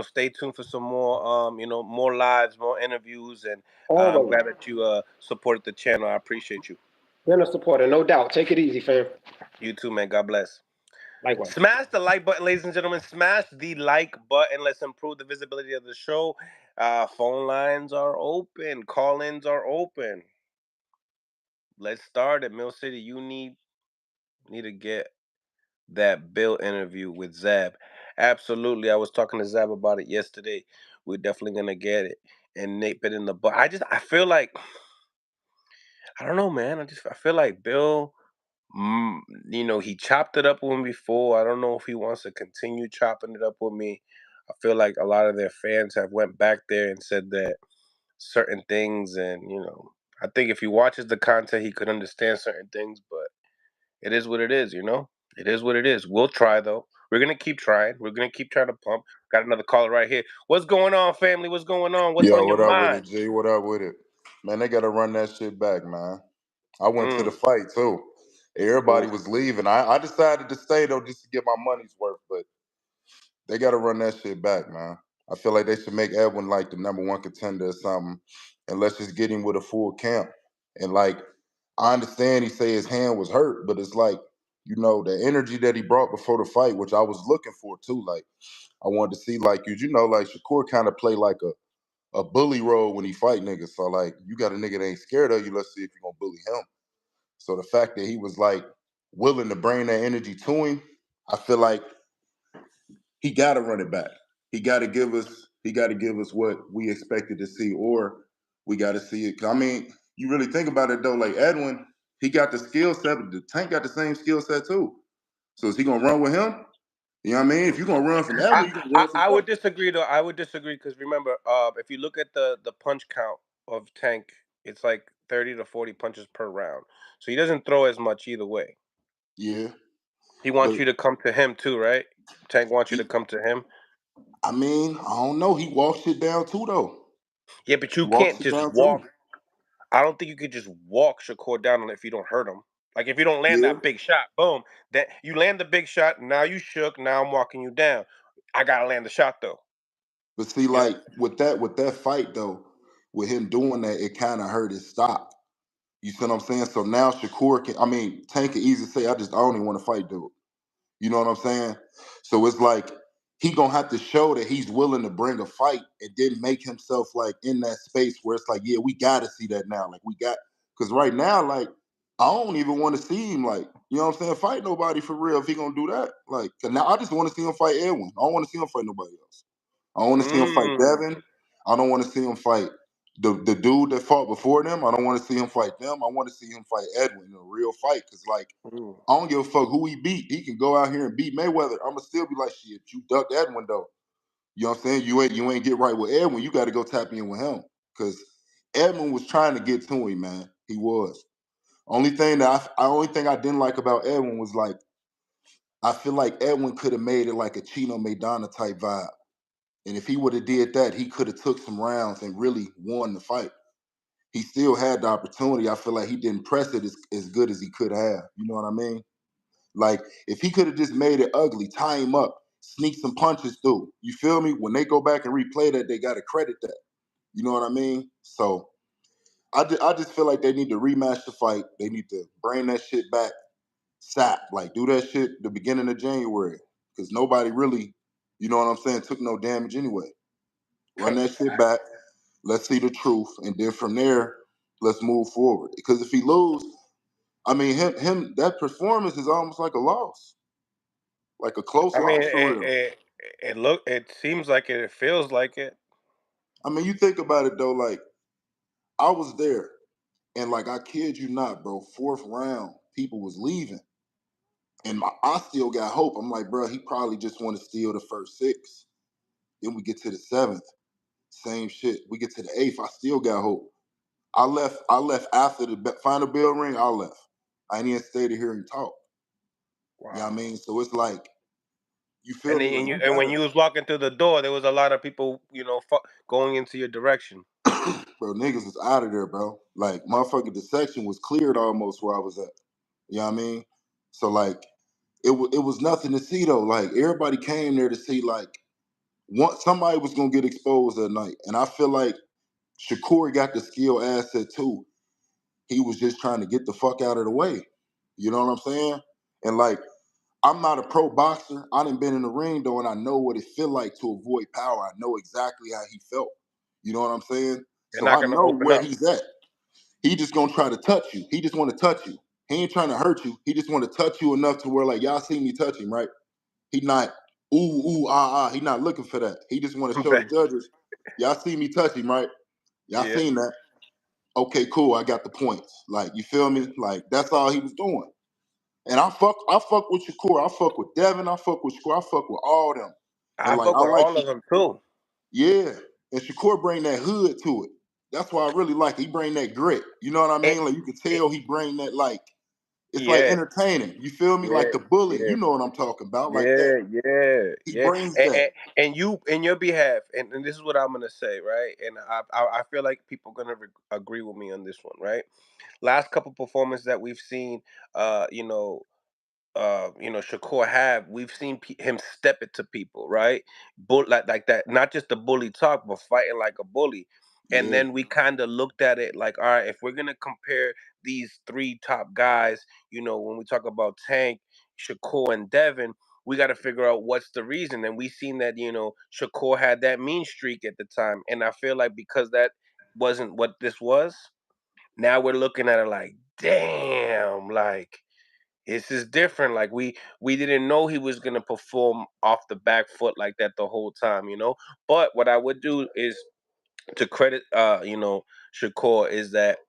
stay tuned for some more more lives, more interviews, and I'm Always glad that you supported the channel. I appreciate you. been a supporter, no doubt. Take it easy, fam. You too, man. God bless. Likewise. Smash the like button, ladies and gentlemen. Smash the like button. Let's improve the visibility of the show. Phone lines are open. Call-ins are open. Let's start it. Mill City, you need to get that Bill interview with Zab. Absolutely. I was talking to Zab about it yesterday. We're definitely gonna get it and nip it in the butt. I feel like I don't know, man. I feel like Bill. Mm, he chopped it up with me before. I don't know if he wants to continue chopping it up with me. I feel like a lot of their fans have went back there and said that certain things, and I think if he watches the content, he could understand certain things. But it is what it is, It is what it is. We'll try though. We're gonna keep trying. We're gonna keep trying to pump. Got another caller right here. What's going on, family? What's going on? What's Yo, on your what up with mind? it, G? What up with it? Man, they gotta run that shit back, man. I went to the Mm. fight too. Everybody Ooh. was leaving. I decided to stay though just to get my money's worth, but they gotta run that shit back, man. I feel like they should make Edwin like the number one contender or something, and let's just get him with a full camp. And like, I understand he say his hand was hurt, but it's like, the energy that he brought before the fight, which I was looking for too. Like, I wanted to see like like Shakur kind of play like a bully role when he fight niggas. So like, you got a nigga that ain't scared of you. Let's see if you're gonna bully him. So the fact that he was like willing to bring that energy to him, I feel like he got to run it back. He got to give us. He got to give us what we expected to see, or we got to see it. I mean, you really think about it though. Like Edwin, he got the skill set, but the Tank got the same skill set too. So is he gonna run with him? You know what I mean? If you're gonna run from I, Edwin, you gonna I run from I Tank. would disagree though. I would disagree because remember, if you look at the punch count of Tank, it's like 30 to 40 punches per round. So he doesn't throw as much either way. Yeah, He wants but you to come to him too, right? Tank wants you to he, come to him. I mean, I don't know. He walks it down too though. Yeah, but He you walks can't it just down walk. too. I don't think you could just walk Shakur down if you don't hurt him. Like if you don't land Yeah. that big shot, boom. That you land the big shot. Now you shook. Now I'm walking you down. I gotta land the shot though. But see, You know. like with that fight though, with him doing that, it kind of hurt his stock. You see what I'm saying? So now Shakur can. I mean, Tank can easily say, I don't even want to fight dude. You know what I'm saying? So it's like he gonna have to show that he's willing to bring a fight and then make himself like in that space where it's like, yeah, we gotta see that now. Like we got because right now, like I don't even want to see him like, you know what I'm saying, fight nobody for real if he gonna do that. Like 'cause now I just want to see him fight Edwin. I don't want to see him fight nobody else. I don't want to see him fight Mm. Devin. I don't want to see him fight the dude that fought before them. I don't want to see him fight them. I want to see him fight Edwin in a real fight. Cause like Mm. I don't give a fuck who he beat. He can go out here and beat Mayweather. I'ma still be like, shit, you ducked Edwin though. You know what I'm saying? You ain't get right with Edwin. You got to go tap in with him. Cause Edwin was trying to get to him, man. He was. Only thing I didn't like about Edwin was like I feel like Edwin could have made it like a Chino Maidana type vibe. And if he would have did that, he could have took some rounds and really won the fight. He still had the opportunity. I feel like he didn't press it as good as he could have. You know what I mean? Like if he could have just made it ugly, tie him up, sneak some punches through. You feel me? When they go back and replay that, they got to credit that. You know what I mean? So I just feel like they need to rematch the fight. They need to bring that shit back, sap, like do that shit the beginning of January. because nobody really, you know what I'm saying, took no damage anyway. Run that shit back. Let's see the truth, and then from there, let's move forward. Because if he lose, I mean, him that performance is almost like a loss, like a close I mean, loss for real. it seems like it. It feels like it. I mean, you think about it though, like I was there, and like I kid you not, bro, fourth round, people was leaving, and I still got hope. I'm like, bro, he probably just want to steal the first six. Then we get to the seventh, same shit. We get to the eighth, I still got hope. I left after the final bell ring. I left. I ain't even stayed to hear him talk. Wow. You know what I mean? So it's like, you feel And me? then, Like and, you, you and when gotta, you was walking through the door, there was a lot of people, going into your direction. bro. Niggas was out of there, bro. Like motherfucking, the section was cleared almost where I was at. You know what I mean? So like, it was nothing to see though. Like everybody came there to see like somebody was gonna get exposed that night, and I feel like Shakur got the skill asset too. He was just trying to get the fuck out of the way. You know what I'm saying? And like, I'm not a pro boxer. I done been in the ring though, and I know what it feel like to avoid power. I know exactly how he felt. You know what I'm saying? They're So not I gonna know open where up. he's at. He just gonna try to touch you. He just want to touch you. He ain't trying to hurt you. He just want to touch you enough to where like y'all see me touch him, right? He not He not looking for that. He just want to show the judges, y'all see me touch him, right? Y'all Yeah, seen that? Okay, cool. I got the points. Like you feel me? Like that's all he was doing. And I fuck with Shakur. I fuck with Devin. I fuck with Shakur. I fuck with all them. And I like fuck I with like all of them too. yeah. And Shakur bring that hood to it. That's why I really like it. He bring that grit. You know what I It, mean? Like you can it, tell he bring that like it's like yeah, entertaining. You feel me? yeah, Like the bully. yeah. You know what I'm talking about? Like that. Yeah, yeah, He yeah, brings and, that. and, and you, in your behalf, and this is what I'm gonna say, right? And I feel like people gonna agree with me on this one, right? Last couple performances that we've seen, uh, you know, Shakur have, we've seen him step it to people, right? Like that, not just the bully talk, but fighting like a bully. And Yeah. then we kind of looked at it like, all right, if we're gonna compare these three top guys, when we talk about Tank, Shakur, and Devin, we got to figure out what's the reason. And we seen that Shakur had that mean streak at the time, and I feel like because that wasn't what this was, now we're looking at it like, damn, like this is different. Like we didn't know he was gonna perform off the back foot like that the whole time. But what I would do is to credit Shakur is that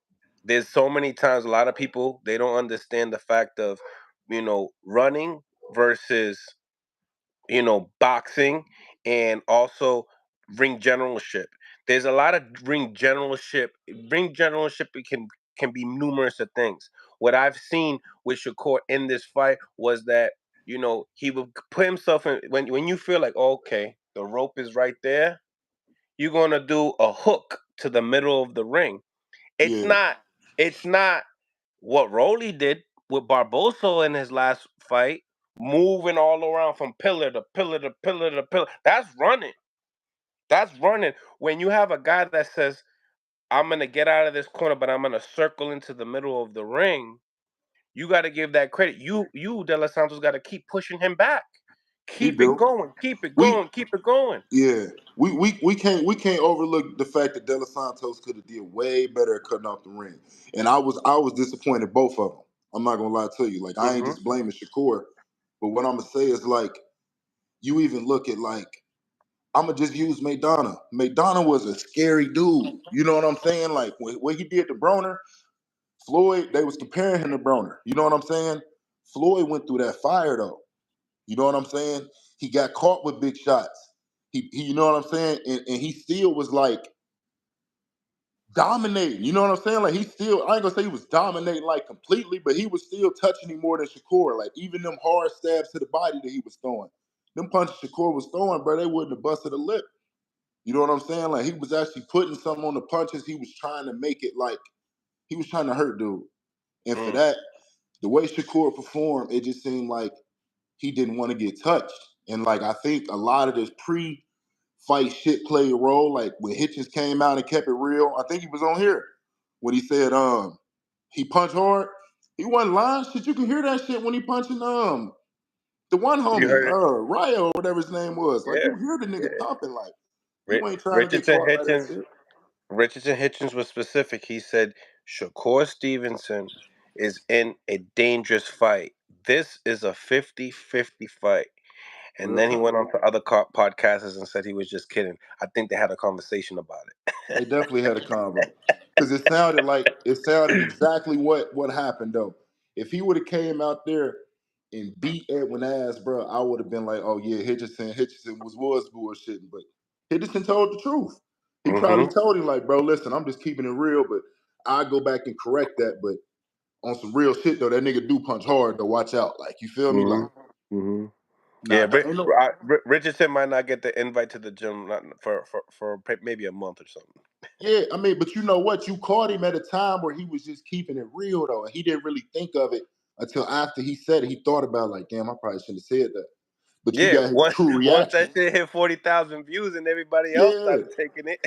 there's so many times a lot of people they don't understand the fact of running versus boxing and also ring generalship. There's a lot of ring generalship. Ring generalship can be numerous of things. What I've seen with Shakur in this fight was that he would put himself in when you feel like, okay, the rope is right there, you're gonna do a hook to the middle of the ring. It's Yeah. not it's not what Rolly did with Barboso in his last fight, moving all around from pillar to pillar to pillar to pillar. That's running. That's running. When you have a guy that says, I'm gonna get out of this corner, but I'm gonna circle into the middle of the ring, you gotta give that credit. You De Los Santos gotta keep pushing him back. He Keep it do. going, keep it We going, keep it going. Yeah, we can't overlook the fact that De Los Santos could have did way better at cutting off the ring, and I was disappointed both of them. I'm not gonna lie to you. Like I ain't Hmm. just blaming Shakur, but what I'm gonna say is like you even look at like I'm gonna just use Maidana. Maidana was a scary dude. You know what I'm saying? Like what he did to Broner, Floyd. They was comparing him to Broner. You know what I'm saying? Floyd went through that fire though. You know what I'm saying? He got caught with big shots. You know what I'm saying? And he still was like dominating. You know what I'm saying? Like he still, I ain't gonna say he was dominating like completely, but he was still touching him more than Shakur. Like even them hard stabs to the body that he was throwing, them punches Shakur was throwing, bro, they wouldn't have busted a lip. You know what I'm saying? Like he was actually putting something on the punches. He was trying to make it like he was trying to hurt dude. And for Mm. that, the way Shakur performed, it just seemed like he didn't want to get touched. And like I think a lot of this pre-fight shit played a role. Like when Hitchens came out and kept it real, I think he was on here when he said he punched hard. He wasn't lying. Shit, you can hear that shit when he punching The one You homie, heard it? Ryo, or whatever his name was. Like, Yeah, you hear the nigga yeah. thumping. Like, you ain't trying to get Richardson caught by that Hitchens. shit. Richardson Hitchens was specific. He said Shakur Stevenson is in a dangerous fight. This is a 50-50 fight. And Real then he talk. went on to other podcasters and said he was just kidding. I think they had a conversation about it. They definitely had a convo. Because it sounded exactly what happened though. If he would have came out there and beat Edwin ass, bro, I would have been like, oh yeah, Hitchison was bullshitting. But Hitchison told the truth. He probably Mm-hmm. told him, like, bro, listen, I'm just keeping it real, but I go back and correct that. But on some real shit though, that nigga do punch hard though. Watch out. Like, you feel me? Like, Mm-hmm. Mm-hmm. nah, Yeah, ain't no. Richardson might not get the invite to the gym for maybe a month or something. Yeah, I mean, but you know what? You caught him at a time where he was just keeping it real though, and he didn't really think of it until after he said it. He thought about it, like, damn, I probably shouldn't have said that. But you Yeah, got his true once reaction. that shit hit 40,000 views and everybody else Yeah, started taking it.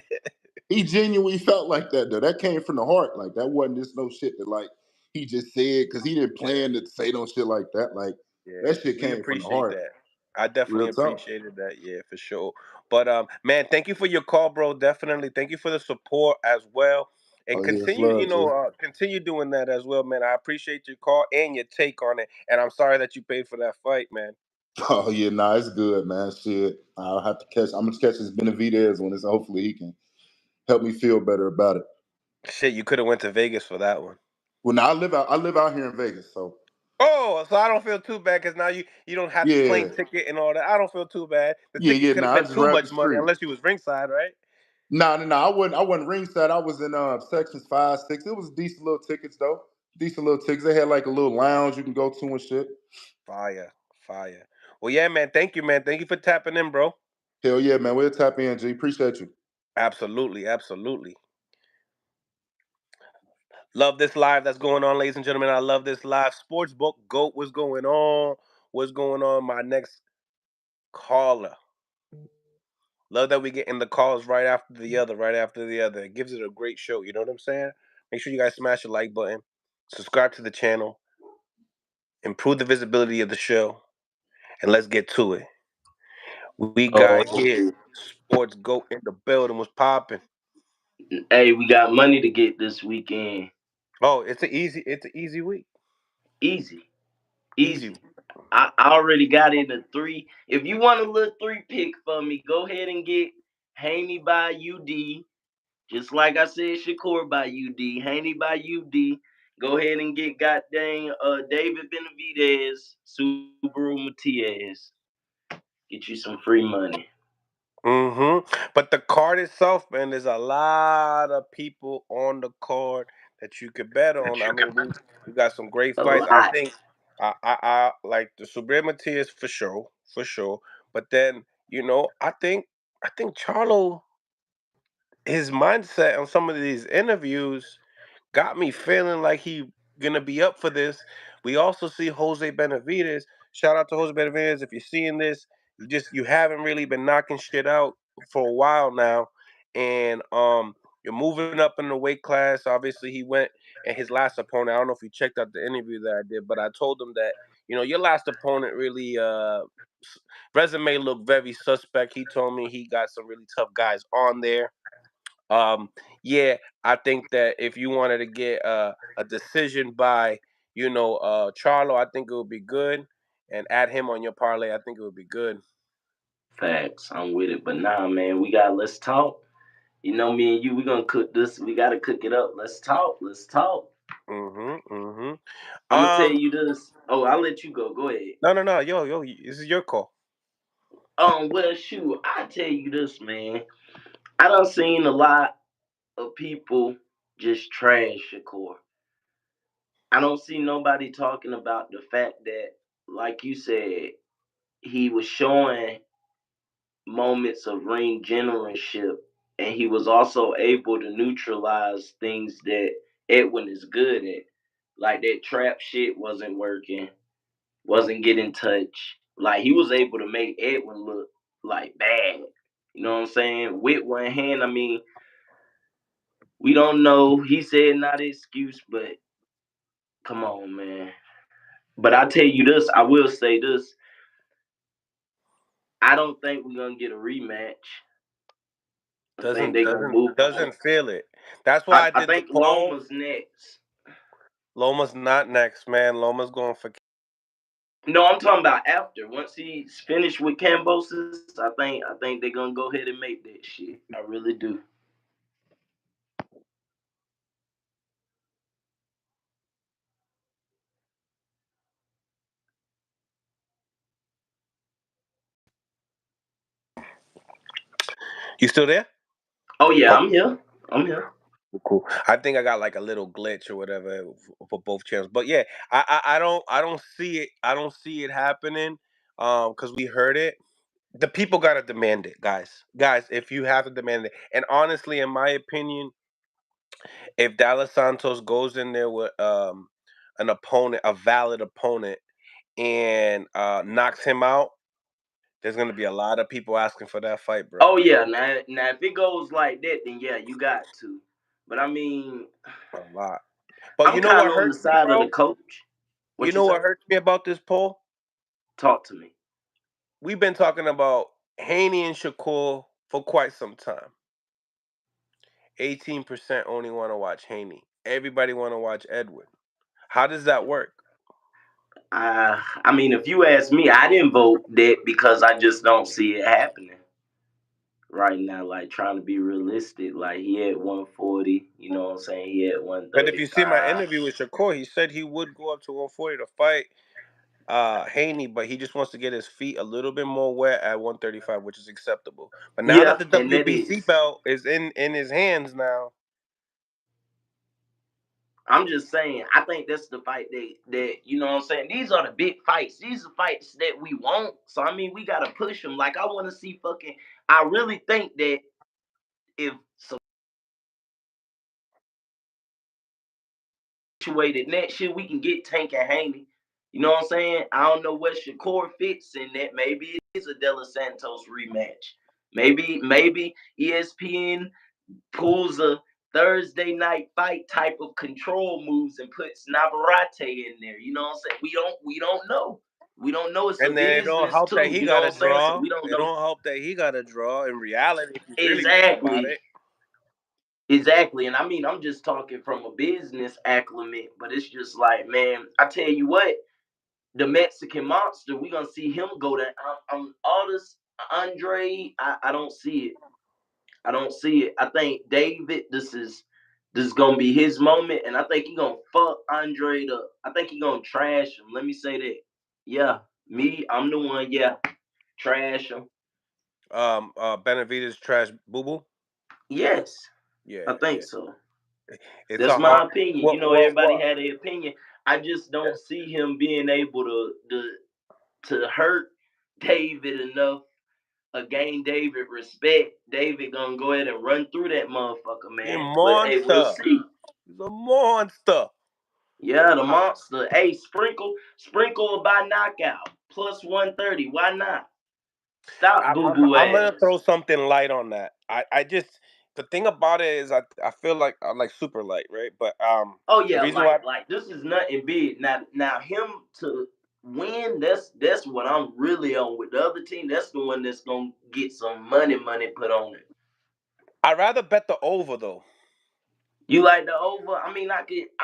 he genuinely felt like that though. That came from the heart. Like, that wasn't just no shit that like he just said because he didn't plan to say no shit like that. Like, Yeah, that shit we came from the appreciate heart. that. I definitely Real talk. appreciated that. Yeah, for sure. But man, thank you for your call, bro. Definitely, thank you for the support as well, and Oh yeah, it's continue. love, G. Continue doing that as well, man. I appreciate your call and your take on it. And I'm sorry that you paid for that fight, man. Oh yeah, nah, it's good, man. Shit, I'll have to catch. I'm gonna catch this Benavidez one. So hopefully he can help me feel better about it. Shit, you could have went to Vegas for that one. Well, now I live out here in Vegas, so Oh, so I don't feel too bad because now you don't have the plane yeah, ticket and all that. I don't feel too bad. The yeah, ticket yeah. could have Nah, I been just too ran up the much money street. unless you was ringside, right? Nah, nah, nah. I wasn't ringside. I was in sections 5, 6. It was decent little tickets though. Decent little tickets. They had like a little lounge you can go to and shit. Fire, fire. Well, yeah, man. Thank you, man. Thank you for tapping in, bro. Hell yeah, man. We'll tap in, G. Appreciate you. Absolutely, absolutely. Love this live that's going on, ladies and gentlemen. I love this live. Sportsbook GOAT, what's going on? What's going on? My next caller. Love that we get in the calls right after the other, right after the other. It gives it a great show. You know what I'm saying? Make sure you guys smash the like button, subscribe to the channel, improve the visibility of the show, and let's get to it. We Oh, got here Sports GOAT in the building was popping. hey, we got money to get this weekend. Oh, it's an easy week. Easy, Easy. easy. I already got in the three. If you want a little three pick for me, go ahead and get Haney by UD. Just like I said, Shakur by UD, Haney by UD. Go ahead and get goddamn David Benavidez, Subaru Matias. Get you some free money. But the card itself, man, there's a lot of people on the card that you could bet on. I mean, we got some great A fights. I lot. think I like the Supremacy is for sure, for sure. But then I think Charlo, his mindset on some of these interviews got me feeling like he gonna be up for this. We also see Jose Benavidez. Shout out to Jose Benavidez. If you're seeing this, you haven't really been knocking shit out for a while now, and you're moving up in the weight class. Obviously, he went and his last opponent. I don't know if you checked out the interview that I did, but I told him that your last opponent really resume looked very suspect. He told me he got some really tough guys on there. Um, yeah, I think that if you wanted to get a decision by, Charlo, I think it would be good. And add him on your parlay, I think it would be good. Facts. I'm with it. But nah, man, let's talk. You know, me and you, we gonna cook this. We gotta cook it up. Let's talk. Let's talk. Mm-hmm. Mm-hmm. I'm gonna tell you this. Oh, I'll let you go. Go ahead. No, no, no. Yo, this is your call. Well, shoot, I tell you this, man. I done seen a lot of people just trash Shakur. I don't see nobody talking about the fact that, like you said, he was showing moments of ring generalship, and he was also able to neutralize things that Edwin is good at. Like that trap shit wasn't working, wasn't getting touch. Like he was able to make Edwin look like bad. You know what I'm saying? With one hand, I mean, we don't know. He said not an excuse, but come on, man. But I tell you this, I will say this. I don't think we're gonna get a rematch. I think Doesn't they're gonna doesn't move on. doesn't feel it. That's why I I did the think poll. Loma's next. Loma's not next, man. Loma's going for. No, I'm talking about after. Once he's finished with Cambosis, I think they're gonna go ahead and make that shit. I really do. You still there? Oh yeah, Oh, I'm here. I'm here. cool. I think I got like a little glitch or whatever for both channels. But yeah, I don't see it. I don't see it happening. Because we heard it. The people gotta demand it, guys. Guys, if you have to demand it, and honestly, in my opinion, if Dallas Santos goes in there with an opponent, a valid opponent, and knocks him out, there's gonna be a lot of people asking for that fight, bro. Oh yeah, now if it goes like that, then yeah, you got to. But I mean, A lot. But I'm you know kind what of on the hurts me, side of the bro? coach. You What you know say? what hurts me about this poll? Talk to me. We've been talking about Haney and Shakur for quite some time. 18% only want to watch Haney. Everybody want to watch Edwin. How does that work? I mean, if you ask me, I didn't vote that because I just don't see it happening right now. Like trying to be realistic, like he had 140. You know what I'm saying? He had But if you see my 135. interview with Shakur, he said he would go up to 140 to fight Haney, but he just wants to get his feet a little bit more wet at 135, which is acceptable. But now that Yeah, the and that WBC is. belt is in his hands now, I'm just saying, I think that's the fight that you know what I'm saying. These are the big fights. These are fights that we want. So I mean, we gotta push them. Like I want to see fucking. I really think that if situated next year, we can get Tank and Haney. You know what I'm saying? I don't know what Shakur fits in that. Maybe it is a De Los Santos rematch. Maybe ESPN pulls a Thursday night fight type of control moves and puts Navarrete in there. You know what I'm saying? We don't know. We don't know. It's a and then it don't business help that too. he You know got what a I'm saying? So draw. we don't It know don't help that he got a draw. In reality, if you really think about exactly. it, Exactly. And I mean, I'm just talking from a business acclimate, but it's just like, man, I tell you what, the Mexican monster, we gonna see him go to all this Andrade. I don't see it. I don't see it. I think David, this is gonna be his moment, and I think he gonna fuck Andrade up. I think he gonna trash him. Let me say that. Yeah, me, I'm the one. Yeah, trash him. Benavidez trash boo boo. Yes, Yeah, I think yeah. so. It's That's a hard. my opinion. You What know, what everybody what? had their opinion. I just don't see him being able to hurt David enough or gain David respect. David gonna go ahead and run through that motherfucker, He a man. But hey, we'll monster. see. He's a monster. Yeah, the monster. Hey, sprinkle by knockout. Plus 130. Why not? Stop I'm, boo I'm boo I'm gonna throw ass. something light on that. I just the thing about it is I feel like I like super light, right? But Oh the yeah, reason why like this is nothing big. Now him to win, that's what I'm really on with the other team. That's the one that's gonna get some money put on it. I'd rather bet the over though. You like the over? I mean, I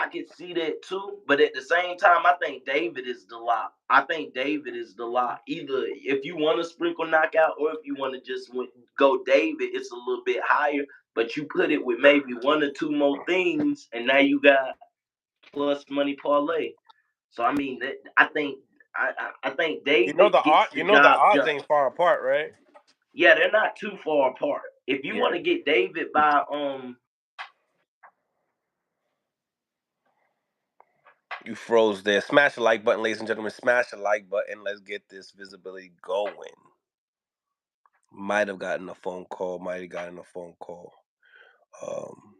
could see that too, but at the same time, I think David is the lock. I think David is the lock. Either if you want to sprinkle knockout or if you want to just go David, it's a little bit higher. But you put it with maybe one or two more things, and now you got plus money parlay. So I mean, I think David gets the You know the job odds done. ain't far apart, right? Yeah, they're not too far apart. If you want Yeah. to get David by You froze there. Smash the like button, ladies and gentlemen. Smash the like button. Let's get this visibility going. Might have gotten a phone call. Might have gotten a phone call. Um,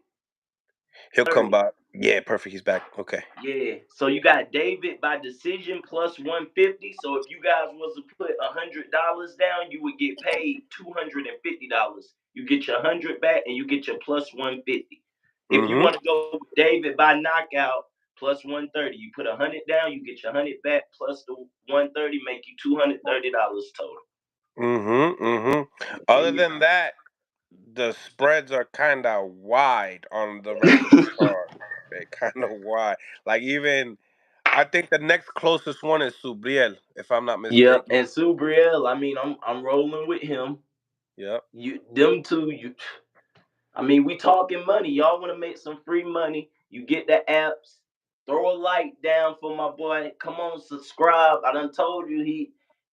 he'll come 30. back. Yeah, perfect. He's back. Okay. Yeah. So you got David by decision plus 150. So if you guys was to put $100 down, you would get paid $250. You get your 100 back and you get your plus 150. If you Mm-hmm. want to go with David by knockout plus 130, you put 100 down, you get your 100 back plus the 130, make you $230 total. Other than that, the spreads are kind of wide on the rest of the card. They're kind of wide. Like even, I think the next closest one is Subriel, if I'm not Yep, mistaken. and Subriel, I mean, I'm rolling with him. Yep. You them two, I mean, we talking money. Y'all want to make some free money? You get the apps. Throw a like down for my boy. Come on, subscribe. I done told you he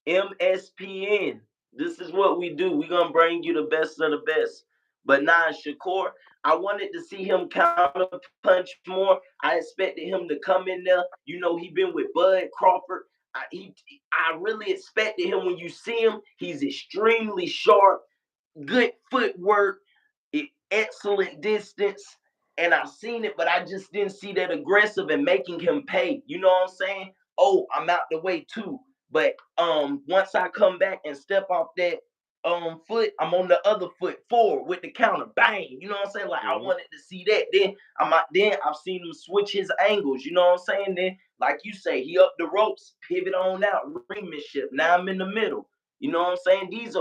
MSPN. This is what we do. We gonna bring you the best of the best. But nah, Shakur, I wanted to see him counter punch more. I expected him to come in there. You know, he been with Bud Crawford. I really expected him. When you see him, he's extremely sharp, good footwork, excellent distance, and I've seen it, but I just didn't see that aggressive and making him pay. You know what I'm saying? Oh, I'm out the way too. But once I come back and step off that foot, I'm on the other foot forward with the counter. Bang. You know what I'm saying? Like I Hmm. wanted to see that. Then I've seen him switch his angles. You know what I'm saying? Then, like you say, he up the ropes, pivot on out, ringmanship. Now I'm in the middle. You know what I'm saying? These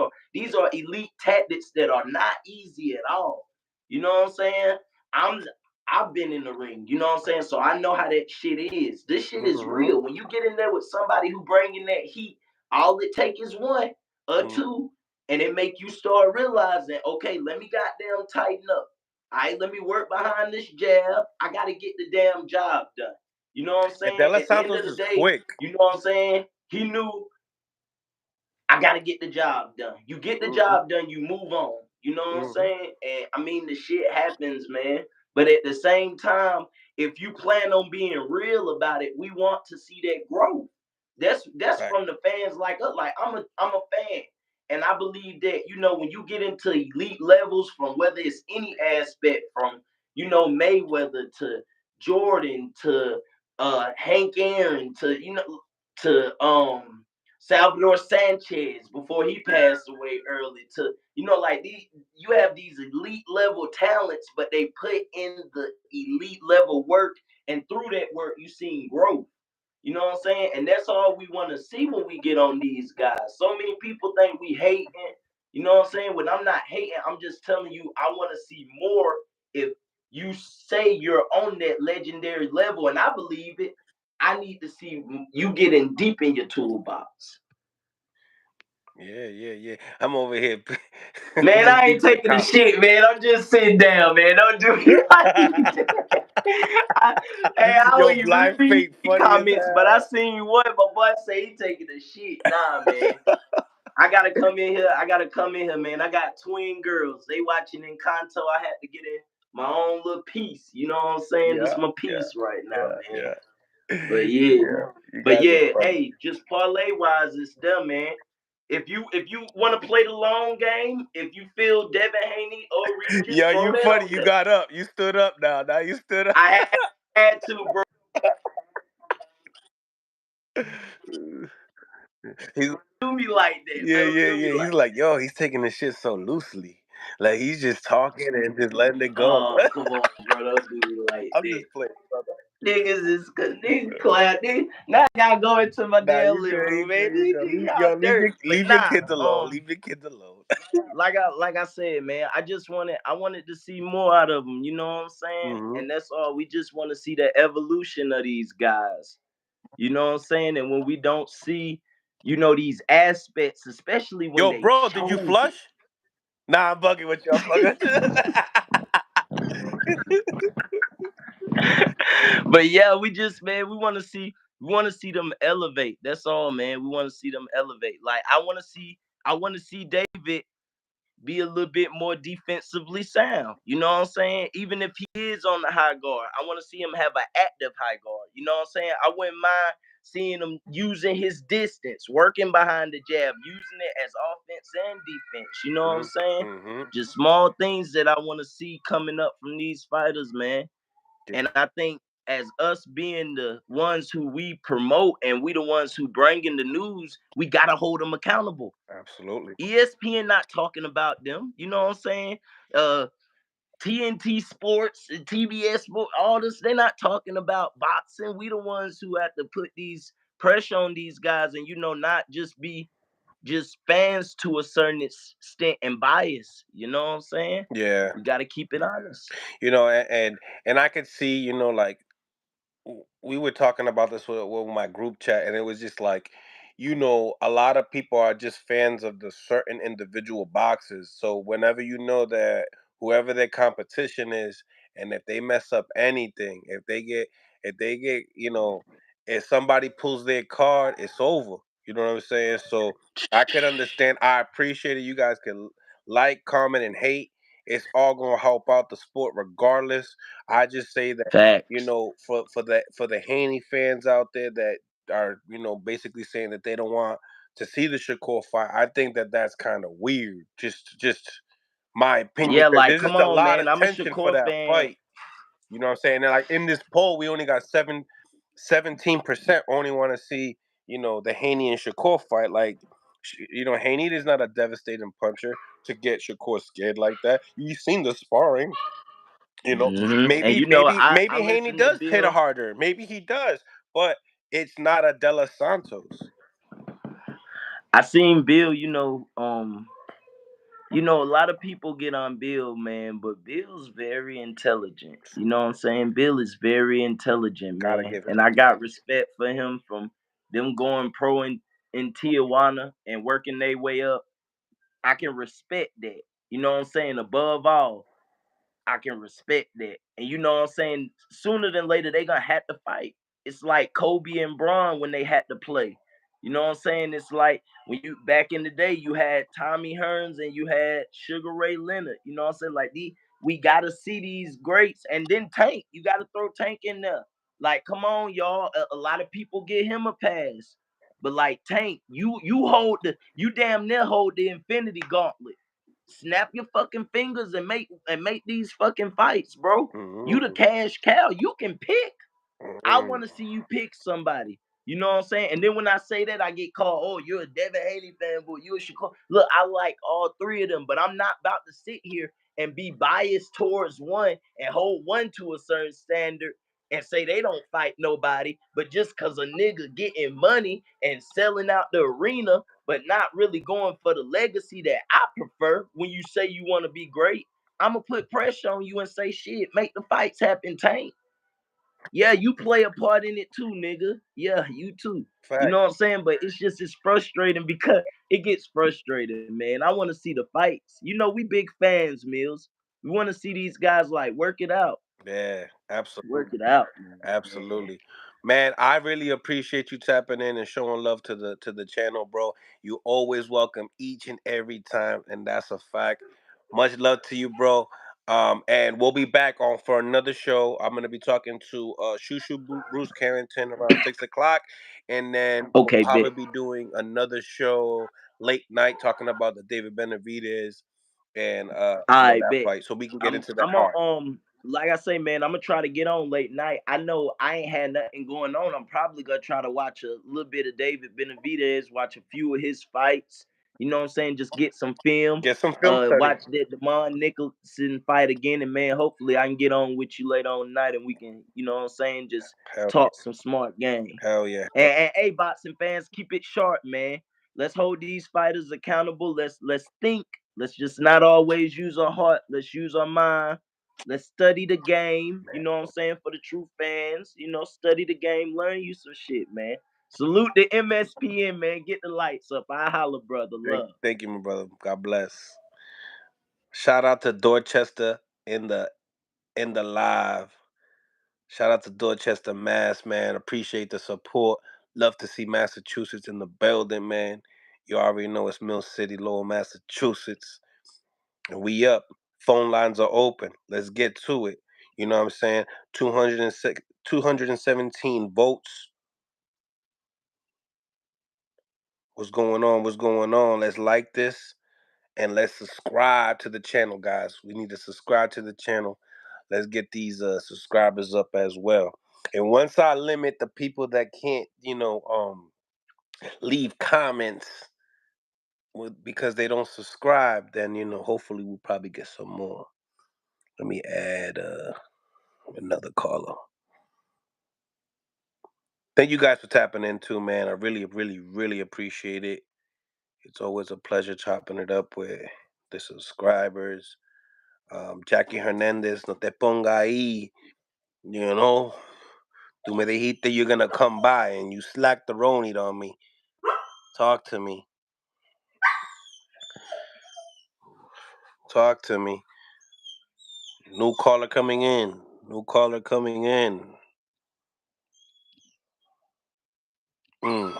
are elite tactics that are not easy at all. You know what I'm saying? I'm I've been in the ring. You know what I'm saying? So I know how that shit is. This shit is Hmm. real. When you get in there with somebody who bringing that heat, all it take is one or two, and it make you start realizing, okay, let me goddamn tighten up. All right, let me work behind this jab. I gotta get the damn job done. You know what I'm And saying? Los At the end of Santos the is day, quick. you know what I'm saying? He knew I gotta get the job done. You get the Hmm. job done, you move on. You know what I'm Hmm. saying? And I mean, the shit happens, man. But at the same time, if you plan on being real about it, we want to see that growth. That's Right. from the fans like us. Like I'm a fan. And I believe that, when you get into elite levels, from whether it's any aspect, from, Mayweather to Jordan to Hank Aaron to, Salvador Sanchez before he passed away early, to, like these, you have these elite level talents, but they put in the elite level work, and through that work you seen growth. You know what I'm saying? And that's all we want to see when we get on these guys. So many people think we hating. You know what I'm saying? When I'm not hating, I'm just telling you I want to see more. If you say you're on that legendary level, and I believe it, I need to see you getting deep in your toolbox. Yeah. I'm over here Man, just I ain't giving the taking the comments. shit, man. I'm just sitting down, man. Don't do me like I Yo, only blind read fate funny as comments, but I hell. seen one. My boy say he taking the shit. Nah, man. I gotta come in here. I gotta come in here, man. I got twin girls. They watching in Kanto. I had to get in my own little piece. You know what I'm saying? This Yeah, is my yeah, piece right now, yeah, man. yeah. But yeah, Yeah, you guys are funny. hey, just parlay wise, it's them, man. If you want to play the long game, if you feel Devin Haney or Regis, Yo, throw you that funny. on You there. got up. You stood up now. Now you stood up. I had to, bro. He's Do me like that, Yeah, bro. yeah, Do me yeah. He's like like, yo, he's taking the shit so loosely. Like he's just talking and just letting it that. go. Oh, come on, bro. Don't do me like I'm that. just playing, brother. Niggas is niggas clap. Now I gotta go into my Nah, damn you living good, you room, man. good, you good. Y'all Yo, dirty. But leave your nah, kids alone. Leave your kids alone. like I said, man, I wanted to see more out of them. You know what I'm saying? Hmm. And that's all. We just want to see the evolution of these guys. You know what I'm saying? And when we don't see, these aspects, especially when Yo, they bro, did you chose it. flush? Nah, I'm bugging with you. I'm fucking. But yeah, we just, man, we want to see them elevate. That's all, man. We want to see them elevate. Like I want to see David be a little bit more defensively sound. You know what I'm saying? Even if he is on the high guard, I want to see him have an active high guard. You know what I'm saying? I wouldn't mind seeing him using his distance, working behind the jab, using it as offense and defense. You know what I'm saying? Mm-hmm. Just small things that I want to see coming up from these fighters, man. And I think as us being the ones who we promote and we the ones who bring in the news, we gotta hold them accountable. Absolutely. ESPN not talking about them. You know what I'm saying? Uh, TNT Sports, TBS Sports, all this, they're not talking about boxing. We the ones who have to put these pressure on these guys and, not just be just fans to a certain extent and bias. You know what I'm saying? Yeah. We got to keep it honest. And I could see, like we were talking about this with my group chat, and it was just like, a lot of people are just fans of the certain individual boxers. So whenever you know that whoever their competition is, and if they mess up anything, if they get, if somebody pulls their card, it's over. You know what I'm saying? So I could understand. I appreciate it. You guys can like, comment, and hate. It's all gonna help out the sport regardless. I just say that, Facts. for the Haney fans out there that are, basically saying that they don't want to see the Shakur fight. I think that that's kind of weird. Just my opinion, Yeah, because like there's come just a on, lot man. of I'm a tension for Shakur that fan. fight. You know what I'm saying? And like in this poll, we only got 17% only want to see, the Haney and Shakur fight. Like, Haney is not a devastating puncher to get Shakur scared like that. You've seen the sparring. And Maybe I maybe Haney listened to does hit Bill. harder. Maybe he does, but it's not a De Los Santos. I seen Bill. A lot of people get on Bill, man, but Bill's very intelligent. You know what I'm saying? Bill is very intelligent, Gotta man. give him And I got respect. respect for him from them going pro in Tijuana and working their way up. I can respect that. You know what I'm saying? Above all, I can respect that. And you know what I'm saying? Sooner than later, they gonna have to fight. It's like Kobe and Braun when they had to play. You know what I'm saying? It's like when you back in the day, you had Tommy Hearns and you had Sugar Ray Leonard. You know what I'm saying? Like we gotta see these greats, and then Tank. You gotta throw Tank in there. Like, come on, y'all. A lot of people give him a pass, but like Tank, you damn near hold the Infinity Gauntlet. Snap your fucking fingers and make these fucking fights, bro. You the Mm-hmm. cash cow. You can pick. I Mm-hmm. want to see you pick somebody. You know what I'm saying? And then when I say that, I get called, oh, you're a Devin Haney fanboy. You a Shakur. Look, I like all three of them, but I'm not about to sit here and be biased towards one and hold one to a certain standard and say they don't fight nobody. But just because a nigga getting money and selling out the arena, but not really going for the legacy that I prefer when you say you want to be great, I'm going to put pressure on you and say, shit, make the fights happen, Tank. Yeah, you play a part in it too, nigga. Yeah, you too. You Fact. know what I'm saying? But it's frustrating because it gets frustrating, man. I want to see the fights. We big fans, Mills. We want to see these guys like work it out. Yeah, Work absolutely. it out, man. Absolutely. Man, I really appreciate you tapping in and showing love to the channel, bro. You always welcome each and every time, and that's a fact. Much love to you, bro. And we'll be back on for another show. I'm gonna be talking to Bruce Carrington around 6 o'clock, and then we'll Okay, bet. probably be doing another show late night talking about the David Benavidez and I that bet. fight, so we can get I'm into that I'm card. on like I say, man, I'm gonna try to get on late night. I know I ain't had nothing going on. I'm probably gonna try to watch a little bit of David Benavidez, watch a few of his fights. You know what I'm saying? Just get some film. Get some film study. Watch that Demond Nicholson fight again, and man, hopefully I can get on with you later on tonight, and we can, you know what I'm saying, just Hell yeah. talk some smart game. Hell yeah. And hey, boxing fans, keep it sharp, man. Let's hold these fighters accountable. Let's think. Let's just not always use our heart. Let's use our mind. Let's study the game. You know what I'm saying? For the true fans, study the game, learn you some shit, man. Salute the MSPN, man. Get the lights up. I holla, brother. Love. Thank you, my brother. God bless. Shout out to Dorchester in the live. Shout out to Dorchester, Mass, man. Appreciate the support. Love to see Massachusetts in the building, man. You already know it's Mill City, Lowell, Massachusetts. And we up. Phone lines are open. Let's get to it. You know what I'm saying? 206, 217 votes. What's going on? What's going on? Let's like this. And let's subscribe to the channel, guys. We need to subscribe to the channel. Let's get these subscribers up as well. And once I limit the people that can't, leave comments because they don't subscribe, then hopefully we'll probably get some more. Let me add another caller. Thank you guys for tapping in too, man. I really, really, really appreciate it. It's always a pleasure chopping it up with the subscribers. Jackie Hernandez, no te ponga ahí. You know, tú me dijiste you're gonna come by and you slacked the Ronit on me. Talk to me. Talk to me. New caller coming in. New caller coming in. Mm.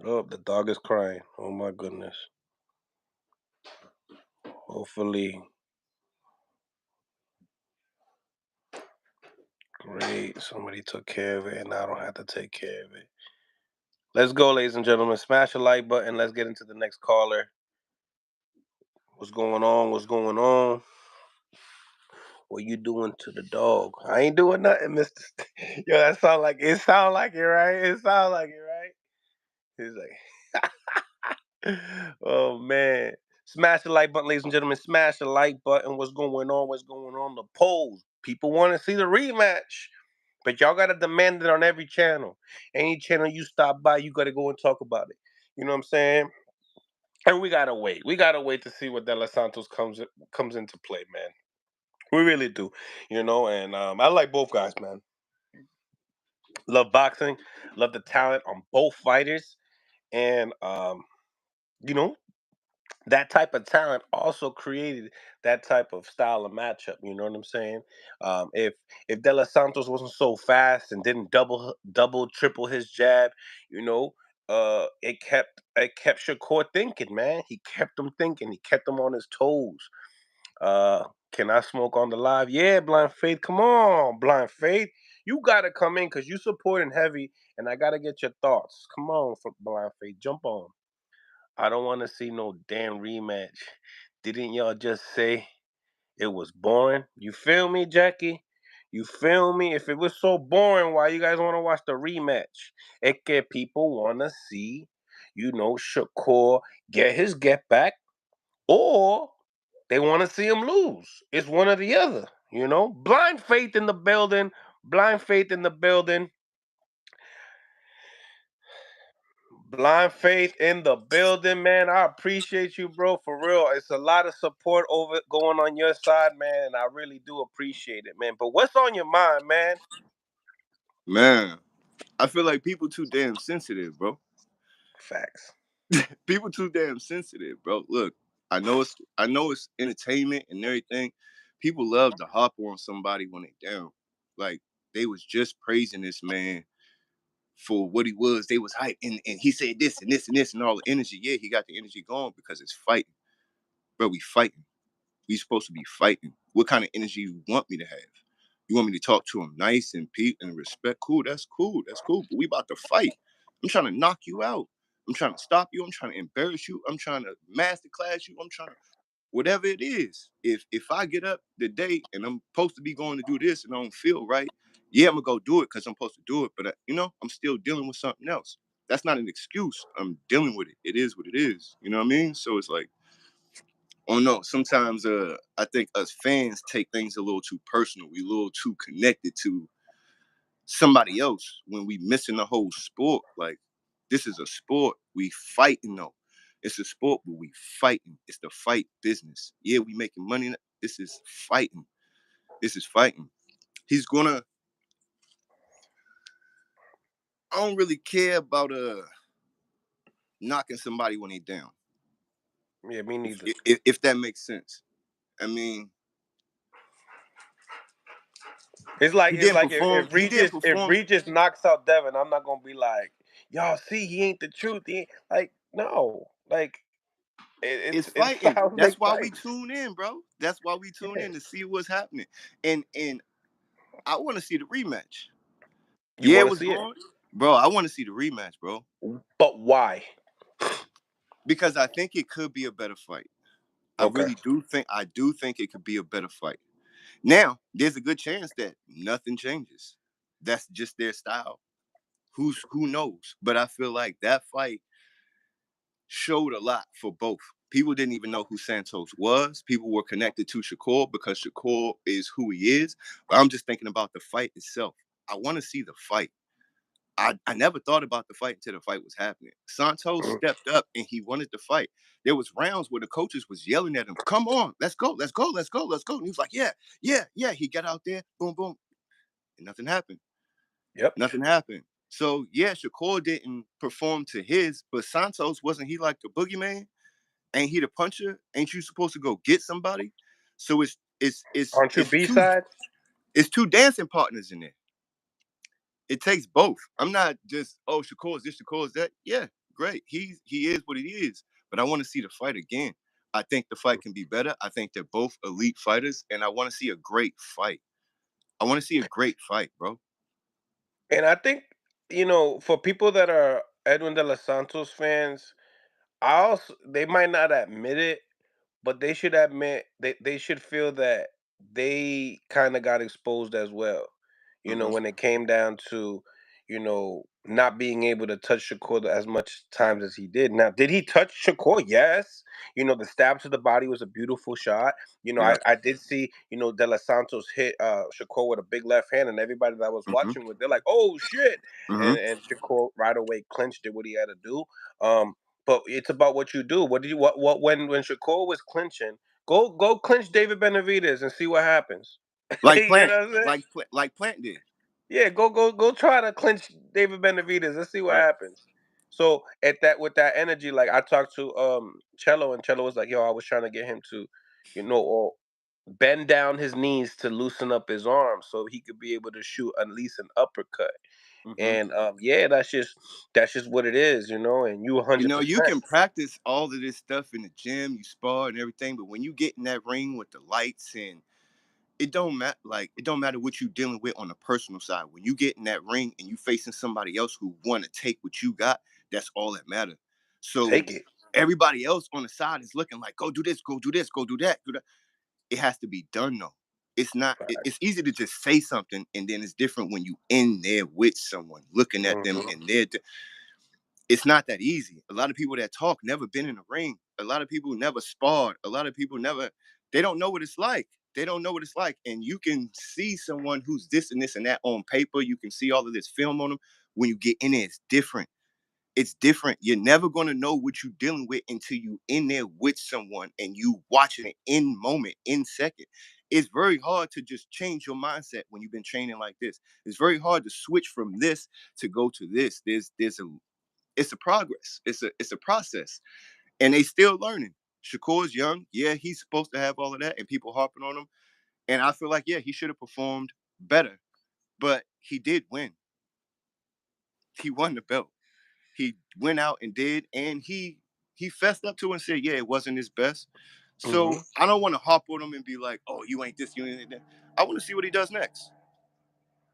Oh, the dog is crying. Oh my goodness. Hopefully. Great. Somebody took care of it and I don't have to take care of it. Let's go, ladies and gentlemen. Smash the like button. Let's get into the next caller. What's going on? What's going on? What you doing to the dog? I ain't doing nothing, Mister. Yo, that sound like it. Sound like it, right? It sound like it, right? He's like, oh man. Smash the like button, ladies and gentlemen. Smash the like button. What's going on? What's going on? The polls. People want to see the rematch. But y'all gotta demand it on every channel. Any channel you stop by, you gotta go and talk about it. You know what I'm saying? And we gotta wait. We gotta wait to see what De Los Santos comes into play, man. We really do. You know, and I like both guys, man. Love boxing, love the talent on both fighters, and you know, that type of talent also created that type of style of matchup. You know what I'm saying? If De Los Santos wasn't so fast and didn't double, triple his jab, you know, it kept Shakur thinking, man. He kept him thinking. He kept him on his toes. Uh, can I smoke on the live? Yeah, Blind Faith. Come on, Blind Faith. You gotta come in because you supporting heavy, and I gotta get your thoughts. Come on, for Blind Faith, jump on. I don't want to see no damn rematch. Didn't y'all just say it was boring? You feel me, Jackie? You feel me? If it was so boring, why you guys want to watch the rematch? Es que people want to see, Shakur get his get back, or they want to see him lose. It's one or the other, Blind faith in the building. Blind faith in the building. Blind Faith in the building, man. I appreciate you, bro. For real. It's a lot of support over going on your side, man, and I really do appreciate it, man. But what's on your mind, man? Man, I feel like people too damn sensitive, bro. Facts. People too damn sensitive, bro. Look, I know it's entertainment and everything. People love to hop on somebody when they down. Like they was just praising this man for what he was. They was hype and he said this and this and this and all the energy. Yeah, he got the energy going because it's fighting. Bro, we fighting. We supposed to be fighting. What kind of energy you want me to have? You want me to talk to him nice and and respect? Cool, that's cool. That's cool. But we about to fight. I'm trying to knock you out. I'm trying to stop you. I'm trying to embarrass you. I'm trying to masterclass you. I'm trying to whatever it is. If I get up today and I'm supposed to be going to do this and I don't feel right, yeah, I'm gonna go do it because I'm supposed to do it. But I'm still dealing with something else. That's not an excuse. I'm dealing with it. It is what it is. You know what I mean? So it's like, oh no, sometimes I think us fans take things a little too personal. We a little too connected to somebody else when we missing the whole sport. Like this is a sport. We fighting though. It's a sport, but we fighting. It's the fight business. Yeah, we making money. This is fighting. This is fighting. He's gonna. I don't really care about knocking somebody when they down. Yeah, me neither. If that makes sense. I mean, It's like he it's didn't like perform. if He didn't Regis if perform. Regis knocks out Devin, I'm not gonna be like, y'all see, he ain't the truth. He ain't, like, no, like It's it's fighting. styles That's make why we fights. tune in, bro. That's why we tune Yeah. in to see what's happening. And I want to see the rematch. You Yeah, want it to was see it, boring, bro. I want to see the rematch, bro, but why? because I think it could be a better fight. I Okay. really do think. I do think it could be a better fight. Now, there's a good chance that nothing changes. That's just their style. Who knows? But I feel like that fight showed a lot for both. People didn't even know who Santos was. People were connected to Shakur because Shakur is who he is. But I'm just thinking about the fight itself. I want to see the fight. I never thought about the fight until the fight was happening. Santos stepped up and he wanted to fight. There was rounds where the coaches was yelling at him, "Come on, let's go, let's go, let's go, let's go." And he was like, "Yeah, yeah, yeah." He got out there, boom, boom, and nothing happened. Yep. Nothing happened. So yeah, Shakur didn't perform to his, but Santos wasn't he like the boogeyman? Ain't he the puncher? Ain't you supposed to go get somebody? So Aren't you it's B side? two dancing partners in there. It takes both. I'm not just, oh, Shakur is this, Shakur is that. Yeah, great. He is what he is. But I want to see the fight again. I think the fight can be better. I think they're both elite fighters, and I want to see a great fight. I want to see a great fight, bro. And I think, for people that are Edwin de los Santos fans, they might not admit it, but they should admit they should feel that they kind of got exposed as well. Mm-hmm. When it came down to, not being able to touch Shakur as much times as he did. Now, did he touch Shakur? Yes. The stab to the body was a beautiful shot. Yeah. I did see, De Los Santos hit Shakur with a big left hand, and everybody that was Mm-hmm. watching they're like, "Oh shit!" Mm-hmm. And Shakur right away clinched it what he had to do. But it's about what you do. What did you what when Shakur was clinching? Go clinch David Benavidez and see what happens. Like You Plant, know what I'm saying? like Plant did. Yeah, go try to clinch David Benavidez. Let's see what Right. happens. So with that energy, like I talked to Cello, and Cello was like, "Yo, I was trying to get him to, or bend down his knees to loosen up his arms so he could be able to shoot at least an uppercut." Mm-hmm. And yeah, that's just what it is, and you You know, you 100%. can practice all of this stuff in the gym, you spar and everything, but when you get in that ring with the lights and it don't matter what you're dealing with on the personal side. When you get in that ring and you facing somebody else who want to take what you got, that's all that matters. So Take it. everybody else on the side is looking like, go do this, go do this, go do that, do that. It has to be done though. It's not. It's easy to just say something, and then it's different when you in there with someone, looking at them, Mhm. and it's not that easy. A lot of people that talk never been in a ring. A lot of people never sparred. A lot of people never. They don't know what it's like. They don't know what it's like. And you can see someone who's this and this and that on paper. You can see all of this film on them. When you get in there, it's different. It's different. You're never gonna know what you're dealing with until you in there with someone and you watching it in moment, in second. It's very hard to just change your mindset when you've been training like this. It's very hard to switch from this to go to this. There's a it's a progress. It's a process, and they still learning. Shakur's young. Yeah, he's supposed to have all of that, and people harping on him. And I feel like yeah, he should have performed better, but he did win. He won the belt. He went out and did, and he fessed up to it and said, yeah, it wasn't his best. So Mhm. I don't want to harp on him and be like, oh, you ain't this, you ain't that. I want to see what he does next.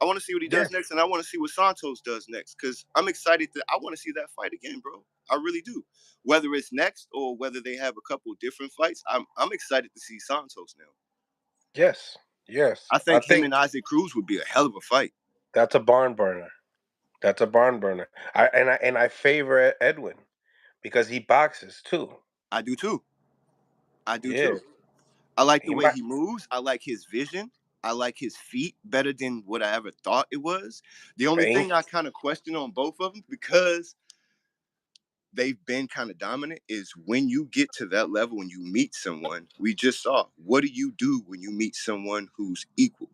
I want to see what he Yeah. does next, and I want to see what Santos does next because I'm excited that I want to see that fight again, bro. I really do. Whether it's next or whether they have a couple different fights, I'm excited to see Santos now. Yes. Yes. I I think him think and Isaac Cruz would be a hell of a fight. that's a barn burner. That's a barn burner. I favor Edwin because he boxes too. I do too. I do Yeah. too. I like the He way might he moves. I like his vision. I like his feet better than what I ever thought it was. The only ain't thing I kind of question on both of them because they've been kind of dominant is when you get to that level when you meet someone. We just saw what do you do when you meet someone who's equal?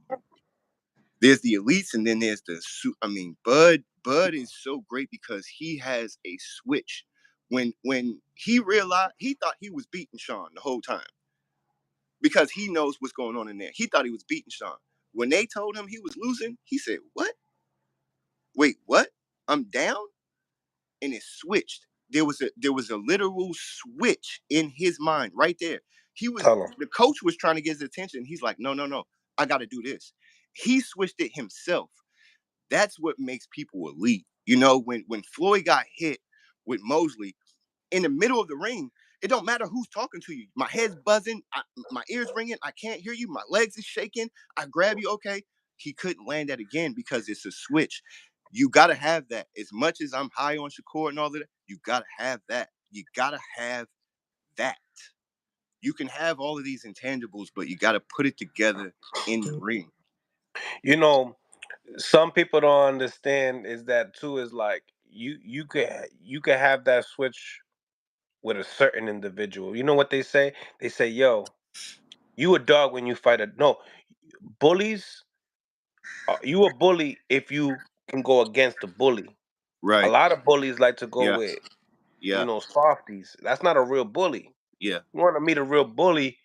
There's the elites and then there's I mean, Bud is so great because he has a switch. When he realized he thought he was beating Sean the whole time because he knows what's going on in there. He thought he was beating Sean. When they told him he was losing, he said, "What? Wait, what? I'm down?" And it switched. There was a literal switch in his mind right there. tell him. The coach was trying to get his attention. He's like, "No, no, no. I got to do this." He switched it himself. That's what makes people elite. You know, when Floyd got hit with Mosley, in the middle of the ring, it don't matter who's talking to you. My head's buzzing, my ears ringing, I can't hear you, my legs is shaking. I grab you, okay. He couldn't land that again because it's a switch. You gotta have that. As much as I'm high on Shakur and all of that, you gotta have that. You gotta have that. You can have all of these intangibles, but you gotta put it together in the ring. You know, some people don't understand is that too is like you could have that switch with a certain individual. You know what they say? They say, "Yo, you a dog when you fight a no bullies. You a bully if you can go against the bully. A Right. lot of bullies like to go Yeah. with Yeah. softies. That's not a real bully. Yeah. You want to meet a real bully?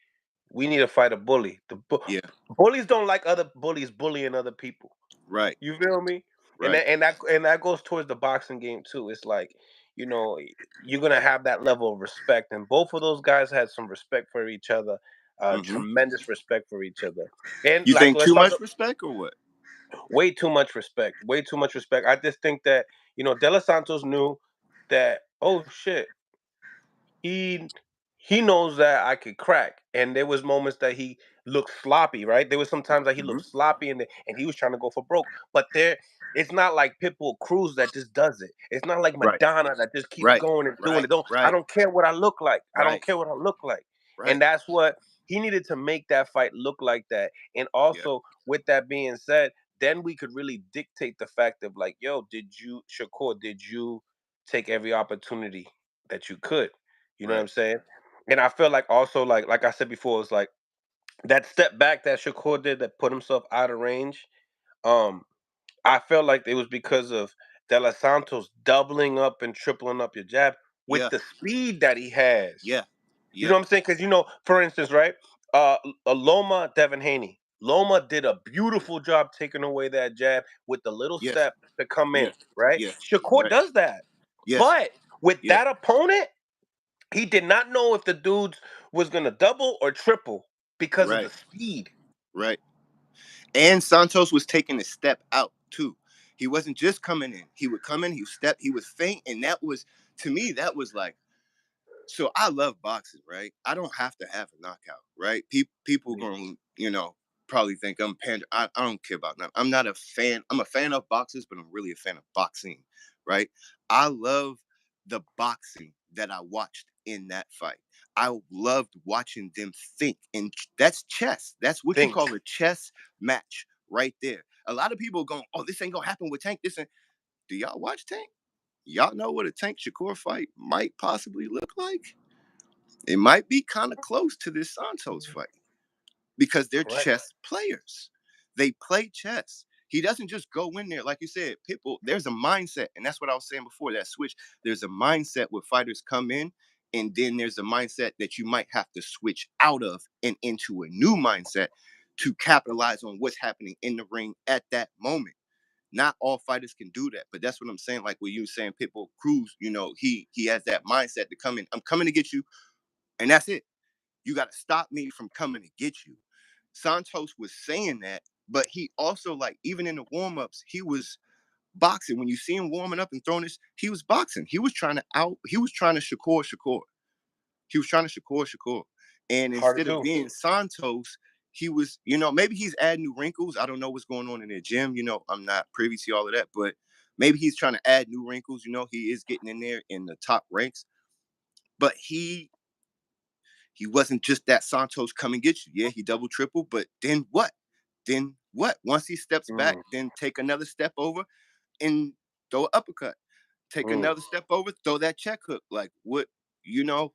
We need to fight a bully. Yeah. Bullies don't like other bullies bullying other people. Right. You feel me? And Right. that goes towards the boxing game too. It's like, you know, you're gonna have that level of respect, and both of those guys had some respect for each other, Mm-hmm. tremendous respect for each other. And You like, think let's too talk much respect or what? way too much respect, way too much respect. I just think that De Los Santos knew that, oh shit, he he knows that I could crack. And there was moments that he looked sloppy, right? There was sometimes that he Mm-hmm. looked sloppy and he was trying to go for broke. But it's not like Pitbull Cruz that just does it. It's not like Right. Madonna that just keeps Right. going and doing Right. it. I Right. don't care what I look like. I don't Right. care what I look like. Right. And that's what he needed to make that fight look like that. And Yeah. also, with that being said, then we could really dictate the fact of like, yo, Shakur, did you take every opportunity that you could? You know what Right. I'm saying? And I feel like also like I said before, it's like that step back that Shakur did that put himself out of range. Um, I felt like it was because of De Los Santos doubling up and tripling up your jab with Yeah. the speed that he has. Yeah. You know Yeah. what I'm saying? Because for instance, right? Loma Devin Haney. Loma did a beautiful job taking away that jab with the little Yes. step to come in, Yeah. right? Yeah. Shakur Right. does that. Yes. But with Yeah. that opponent, he did not know if the dudes was gonna double or triple because of the Right. speed. Right. And Santos was taking a step out too. He wasn't just coming in. He would come in, he would step, he was faint, and that was, to me, that was like, so I love boxing, right? I don't have to have a knockout, right? People Mm. going to, probably think I'm pander. I don't care about that. I'm not a fan. I'm a fan of boxers, but I'm really a fan of boxing, right? I love the boxing that I watched in that fight. I loved watching them think, and that's chess. That's what you Think call a chess match right there. A lot of people going, "Oh, this ain't gonna happen with Tank." This ain't. Do y'all watch Tank? Y'all know what a Tank Shakur fight might possibly look like? It might be kind of close to this Santos fight because they're correct. chess players. They play chess. He doesn't just go in there, like you said, Pitbull. There's a mindset, and that's what I was saying before that switch. There's a mindset where fighters come in, and then there's a mindset that you might have to switch out of and into a new mindset to capitalize on what's happening in the ring at that moment. Not all fighters can do that, but that's what I'm saying. Like what you were saying, Pitbull Cruz, he has that mindset to come in. I'm coming to get you, and that's it. You got to stop me from coming to get you. Santos was saying that, but he also, like, even in the warm-ups, he was boxing. When you see him warming up and throwing this, he was boxing. He was trying to Shakur. He was trying to Shakur. And Hard instead to of do. being Santos, he was, maybe he's adding new wrinkles. I don't know what's going on in their gym. I'm not privy to all of that, but maybe he's trying to add new wrinkles. He is getting in there in the top ranks, but he wasn't just that Santos come and get you. Yeah, he double triple, but then what? Then what? Once he steps back, Mm, then take another step over and throw an uppercut. Take mm, another step over, throw that check hook. Like what?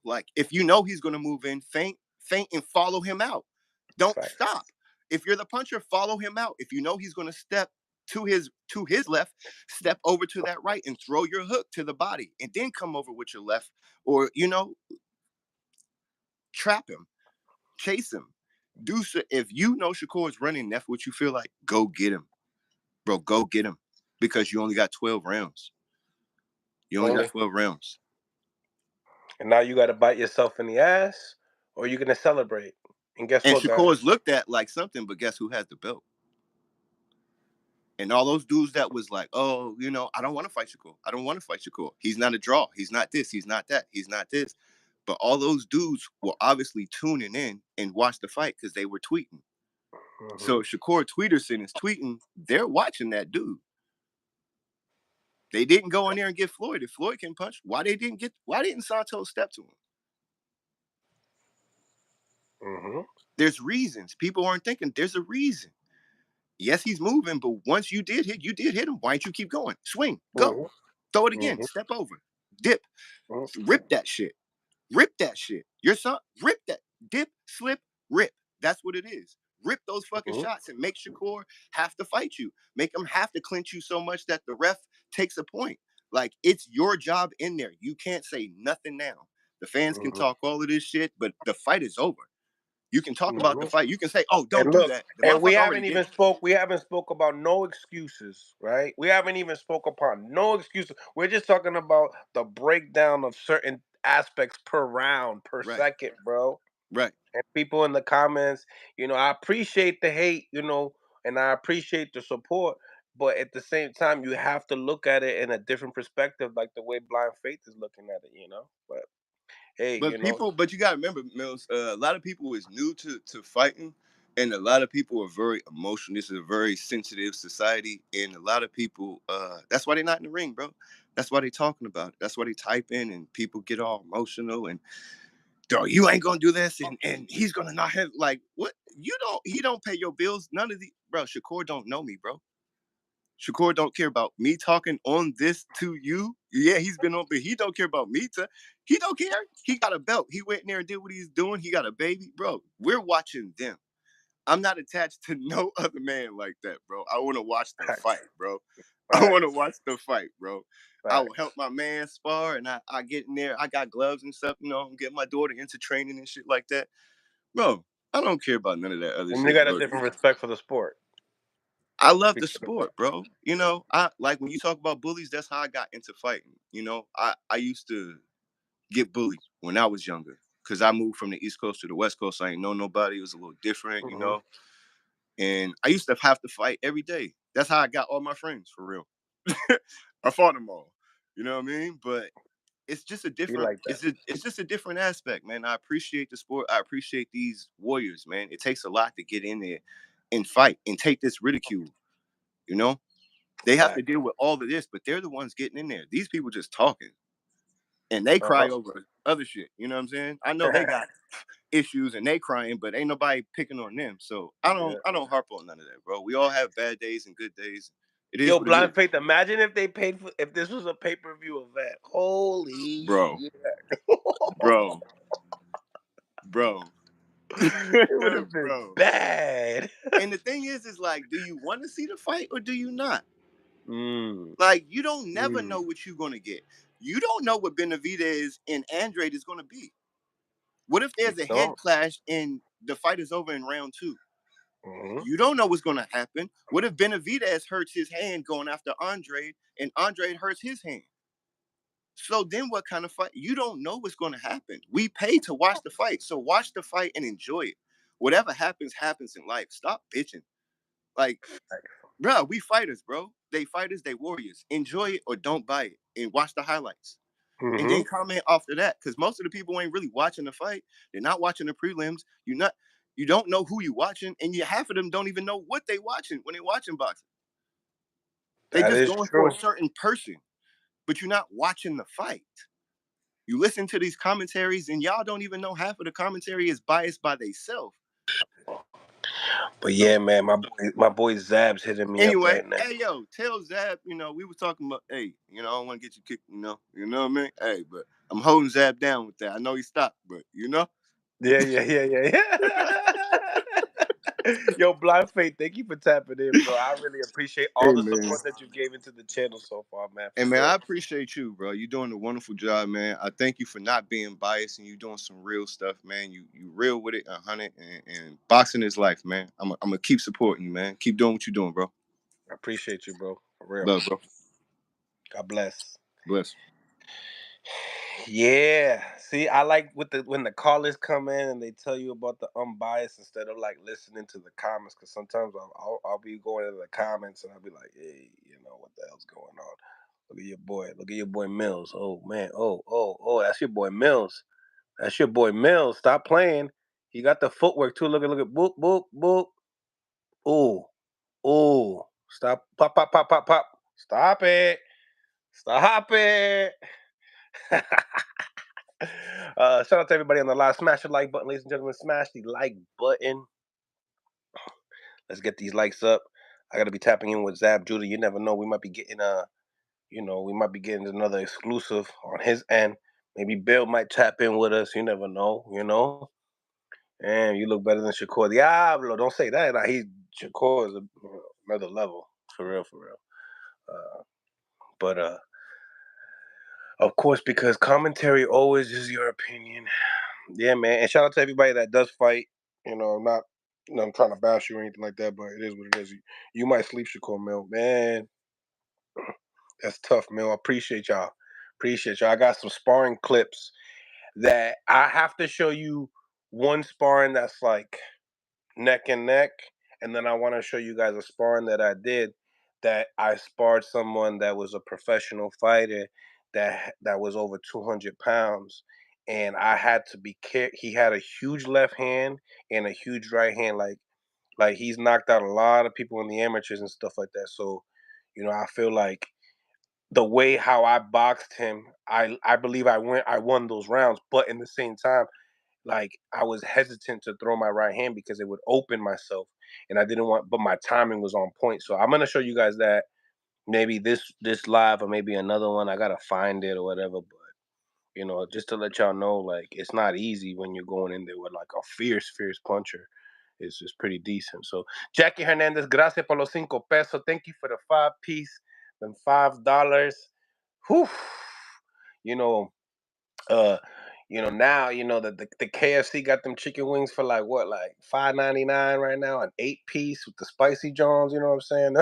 Like if you know he's gonna move in, feint and follow him out. Don't facts. stop. If you're the puncher, follow him out. If you know he's gonna step to his left, step over to that right and throw your hook to the body, and then come over with your left, or trap him, chase him. Do so. If you know Shakur is running, that's what you feel like. Go get him, bro. Go get him because you only got 12 rounds. You only got Only. 12 rounds. And now you gotta bite yourself in the ass or you're gonna celebrate. And guess And what, Shakur is guys? looked at like something, but guess who has the belt? And all those dudes that was like, oh, I don't want to fight Shakur. I don't want to fight Shakur. He's not a draw. He's not this. He's not that. He's not this. But all those dudes were obviously tuning in and watched the fight because they were tweeting. Hmm. So if Shakur Tweederson is tweeting, they're watching that dude. They didn't go in there and get Floyd. If Floyd can punch, why didn't Santos step to him? Hmm. There's reasons. People aren't thinking there's a reason. Yes, he's moving, but once you did hit him. Why don't you keep going? Swing, go, throw it again, step over, dip, rip that shit. Rip that shit. Your son, rip that. Dip, slip, rip. That's what it is. Rip those fucking shots and make Shakur have to fight you. Make him have to clinch you so much that the ref takes a point. Like, it's your job in there. You can't say nothing now. The fans can talk all of this shit, but the fight is over. You can talk about the fight. You can say, "Oh, don't And do look, that." The and we motherfucker already haven't did even it. spoke. We haven't spoke about no excuses, right? We haven't even spoke upon no excuses. We're just talking about the breakdown of certain aspects per round, per Right, second, bro. right. And people in the comments, I appreciate the hate, and I appreciate the support. But at the same time, you have to look at it in a different perspective, like the way Blind Faith is looking at it. But hey, But you gotta remember, Mills. A lot of people is new to fighting, and a lot of people are very emotional. This is a very sensitive society, and a lot of people. That's why they're not in the ring, bro. That's why they talking about it. That's why they type in, and people get all emotional. And dog, you ain't gonna do this, and he's gonna not have like what you don't. He don't pay your bills. None of the bro. Shakur don't know me, bro. Shakur don't care about me talking on this to you. Yeah, he's been on, but he don't care about me. He don't care. He got a belt. He went in there and did what he's doing. He got a baby, bro. We're watching them. I'm not attached to no other man like that, bro. I want to watch the fight, facts, bro. I want to facts, watch the fight, bro. I will help facts. my man spar, and I get in there. I got gloves and stuff, I'm getting my daughter into training and shit like that, bro. I don't care about none of that other And you shit, got a bro. different respect for the sport. I love the Speak for the sport, fact. bro. I like when you talk about bullies, that's how I got into fighting. I used to get bullied when I was younger because I moved from the East Coast to the West Coast. I ain't know nobody. It was a little different. And I used to have to fight every day. That's how I got all my friends, for real. I fought them all. You know what I mean? But it's just a Be different like that. it's just a different aspect, man. I appreciate the sport. I appreciate these warriors, man. It takes a lot to get in there and fight and take this ridicule. You know, they have to Fact. deal with all of this, but they're the ones getting in there. These people just talking and they cry Uh-huh. over other shit. You know what I'm saying? I know they got issues and they crying, but ain't nobody picking on them. So I don't Yeah. I don't harp on none of that, bro. We all have bad days and good days. It is Yo, what it is. Blind Faith, imagine if they paid for if this was a pay-per-view event. Holy Bro, shit. bro, bro, It would have been bro. bad. And the thing is like, do you want to see the fight or do you not? Mm, Like, you don't never mm. know what you're gonna get. You don't know what Benavidez and Andrade is gonna be. What if You there's a head don't. clash and the fight is over in round two? Mm-hmm. You don't know what's gonna happen. What if Benavidez hurts his hand going after Andrade and Andrade hurts his hand? So then what kind of fight? You don't know what's gonna happen. We pay to watch the fight. So watch the fight and enjoy it. Whatever happens, happens in life. Stop bitching. Like, bro, we fighters, bro. They fighters, they warriors. Enjoy it or don't buy it and watch the highlights. And Mm-hmm. then comment after that. Because most of the people ain't really watching the fight. They're not watching the prelims. You don't know who you watching, and half of them don't even know what they watching when they watching boxing. They That just is going for a true. certain person, but you're not watching the fight. You listen to these commentaries, and y'all don't even know half of the commentary is biased by themselves. But So yeah, man, my boy Zab's hitting me up anyway, right now. hey yo, tell Zab, we were talking about, hey, I don't want to get you kicked, you know what I mean? Hey, but I'm holding Zab down with that. I know he stopped, but Yeah, yeah, yeah, yeah, yeah. Yo, Blind Faith, thank you for tapping in, bro. I really appreciate all Hey the man. support that you gave into the channel so far, man. Hey For man, I real. appreciate you, bro. You're doing a wonderful job, man. I thank you for not being biased and you doing some real stuff, man. You real with it, 100, and boxing is life, man. I'm gonna keep supporting you, man. Keep doing what you're doing, bro. I appreciate you, bro. For real. Love, bro. God bless. Bless. Yeah. See, I like when the callers come in and they tell you about the unbiased instead of like listening to the comments. Because sometimes I'll be going into the comments and I'll be like, hey, what the hell's going on? Look at your boy. Look at your boy Mills. Oh man. Oh. That's your boy Mills. That's your boy Mills. Stop playing. He got the footwork too. Look at boop boop boop. Ooh. Ooh. Stop. Pop pop pop pop pop. Stop it. Stop it. Shout out to everybody on the live. Smash the like button, ladies and gentlemen. Smash the like button. Let's get these likes up. I got to be tapping in with Zab Judah. You never know. We might be getting another exclusive on his end. Maybe Bill might tap in with us. You never know. And you look better than Shakur Diablo. Don't say that. Nah, Shakur is another level. For real, for real. But of course, because commentary always is your opinion. Yeah, man. And shout out to everybody that does fight. I'm trying to bash you or anything like that, but it is what it is. You might sleep, Shakur Mill. Man, that's tough, Mill. I appreciate y'all. I got some sparring clips that I have to show you one sparring that's like neck and neck, and then I want to show you guys a sparring that I did that I sparred someone that was a professional fighter that was over 200 pounds, and I had to be careful. He had a huge left hand and a huge right hand, like he's knocked out a lot of people in the amateurs and stuff like that. So, I feel like the way how I boxed him, I believe I won those rounds, but in the same time, like I was hesitant to throw my right hand because it would open myself, and I didn't want. But my timing was on point, so I'm gonna show you guys that maybe this live or maybe another one. I gotta find it or whatever, but just to let y'all know, like it's not easy when you're going in there with like a fierce puncher. It's just pretty decent. So Jackie Hernandez, gracias por los 5 pesos. Thank you for the 5 piece, them $5. Whew. You know, now that the KFC got them chicken wings for like what, like $5.99 right now, an 8 piece with the spicy Johns. You know what I'm saying?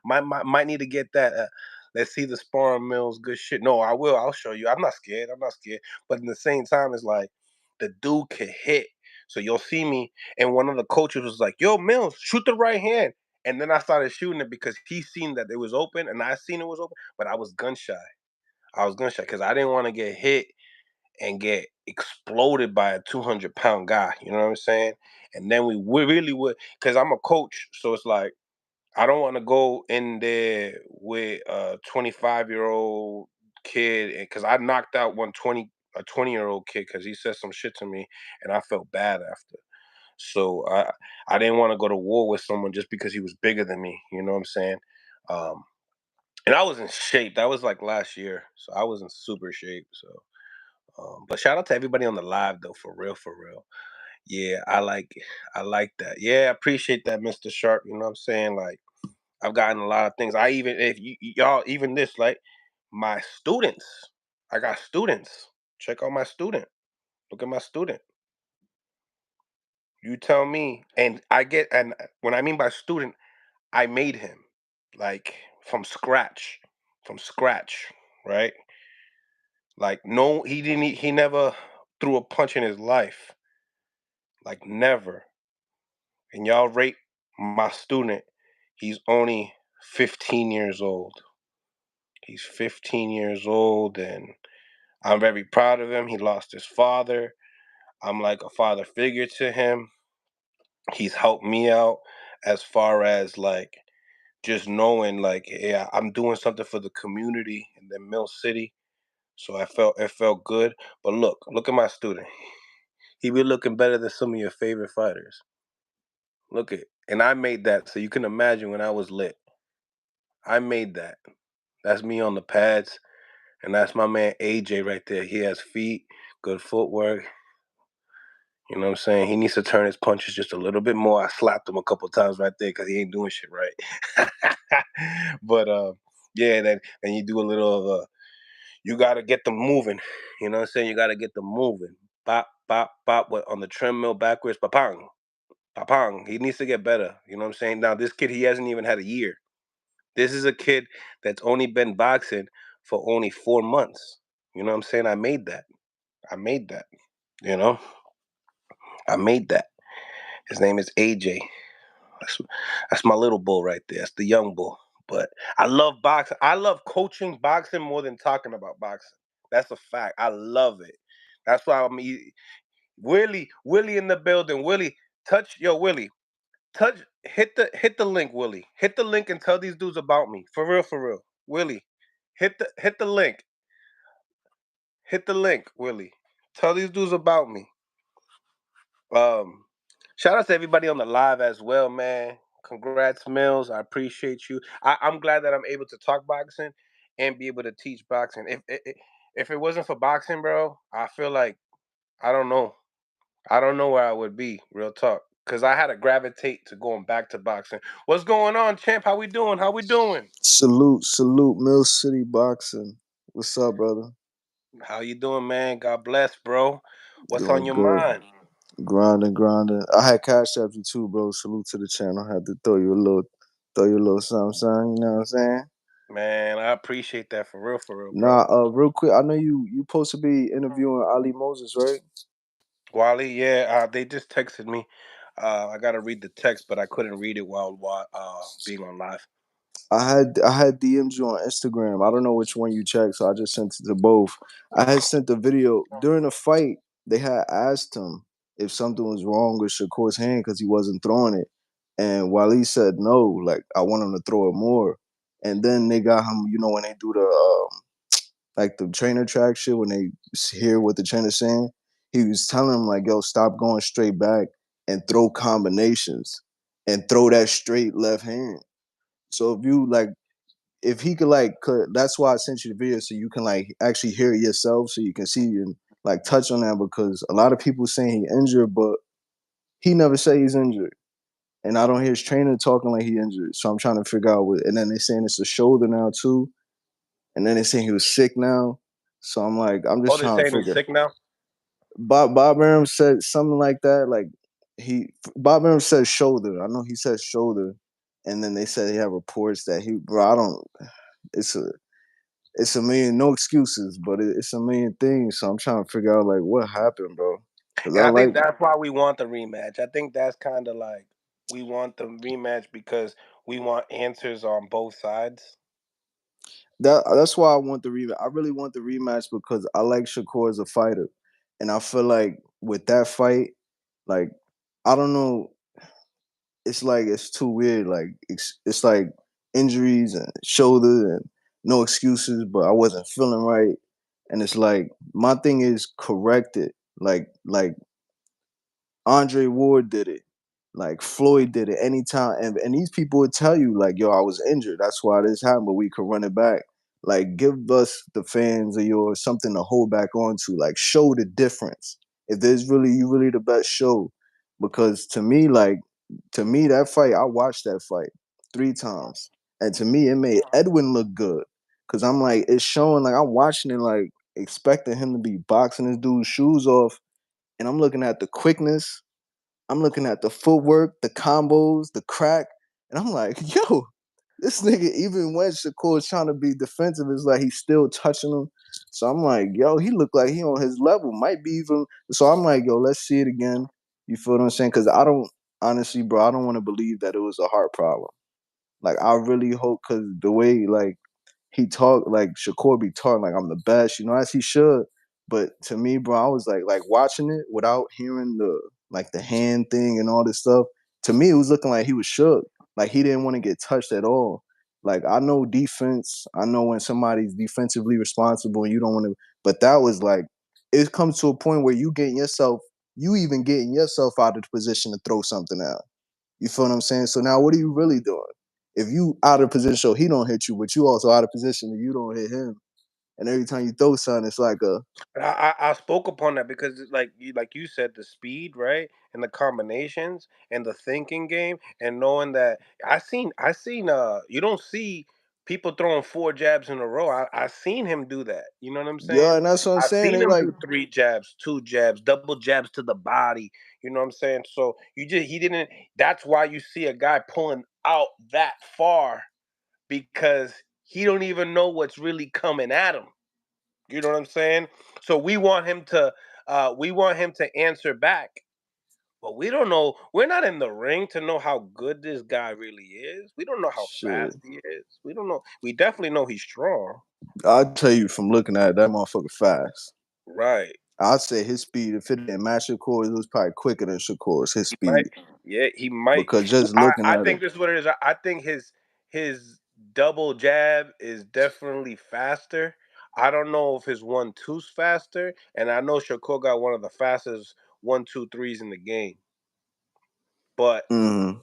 might need to get that. Let's see the sparring mills, good shit. No, I will. I'll show you. I'm not scared. But in the same time, it's like the dude can hit. So you'll see me, and one of the coaches was like, "Yo, Mills, shoot the right hand." And then I started shooting it because he seen that it was open, and I seen it was open, but I was gun shy. Because I didn't want to get hit and get exploded by a 200-pound guy. You know what I'm saying? And then we really would, because I'm a coach, so it's like I don't want to go in there with a 25-year-old kid, because I knocked out a 20-year-old kid because he said some shit to me, and I felt bad after. So I didn't want to go to war with someone just because he was bigger than me. You know what I'm saying? Um, and I was in shape. That was like last year, so I was in super shape. So, but shout out to everybody on the live though, for real, for real. Yeah, I like that. Yeah, I appreciate that, Mr. Sharp. You know what I'm saying? Like I've gotten a lot of things. I even if y'all even this, like my students, I got students. Check out my student. Look at my student. You tell me, and when I mean by student, I made him like from scratch, right? Like no, he didn't. He never threw a punch in his life, like never. And y'all rate my student. He's only 15 years old. He's 15 years old, and I'm very proud of him. He lost his father. I'm like a father figure to him. He's helped me out as far as like just knowing like, yeah, I'm doing something for the community in the Mill City. So it felt good. But look at my student. He be looking better than some of your favorite fighters. And I made that, so you can imagine when I was lit. I made that. That's me on the pads, and that's my man AJ right there. He has feet, good footwork. You know what I'm saying? He needs to turn his punches just a little bit more. I slapped him a couple times right there because he ain't doing shit right. But yeah, then you do a little of you got to get them moving. You know what I'm saying? You got to get them moving. Bop, bop, bop. On the treadmill backwards, papang, papang. He needs to get better. You know what I'm saying? Now this kid, he hasn't even had a year. This is a kid that's only been boxing for only 4 months. You know what I'm saying? I made that. I made that. You know, I made that. His name is AJ. That's, that's my little bull right there. That's the young bull. But I love boxing. I love coaching boxing more than talking about boxing. That's a fact. I love it. That's why Willie in the building. Willie, Willie, hit the link, Willie. Hit the link and tell these dudes about me. For real, for real. Willie, hit the link. Hit the link, Willie. Tell these dudes about me. Um, Shout out to everybody on the live as well, man. Congrats, Mills. I appreciate you. I'm glad that I'm able to talk boxing and be able to teach boxing. If it wasn't for boxing, bro, I feel like I don't know. I don't know where I would be. Real talk, because I had to gravitate to going back to boxing. What's going on, champ? How we doing? How we doing? Salute, salute, Mill City Boxing. What's up, brother? How you doing, man? God bless, bro. What's on Doing your good. mind? Grinding, grinding. I had cash after you too, bro. Salute to the channel. I had to throw you a little something, something. You know what I'm saying? Man, I appreciate that for real, Nah, bro. real quick. I know you supposed to be interviewing Ali Moses, right? Wally, yeah, they just texted me. I gotta read the text, but I couldn't read it while being on live. I had DM'd you on Instagram. I don't know which one you checked, so I just sent it to both. I had sent the video during the fight. They had asked him if something was wrong with Shakur's hand because he wasn't throwing it, and Wally said no. Like I want him to throw it more. And then they got him. You know when they do the like the trainer track shit when they hear what the trainer's saying, he was telling him like, "Yo, stop going straight back and throw combinations and throw that straight left hand." So if he could that's why I sent you the video so you can like actually hear it yourself so you can see and like touch on that because a lot of people saying he injured, but he never say he's injured. And I don't hear his trainer talking like he injured. So I'm trying to figure out what and then they're saying it's a shoulder now too. And then they're saying he was sick now. So I'm Oh, just they're trying to saying he's figure. sick now. Bob Arum said something like that. Like Bob Arum said shoulder. I know he said shoulder. And then they said he had reports that I don't it's a it's a million, no excuses, but it's a million things. So I'm trying to figure out like what happened, bro. Cause And I I think like that's why we want the rematch. I think that's kind of like we want the rematch because we want answers on both sides. that. That's why I want the rematch. I really want the rematch because I like Shakur as a fighter, and I feel like with that fight, like I don't know, it's like it's too weird. Like it's like injuries and shoulder and no excuses, but I wasn't feeling right, and it's like my thing is corrected. Like Andre Ward did it. Like Floyd did it anytime. And these people would tell you, like, yo, I was injured. That's why this happened, but we could run it back. Like, give us the fans of yours something to hold back on to. Like, show the difference. If there's really you really the best show. Because to me, that fight, I watched that fight 3 times. And to me, it made Edwin look good. Cause I'm like, it's showing like I'm watching it like expecting him to be boxing this dude's shoes off. And I'm looking at the quickness, I'm looking at the footwork, the combos, the crack, and I'm like, yo, this nigga, even when Shakur's trying to be defensive, it's like he's still touching him. So I'm like, yo, he looked like he on his level, might be even. So I'm like, yo, let's see it again. You feel what I'm saying? Because I don't, honestly, bro, I don't want to believe that it was a heart problem. Like, I really hope, because the way, like, he talked like Shakur be talking like I'm the best, you know, as he should. But to me, bro, I was like watching it without hearing the hand thing and all this stuff. To me, it was looking like he was shook. Like he didn't want to get touched at all. Like I know defense. I know when somebody's defensively responsible and you don't want to. But that was like it comes to a point where you even getting yourself out of the position to throw something out. You feel what I'm saying? So now what are you really doing? If you out of position so he don't hit you, but you also out of position and you don't hit him, and every time you throw something, it's like a I spoke upon that because like you said, the speed, right, and the combinations and the thinking game, and knowing that I seen you don't see people throwing 4 jabs in a row. I seen him do that. You know what I'm yeah, saying? and that's what I'm I saying. seen They him like do 3 jabs, 2 jabs, double jabs to the body. You know what I'm saying? So he didn't. That's why you see a guy pulling out that far because he don't even know what's really coming at him. You know what I'm saying? So we want him to answer back. But we don't know. We're not in the ring to know how good this guy really is. We don't know how shit. fast he is. We don't know. We definitely know he's strong. I'll tell you from looking at it, that motherfucker fast. Right. I'd say his speed, if it didn't match Shakur's, it was probably quicker than Shakur's, his He might. speed. Yeah, he might. Because just looking I at it, think this is what it is. I think his double jab is definitely faster. I don't know if his 1-2's faster, and I know Shakur got one of the fastest 1-2-3s in the game. But mm,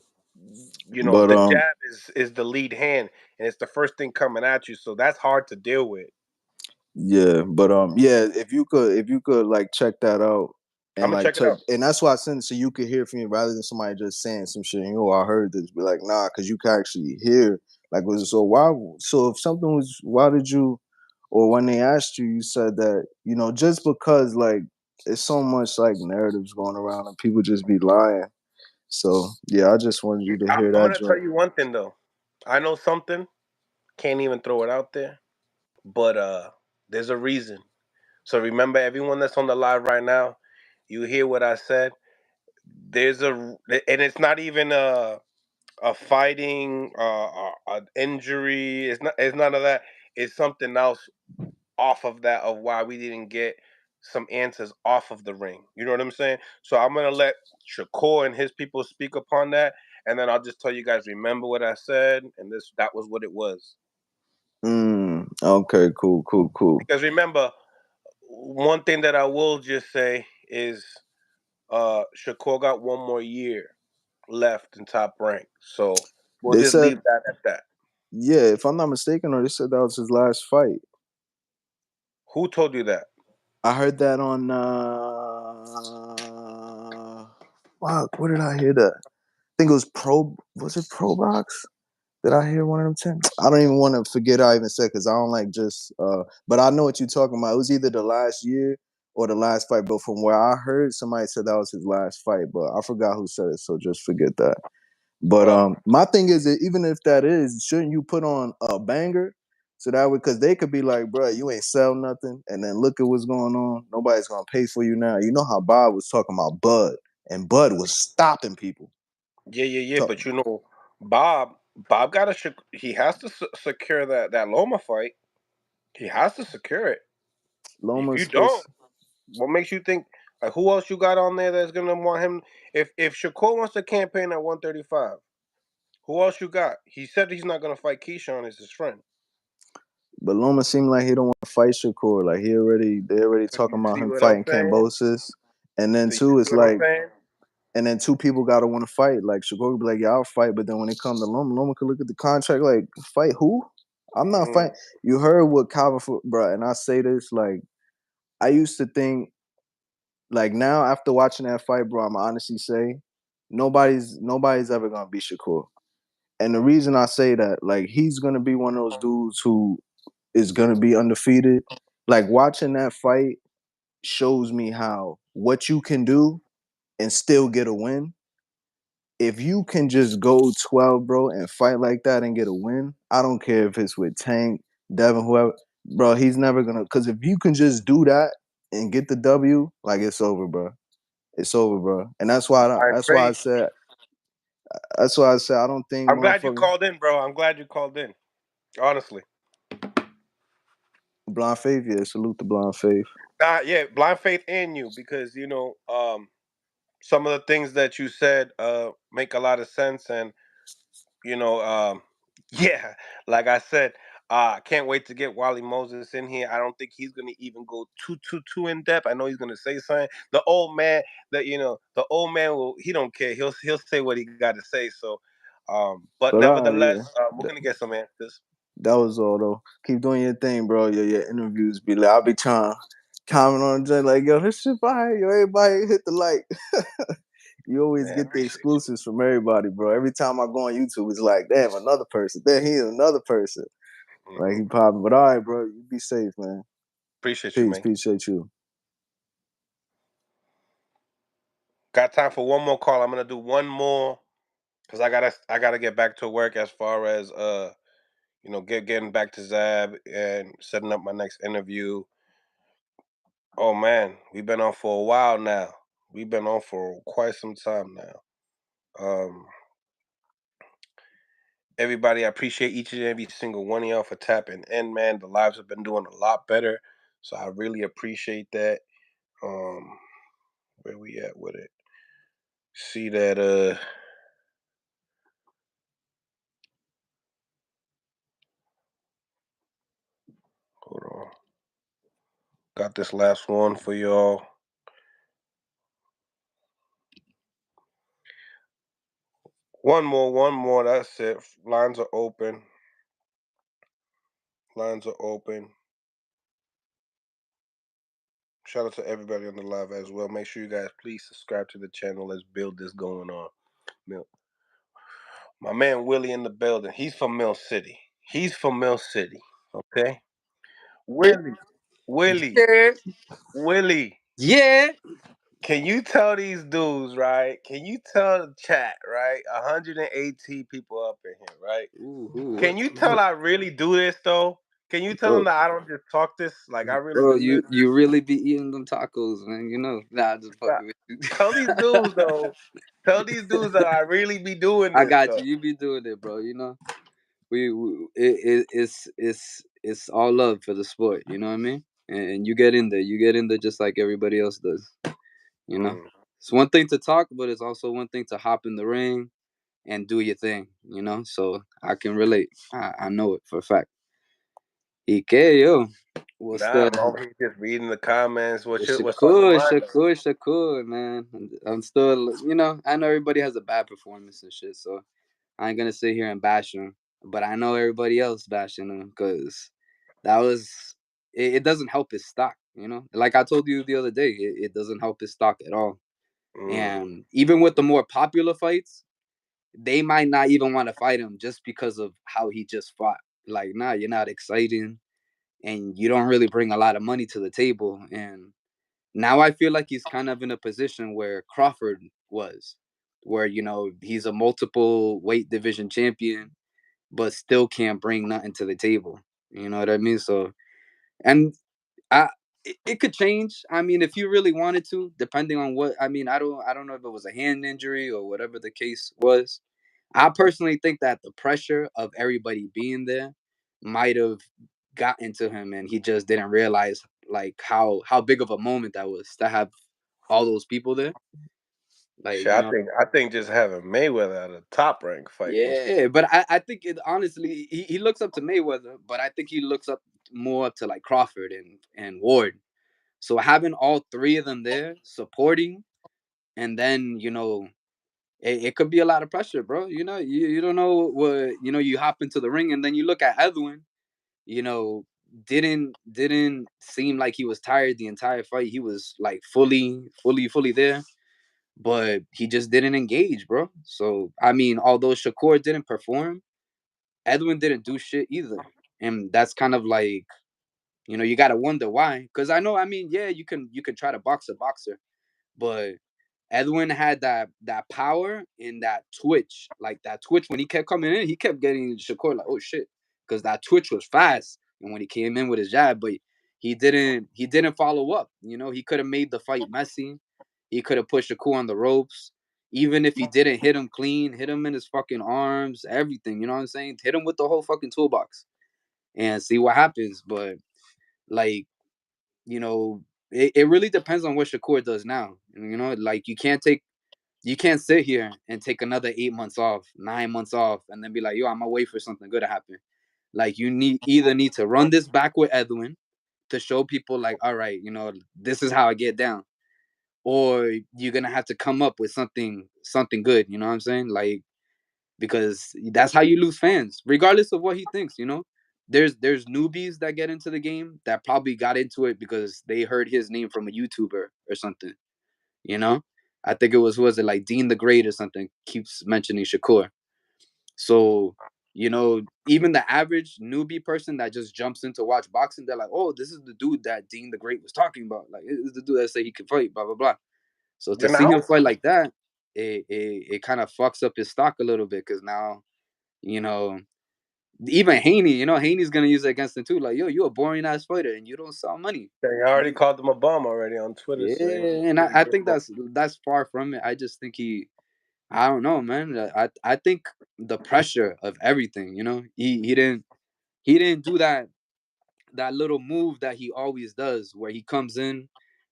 But the jab is the lead hand, and it's the first thing coming at you, so that's hard to deal with. yeah, but yeah, if you could like check that out I'm and gonna like check it check, out. and that's why I sent it so you could hear from me rather than somebody just saying some shit. I heard this, be like, nah, because you can actually hear. Like, was it so why? So if something was, why did you, or when they asked you, you said that just because like it's so much like narratives going around and people just be lying. So yeah, I just wanted you to hear I'm that gonna tell joint. you one thing though. I know something. Can't even throw it out there, but there's a reason. So remember, everyone that's on the live right now, you hear what I said. There's and it's not even a fighting, an injury. It's not. It's none of that. It's something else off of that of why we didn't get some answers off of the ring. You know what I'm saying? So I'm gonna let Shakur and his people speak upon that, and then I'll just tell you guys. Remember what I said, and that was what it was. Okay. Cool. Cool. Cool. Because remember, one thing that I will just say is Shakur got one more year left in top rank. So we'll They just said, leave that at that. yeah, if I'm not mistaken, or they said that was his last fight. Who told you that? I heard that on fuck, where did I hear that? I think it was Pro Box? Did I hear one of them 10? I don't even want to forget I even said because I don't like just but I know what you're talking about. It was either the last year or the last fight, but from where I heard somebody said that was his last fight, but I forgot who said it, so just forget that. But Well, my thing is that even if that is, shouldn't you put on a banger so that way? Because they could be like, bro, you ain't sell nothing, and then look at what's going on. Nobody's gonna pay for you now. You know how Bob was talking about Bud, and Bud was stopping people. yeah. Talk, But Bob got to. He has to secure that Loma fight. He has to secure it. If Loma's you don't, supposed. what makes you think? Like, who else you got on there that's gonna want him? If Shakur wants to campaign at 135, who else you got? He said he's not gonna fight Keyshawn as his friend. But Loma seemed like he don't want to fight Shakur. Like they already But talking you about see him what I'm fighting saying? Cambosis, and then So you two, see it's what I'm like, saying? and then two people gotta want to fight. Like Shakur could be like, yeah, I'll fight, but then when it comes to Loma, Loma could look at the contract like, fight who? I'm not Mm. fighting. You heard what Calvin, bro, and I say this like, I used to think like now after watching that fight, bro, I'm honestly say nobody's ever gonna beat Shakur. And the reason I say that, like, he's gonna be one of those dudes who is gonna be undefeated. Like watching that fight shows me how what you can do and still get a win. If you can just go 12, bro, and fight like that and get a win, I don't care if it's with Tank, Devin, whoever, bro, he's never gonna, because if you can just do that and get the W, like it's over, bro. It's over, bro. And that's why Blind faith. I said I don't think I'm glad you motherfucker called in, bro. I'm glad you called in. Honestly. Blind Faith, yeah, salute the Blind Faith. Yeah, blind faith in you because some of the things that you said make a lot of sense, and you know yeah, like I said, I can't wait to get Wally Moses in here. I don't think he's gonna even go too in depth. I know he's gonna say something. The old man, the old man will. He don't care. He'll say what he got to say. So, but But nevertheless, yeah, we're gonna get some answers. that was all though. Keep doing your thing, bro. Your interviews be like, I'll be trying to comment on the like, yo, this shit fire. Yo, everybody hit the like. You always Man, get the appreciate exclusives from everybody, bro. Every time I go on YouTube, it's like, damn, another person. Then he's another person. you. Like he popping. But all right, bro, you be safe, man. Appreciate you, Peace. man. Appreciate you. Got time for one more call. I'm gonna do one more because I gotta get back to work as far as getting back to Zab and setting up my next interview. Oh man, we've been on for a while now. We've been on for quite some time now. Everybody, I appreciate each and every single one of y'all for tapping in, man. The lives have been doing a lot better, so I really appreciate that. Um, where we at with it? See that? Hold on. Got this last one for y'all. One more. That's it. Lines are open. Lines are open. Shout out to everybody on the live as well. Make sure you guys please subscribe to the channel. Let's build this going on. My man Willie in the building. He's from Mill City. Okay. Willie. Willie. Yeah. Willie. Yeah. Can you tell these dudes, right? Can you tell the chat, right? 118 people up in here, right? Ooh, Can you tell I really do this though? Can you tell bro, them that I don't just talk this? Like I really bro, do this? you really be eating them tacos, man. You know, nah, just Nah, fucking with you. tell these dudes though. Tell these dudes that I really be doing I this got though. you. You be doing it, bro. You know, it's all love for the sport. You know what I mean? And you get in there. You get in there just like everybody else does. You know, Mm. it's one thing to talk, but it's also one thing to hop in the ring and do your thing. You know, so I can relate. I know it for a fact. Y que yo? What's Nah, the I'm over here just reading the comments. What's on your Shakur, mind though? Shakur, man. I'm still, you know, I know everybody has a bad performance and shit, so I ain't gonna sit here and bash him. But I know everybody else bashing him because that was, it doesn't help his stock, you know? Like I told you the other day, it doesn't help his stock at all. Mm. And even with the more popular fights, they might not even want to fight him just because of how he just fought. Like, nah, you're not exciting and you don't really bring a lot of money to the table. And now I feel like he's kind of in a position where Crawford was, where, you know, he's a multiple weight division champion, but still can't bring nothing to the table. You know what I mean? So, and I, it could change. I mean, if you really wanted to, depending on what, I mean, I don't know if it was a hand injury or whatever the case was. I personally think that the pressure of everybody being there might have gotten to him, and he just didn't realize like how big of a moment that was to have all those people there. Like, Shit, you know, I think just having Mayweather at a top rank fight was yeah. But I think it honestly, he looks up to Mayweather, but I think he looks up more up to like Crawford and Ward. So having all three of them there supporting, and then you know it could be a lot of pressure, bro. You know, you don't know what, you know, you hop into the ring and then you look at Edwin, you know, didn't seem like he was tired the entire fight. He was like fully there, but he just didn't engage, bro. So I mean, although Shakur didn't perform, Edwin didn't do shit either. And that's kind of like, you know, you gotta wonder why. Cause I know, I mean, yeah, you can try to box a boxer, but Edwin had that power and that twitch. Like that twitch when he kept coming in, he kept getting Shakur like, oh shit, because that twitch was fast. And when he came in with his jab, but he didn't follow up. You know, he could have made the fight messy. He could have pushed Shakur on the ropes. Even if he didn't hit him clean, hit him in his fucking arms, everything. You know what I'm saying? Hit him with the whole fucking toolbox and see what happens. But like, you know, it really depends on what Shakur does now. You know, like you can't sit here and take another 8 months off, 9 months off, and then be like, yo, I'm gonna wait for something good to happen. Like you need to run this back with Edwin to show people like, all right, you know, this is how I get down. Or you're gonna have to come up with something good, you know what I'm saying? Like, because that's how you lose fans, regardless of what he thinks, you know. There's newbies that get into the game that probably got into it because they heard his name from a YouTuber or something, you know. I think it was it like Dean the Great or something keeps mentioning Shakur. So, you know, even the average newbie person that just jumps in to watch boxing, they're like, oh, this is the dude that Dean the Great was talking about. Like, this is the dude that said he could fight, blah, blah, blah. So to you see him know. fight like that, it kind of fucks up his stock a little bit because now, you know, even Haney, you know, Haney's going to use it against him too. Like, yo, you're a boring ass fighter and you don't sell money. They already called him a bum already on Twitter, Yeah, so you know, and pretty I good think bum. that's far from it. I just think I don't know, man. I think the pressure of everything, you know, he didn't do that little move that he always does, where he comes in,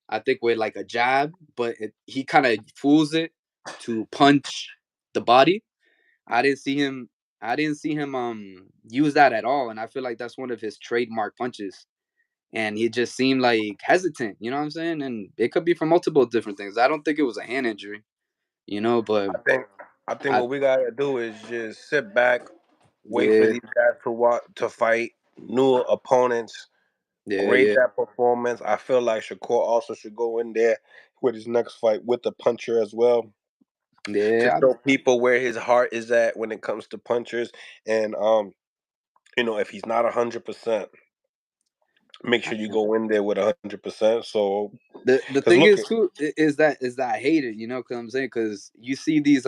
I think with like a jab, but he kind of fools it to punch the body. I didn't see him. I didn't see him use that at all, and I feel like that's one of his trademark punches. And he just seemed like hesitant, you know what I'm saying? And it could be for multiple different things. I don't think it was a hand injury, you know, but I think I think I, what we gotta do is just sit back, wait for yeah, these guys to fight new opponents, yeah, grade yeah, that performance. I feel like Shakur also should go in there with his next fight with the puncher as well to yeah. show people where his heart is at when it comes to punchers. And if he's not 100%, make sure you go in there with 100%. So, The because thing look is at too is that I hate it, you know, cause I'm saying, cause you see these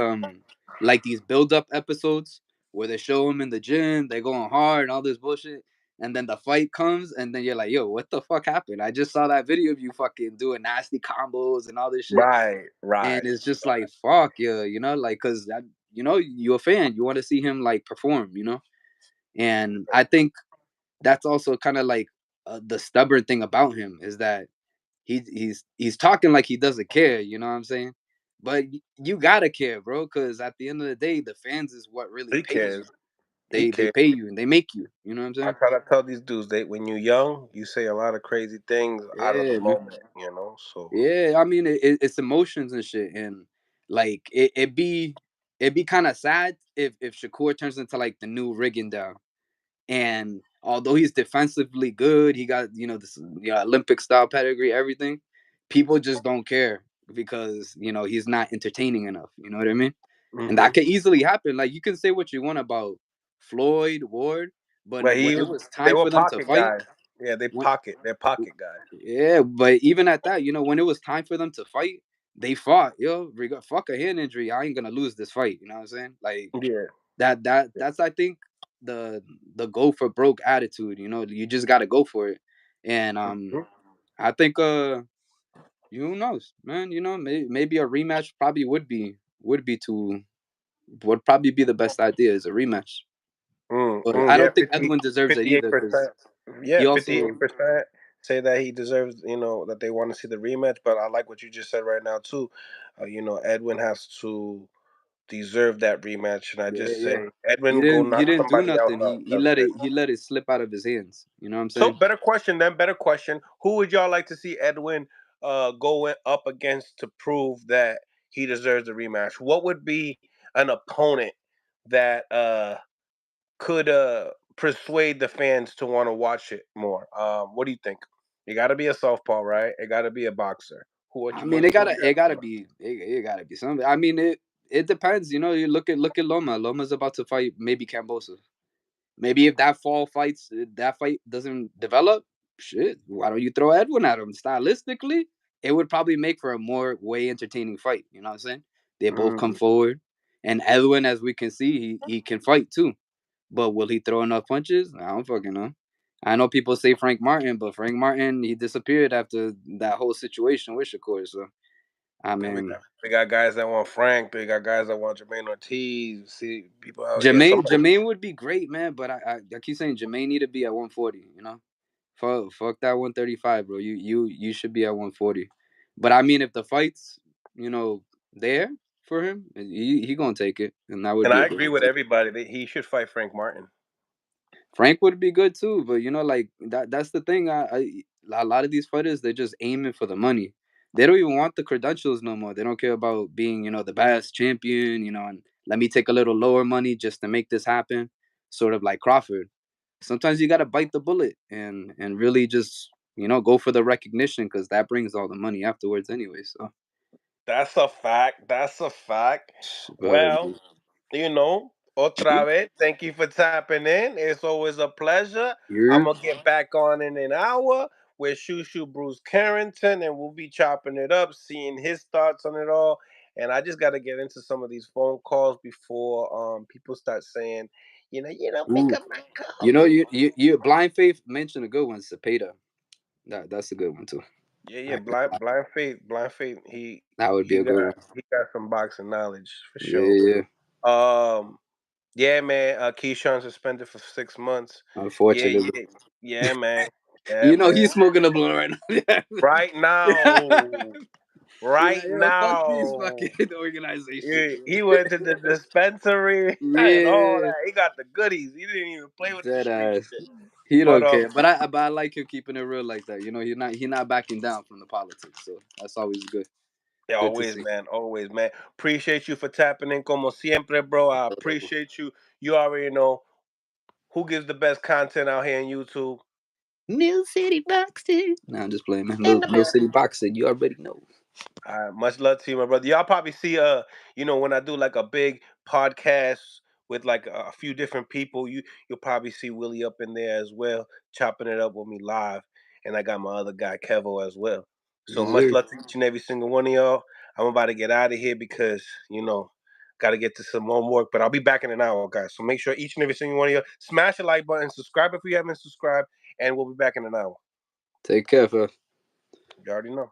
like these build up episodes where they show him in the gym, they going hard and all this bullshit, and then the fight comes, and then you're like, yo, what the fuck happened? I just saw that video of you fucking doing nasty combos and all this shit, right, and right. it's just like fuck yeah, you know, like cause that, you know, you're a fan, you want to see him like perform, you know, and I think that's also kind of like the stubborn thing about him is that he's talking like he doesn't care, you know what I'm saying? But you gotta care, bro, because at the end of the day, the fans is what really He pays you. cares. He They cares. pay you and they make you. You know what I'm I saying? try to tell these dudes that when you're young, you say a lot of crazy things out of the Yeah, man. moment. So Yeah, I mean it's emotions and shit, and like it be kind of sad if Shakur turns into like the new Rigondeaux. And although he's defensively good, he got this Olympic style pedigree, everything. People just don't care because he's not entertaining enough. You know what I mean? And that hmm could easily happen. Like you can say what you want about Floyd Ward, but but when it was they time were for them to pocket fight, guys. Yeah, when they're pocket guys. yeah, but even at that, when it was time for them to fight, they fought. Fuck a hand injury, I ain't gonna lose this fight. You know what I'm saying? Like Yeah. that's I think the go for broke attitude. You just got to go for it, and Mhm. I think who knows, man. Maybe a rematch probably would probably be the best idea is a rematch. But I Yeah, don't think Edwin deserves it either because 58%. Yeah, he also 58% say that he deserves, that they want to see the rematch. But I like what you just said right now too. Edwin has to deserve that rematch, and I yeah, just yeah. say He Edwin go didn't he knock didn't do somebody else nothing. out. He That's let it. it slip out of his hands. You know what I'm So saying? better question then. Better question. Who would y'all like to see Edwin up against to prove that he deserves the rematch? What would be an opponent that could persuade the fans to want to watch it more? What do you think? It got to be a southpaw, right? It got to be a boxer. I mean, it gotta be something. I mean, it depends. You look at Loma. Loma's about to fight maybe Cambosa. Maybe if that fight doesn't develop, shit. Why don't you throw Edwin at him? Stylistically, it would probably make for a more way entertaining fight. You know what I'm saying? They both come Mm. forward, and Edwin, as we can see, he can fight too. But will he throw enough punches? I don't fucking know. I know people say Frank Martin, but Frank Martin he disappeared after that whole situation with Shakur. So I And mean, we got guys that want Frank. We got guys that want Jermaine Ortiz. See people out here. Jermaine Somebody. Jermaine would be great, man. But I keep saying Jermaine need to be at 140. Fuck that 135, bro. You should be at 140. But I mean, if the fight's there for him, he gonna take it, and that would And be I a agree good with fight. everybody that he should fight Frank Martin. Frank would be good too, but like that's the thing. A lot of these fighters they're just aiming for the money. They don't even want the credentials no more. They don't care about being the best champion. And let me take a little lower money just to make this happen. Sort of like Crawford. Sometimes you gotta bite the bullet and really just go for the recognition because that brings all the money afterwards anyway. So, That's a fact. That's a fact. but Well, otra vez, thank you for tapping in. It's always a pleasure. I'm you're going to get back on in an hour with Shushu Bruce Carrington, and we'll be chopping it up, seeing his thoughts on it all. And I just got to get into some of these phone calls before people start saying, make ooh, up my call. you Blind Faith mentioned a good one, Cepeda. That's a good one too. Yeah, I yeah, ain't gonna lie. blind faith. That would be a good one. He got some boxing knowledge for Yeah, sure. yeah. Um, yeah, man. Keyshawn suspended for 6 months. Yeah, Unfortunately, yeah, yeah, man. Yeah, man. he's smoking a blunt right now. Right now, He's right like, yo, fuck these now, fucking organizations. he went to the dispensary and all Yeah, that. He got the goodies. He didn't even play with the dead street ass. shit. He But don't care, but I like him keeping it real like that. He's not backing down from the politics, so that's always good. Yeah, Good to always, see. man. Always, man. Appreciate you for tapping in, como siempre, bro. I appreciate you. You already know who gives the best content out here on YouTube. Mill City Boxing. Nah, I'm just playing, man. In the Mill building. City Boxing. You already know. Much love to you, my brother. Y'all probably see, when I do like a big podcast with like a few different people, you'll probably see Willie up in there as well, chopping it up with me live, and I got my other guy Kevo as well. So Yes, much sir. love to each and every single one of y'all. I'm about to get out of here because got to get to some more work, but I'll be back in an hour, guys. So make sure each and every single one of you smash the like button, subscribe if you haven't subscribed, and we'll be back in an hour. Take care, fam. You already know.